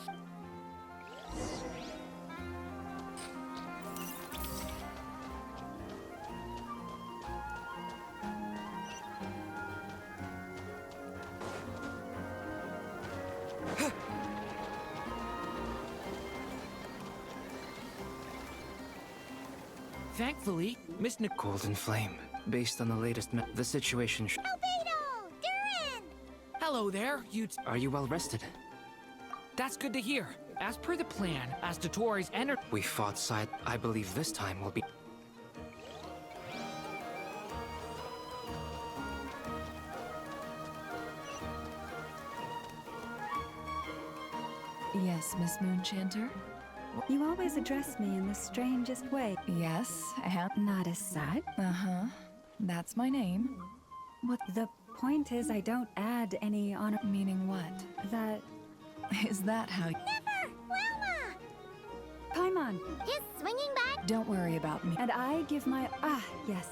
Thankfully, Miss Golden Flame. Based on the latest the situation Albedo! Durin! Hello there, Are you well rested? That's good to hear. As per the plan, as Dottore's energy... We fought side. I believe this time will be... Yes, Miss Moonchanter? You always address me in the strangest way. Yes, I have. Not as such. Uh-huh. That's my name. What the point is, I don't add any honor. Meaning what? That... Is that how... Never! Wilma! Paimon! His swinging back? Don't worry about me. And I give my... Ah, yes.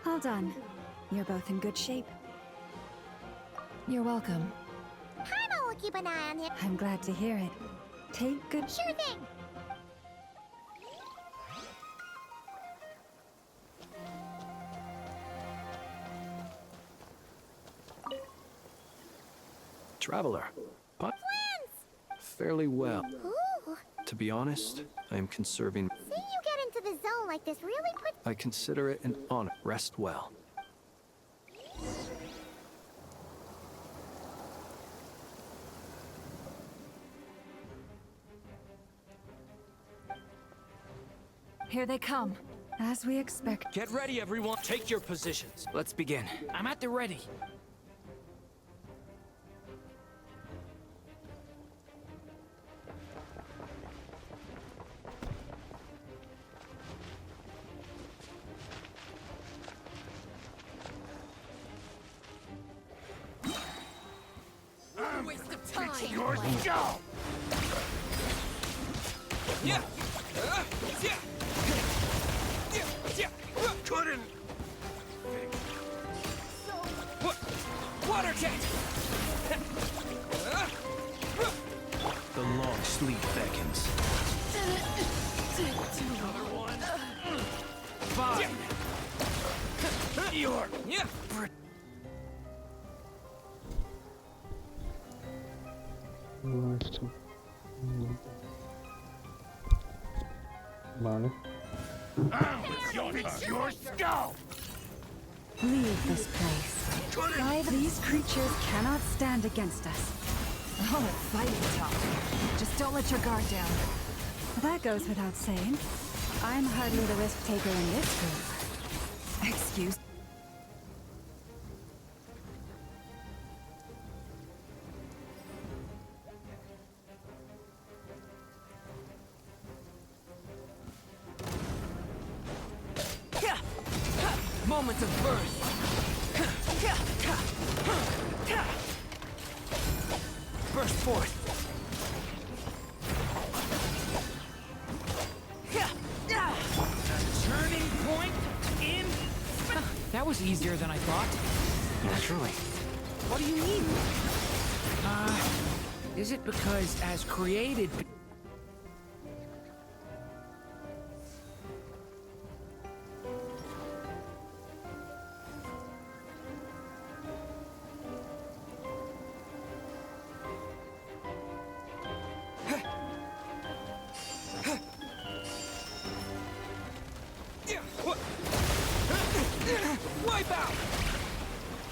Hold on. You're both in good shape. You're welcome. Paimon will keep an eye on him. I'm glad to hear it. Take good... Sure thing! Traveler. But fairly well. To be honest, I am conserving... Seeing you get into the zone like this really puts... I consider it an honor. Rest well. Here they come. As we expect. Get ready, everyone. Take your positions. Let's begin. I'm at the ready. your skull! Yeah! Couldn't! Water jet! The long sleep beckons. Another one! Fine! You're... Yeah! Vale. It's your skull! Leave this place. These creatures cannot stand against us. Oh, a fighting talk. Just don't let your guard down. That goes without saying. I'm hardly the risk taker in this group. Excuse. Moments of burst! Burst forth! Turning point in... That was easier than I thought. Naturally. What do you mean? Is it because as created... Wipe out!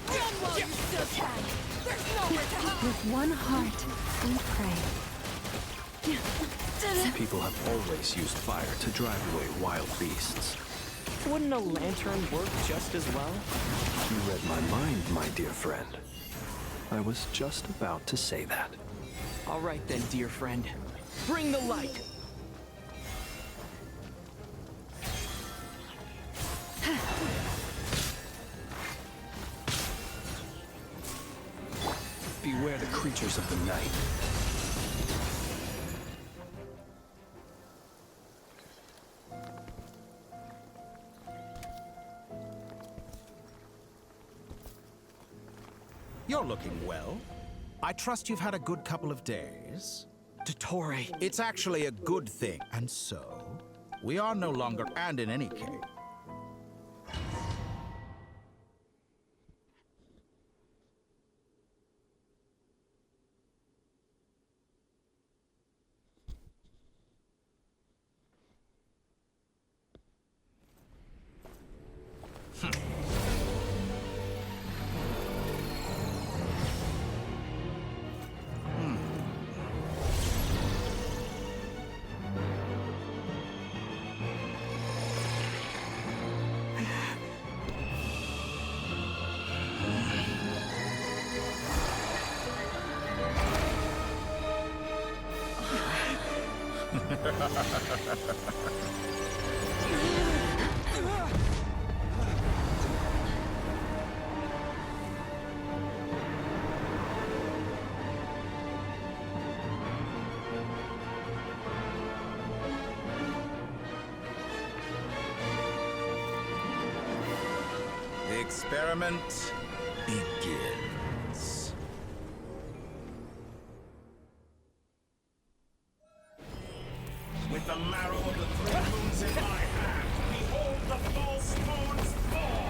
Run while you still can! There's nowhere to hide! With one heart, we pray. People have always used fire to drive away wild beasts. Wouldn't a lantern work just as well? You read my mind, my dear friend. I was just about to say that. All right then, dear friend. Bring the light! Beware the creatures of the night. You're looking well. I trust you've had a good couple of days. Dottore. It's actually a good thing. And so, we are no longer, and in any case. The experiment begins. With the marrow of the three moons in my hand, behold the false moons fall!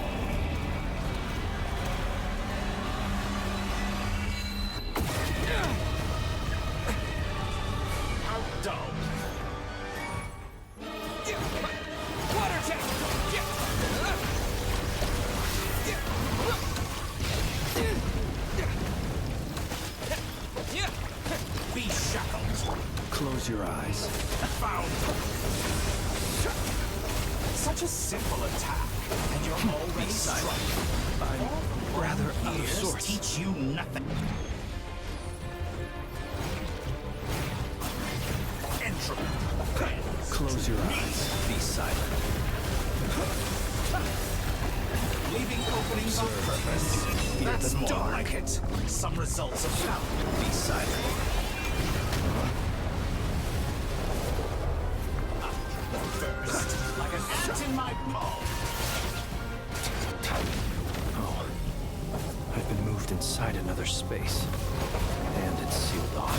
How dull! Water jet! Be shackled! Close your eyes. Found! Such a simple attack, and you're already struck. I'm rather out of Years sorts. teach you nothing. Entropy. Close your eyes. Be silent. Leaving openings on purpose. That's more like it. Some results are found. Be silent. in my palm. Oh, I've been moved inside another space, and it's sealed off.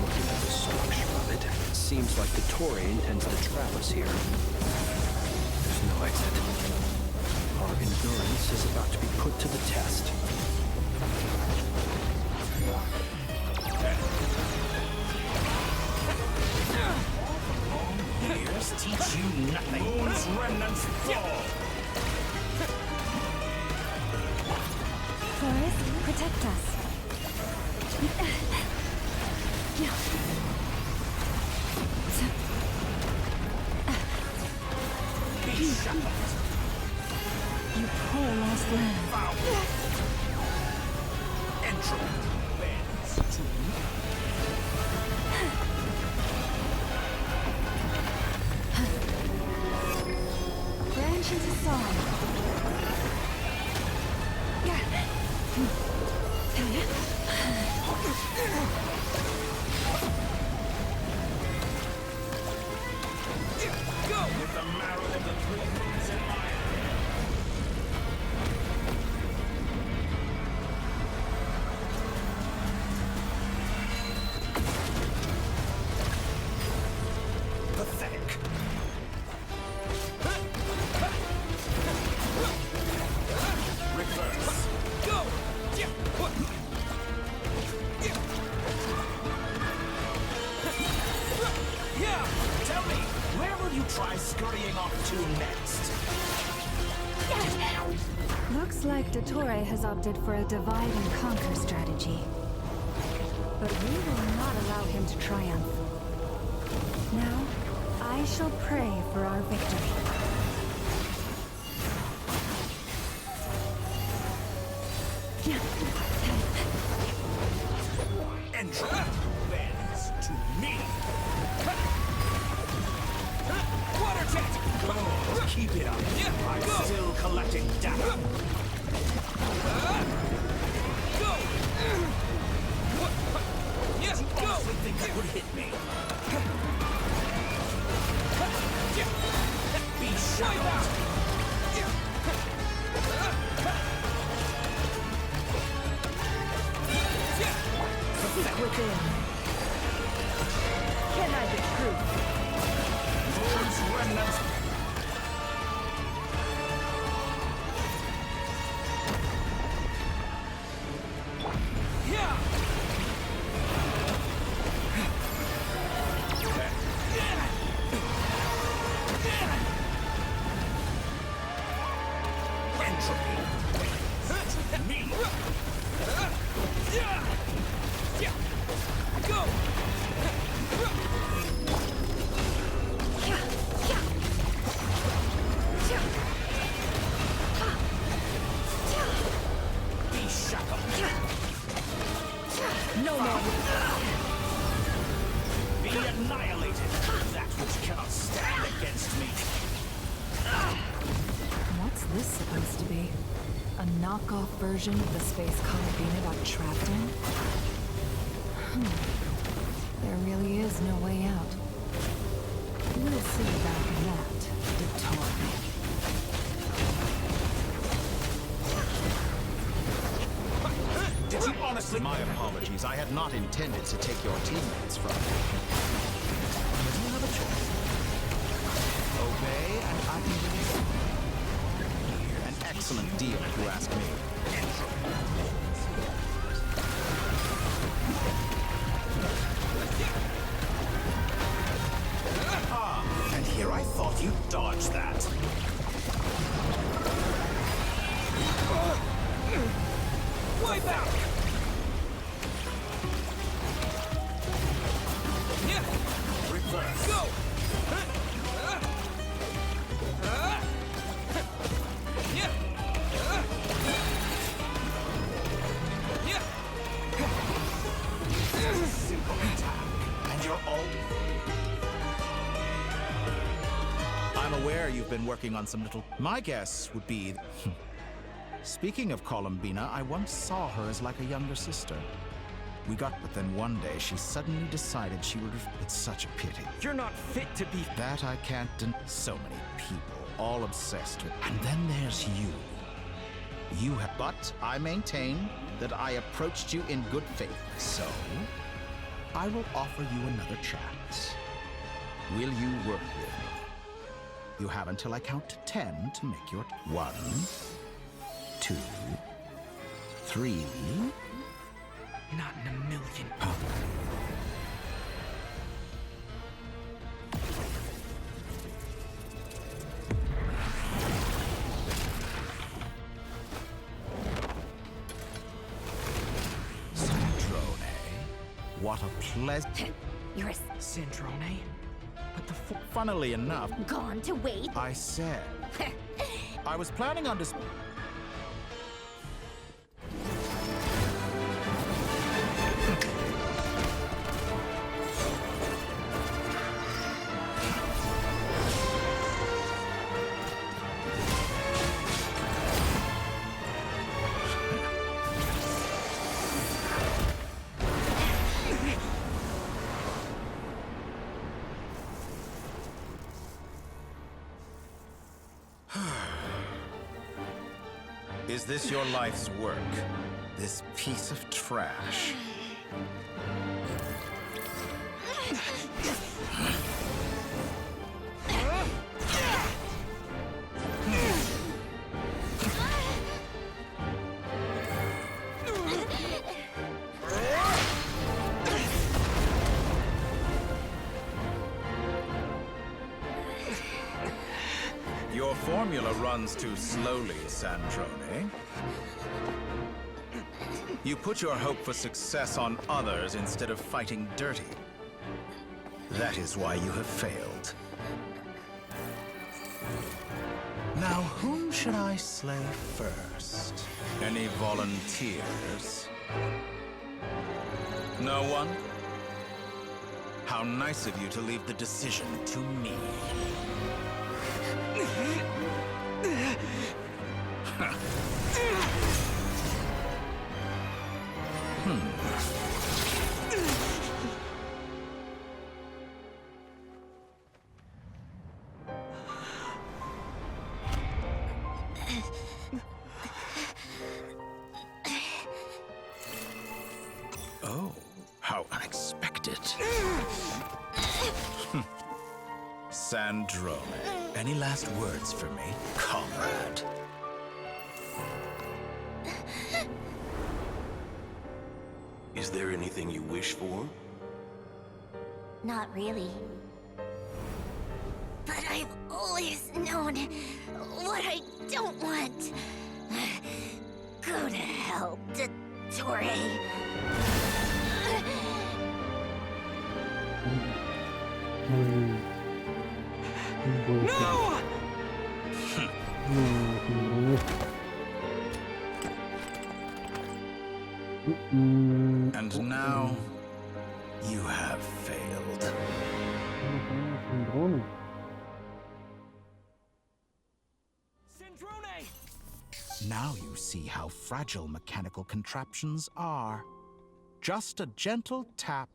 Looking at the structure of it, it seems like Dottore intends to trap us here. There's no exit. Our endurance is about to be put to the test. Years teach you nothing. Moon's remnants fall. Forest, protect us. Be shackled. You poor lost land. Foul. Entropy bends to me. Branch into song. Go! With the marrow of the three moons in my hand. Pathetic. Reverse. Go! Yeah! Tell me, where will you try scurrying off to next? Looks like Dottore has opted for a divide and conquer strategy. But we will not allow him to triumph. Now, I shall pray for our victory. Entropy bends to me. Water jet! Go! Keep it up. I'm still collecting data. Go! Yes, go! I think that would hit me. Be shot! Within. Can I be proof? Moon's remnants. Yeah. Entropy. Me. Go! Be shackled. No more. Be annihilated. That which cannot stand against me. What's this supposed to be? A knockoff version of the space Combate got trapped in? There really is no way out. We'll see about that, Dottore. Did you honestly? My apologies. I had not intended to take your teammates from you. But you have a choice. Obey, and I can release you. An excellent deal, if you ask me. Ah, and here I thought you dodged that. Wipe out! Reverse. Go! Simple attack, and you're all... I'm aware you've been working on some little... My guess would be... Speaking of Columbina, I once saw her as like a younger sister. We got, but then one day she suddenly decided she would have. It's such a pity. You're not fit to be. That I can't so many people, all obsessed with. And then there's you. You have. But I maintain that I approached you in good faith. So, I will offer you another chance. Will you work with me? You have until I count to 10 to make your. 1, 2, 3. Not in a million. Sandrone. What a pleasure. You're a Sandrone? But the funnily enough. gone to wait. I said. I was planning on dis. Is this your life's work? This piece of trash? Your formula runs too slowly, Sandrone. You put your hope for success on others instead of fighting dirty. That is why you have failed. Now, whom should I slay first? Any volunteers? No one? How nice of you to leave the decision to me. Oh, how unexpected. Sandrone, any last words for me, comrade? Is there anything you wish for? Not really. But I've always known what I don't want. Go to hell, Dottore. No! And now, you have failed. Now you see how fragile mechanical contraptions are. Just a gentle tap,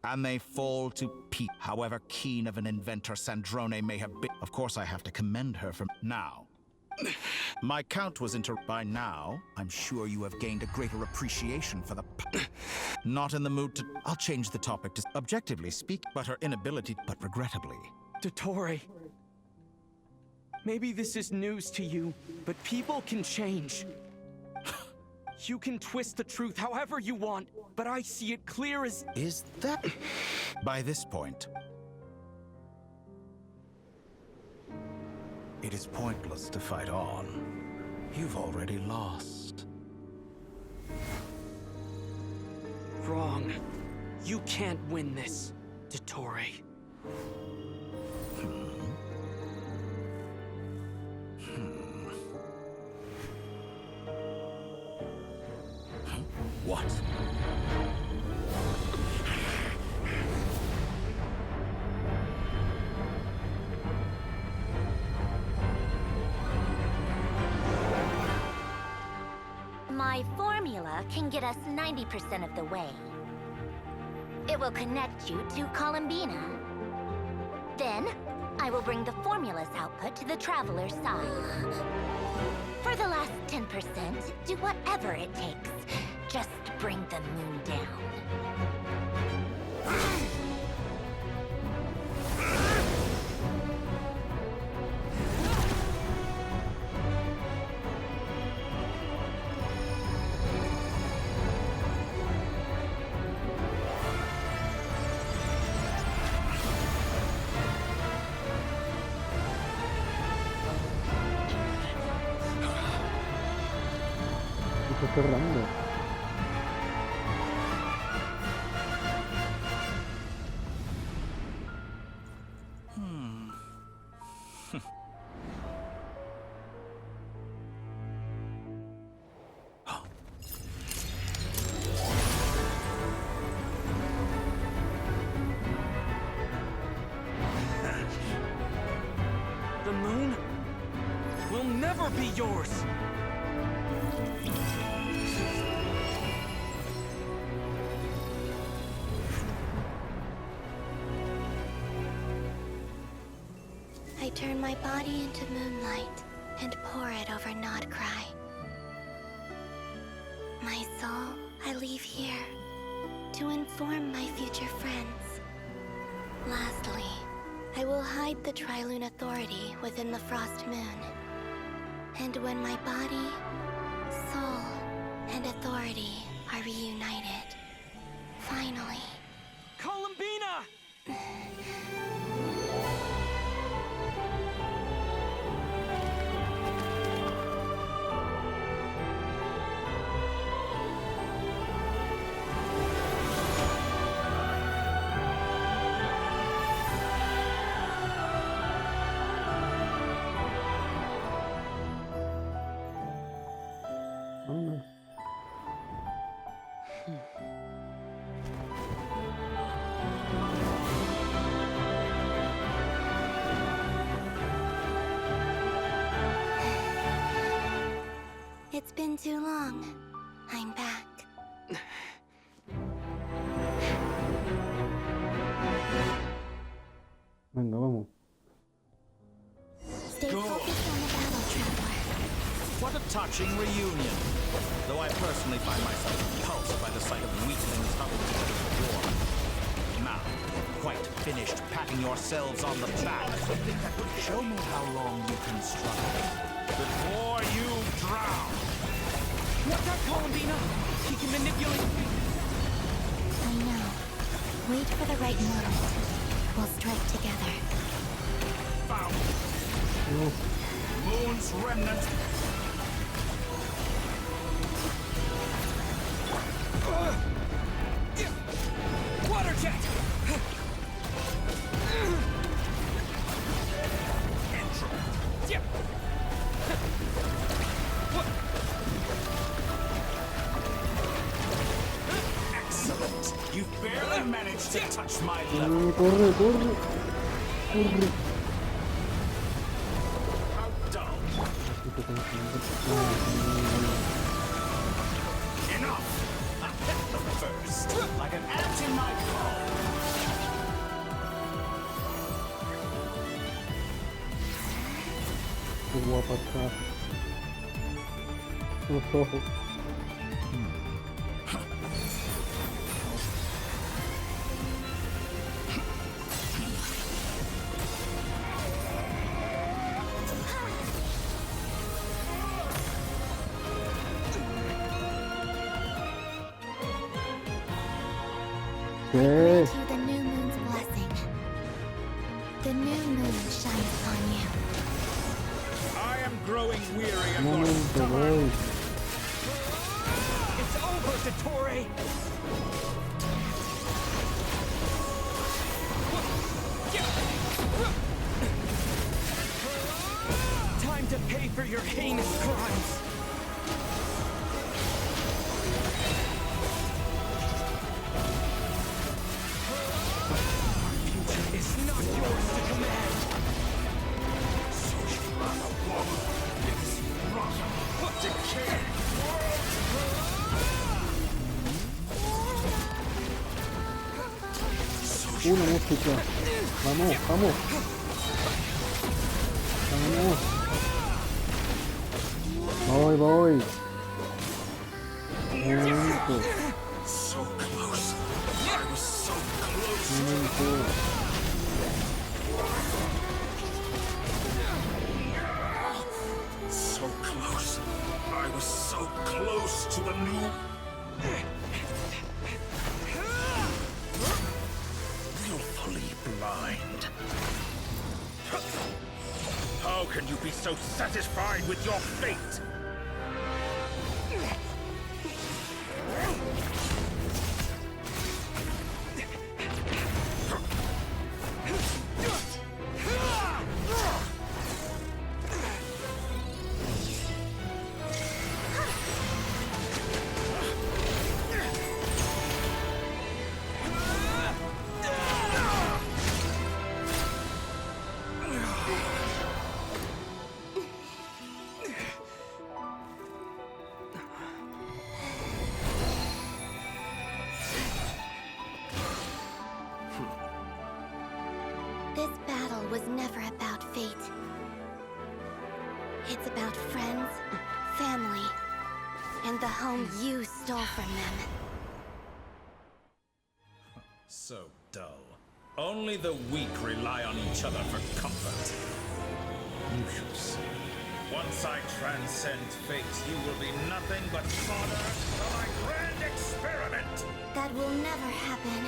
and they fall to pieces. However keen of an inventor Sandrone may have been. Of course, I have to commend her for now. My count was by now. I'm sure you have gained a greater appreciation for the. Not in the mood to. I'll change the topic to objectively speak, but her inability. But regrettably, Dottore. Maybe this is news to you, but people can change. You can twist the truth however you want, but I see it clear as... Is that... By this point... It is pointless to fight on. You've already lost. Wrong. You can't win this, Dottore. What? My formula can get us 90% of the way. It will connect you to Columbina. Then, I will bring the formula's output to the Traveler's side. For the last 10%, do whatever it takes. Just bring the moon down. Está cerrando. The moon will never be yours! I turn my body into moonlight and pour it over Nodcry. My soul, I leave here to inform my future friends. Lastly, I will hide the Trilune Authority within the Frost Moon. And when my body, soul, and authority are reunited, finally... Columbina! It's been too long. I'm back. Venga, vamos. Stay focused on the battle, Traveler. What a touching reunion. Though I personally find myself repulsed by the sight of weaklings huddled together for war. Now, quite finished patting yourselves on the back. Show me how long you can struggle before you drown. What's that, Columbina? He can manipulate... I know. Wait for the right moment. We'll strike together. Found. Moon's remnant. Water jet! Excellent. You've barely managed to touch my level. Corre, corre, corre. How dull. Enough! I hit them first, like an ant in my paw. Qué guapa está. Los ojos. Grant you the new moon's blessing. The new moon shines upon you. I am growing weary of No, your no, stubborn... It's over, Dottore! Time to pay for your heinous crimes! It's not yours to command! Such rather woman. It's rotten. Decay. Una música. Vamos, vamos. Vamos. Voy. Momento. So close. I was so close. Momento. So close. I was so close to the new. Willfully blind. How can you be so satisfied with your fate? This battle was never about fate. It's about friends, family, and the home you stole from them. So dull. Only the weak rely on each other for comfort. You shall see. Once I transcend fate, you will be nothing but fodder for my grand experiment! That will never happen.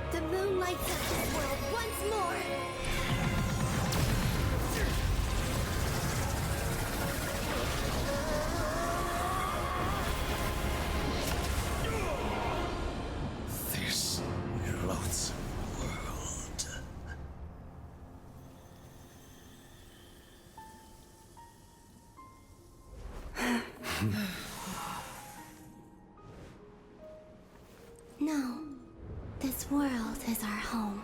The moon lights up this world once more! This loathsome world. No. This world is our home.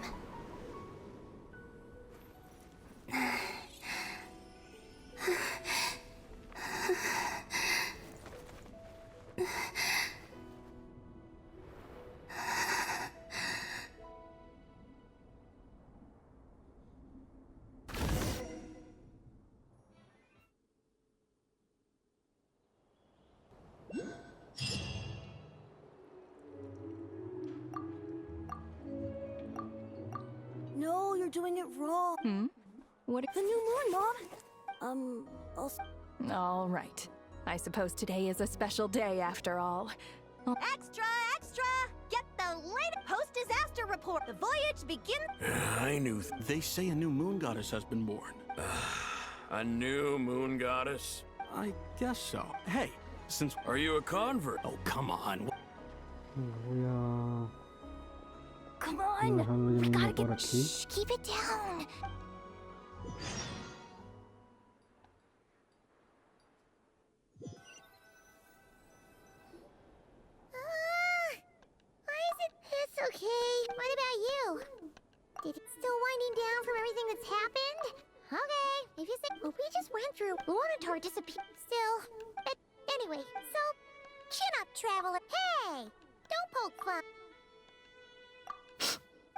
No, you're doing it wrong. What? The new moon, Mom. All right. I suppose today is a special day after all. Extra, extra! Get the latest post-disaster report. The voyage begins. I knew. They say a new moon goddess has been born. A new moon goddess? I guess so. Hey, since... Are you a convert? Oh, come on. Voy a Come dejarlo on! yo We mismo gotta por get. aquí. Shh, keep it down. Why is it? It's okay. What about you? Did it still winding down from everything that's happened? Okay, if you say. Well, we just went through. Lunatar disappeared. Still. Anyway, so chin up, traveler. Hey, don't poke fun.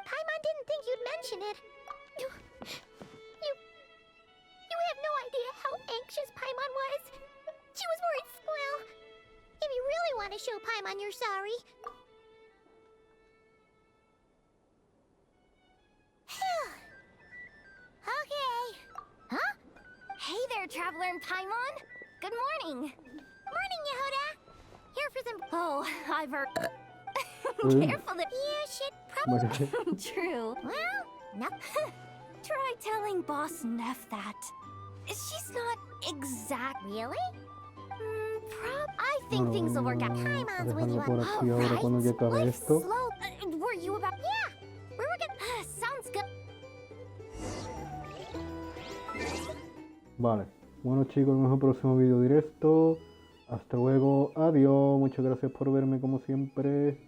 Paimon didn't think you'd mention it. You have no idea how anxious Paimon was. She was worried. Well, if you really want to show Paimon you're sorry. Okay. Huh? Hey there, Traveler and Paimon. Good morning. Morning, Yehuda. Here for some. Oh, I've heard. careful that. Yeah, shit, probably. True. Well, no. Try telling Boss Neff that. She's not exact. Really? I think things will work out. Hi, Mom's with you. Dejarlo por aquí ahora cuando ya acabe esto. Slow. Were you about? Yeah. We were gonna. Sounds good. Vale. Bueno chicos, nos vemos en el próximo video directo. Hasta luego. Adiós. Muchas gracias por verme como siempre.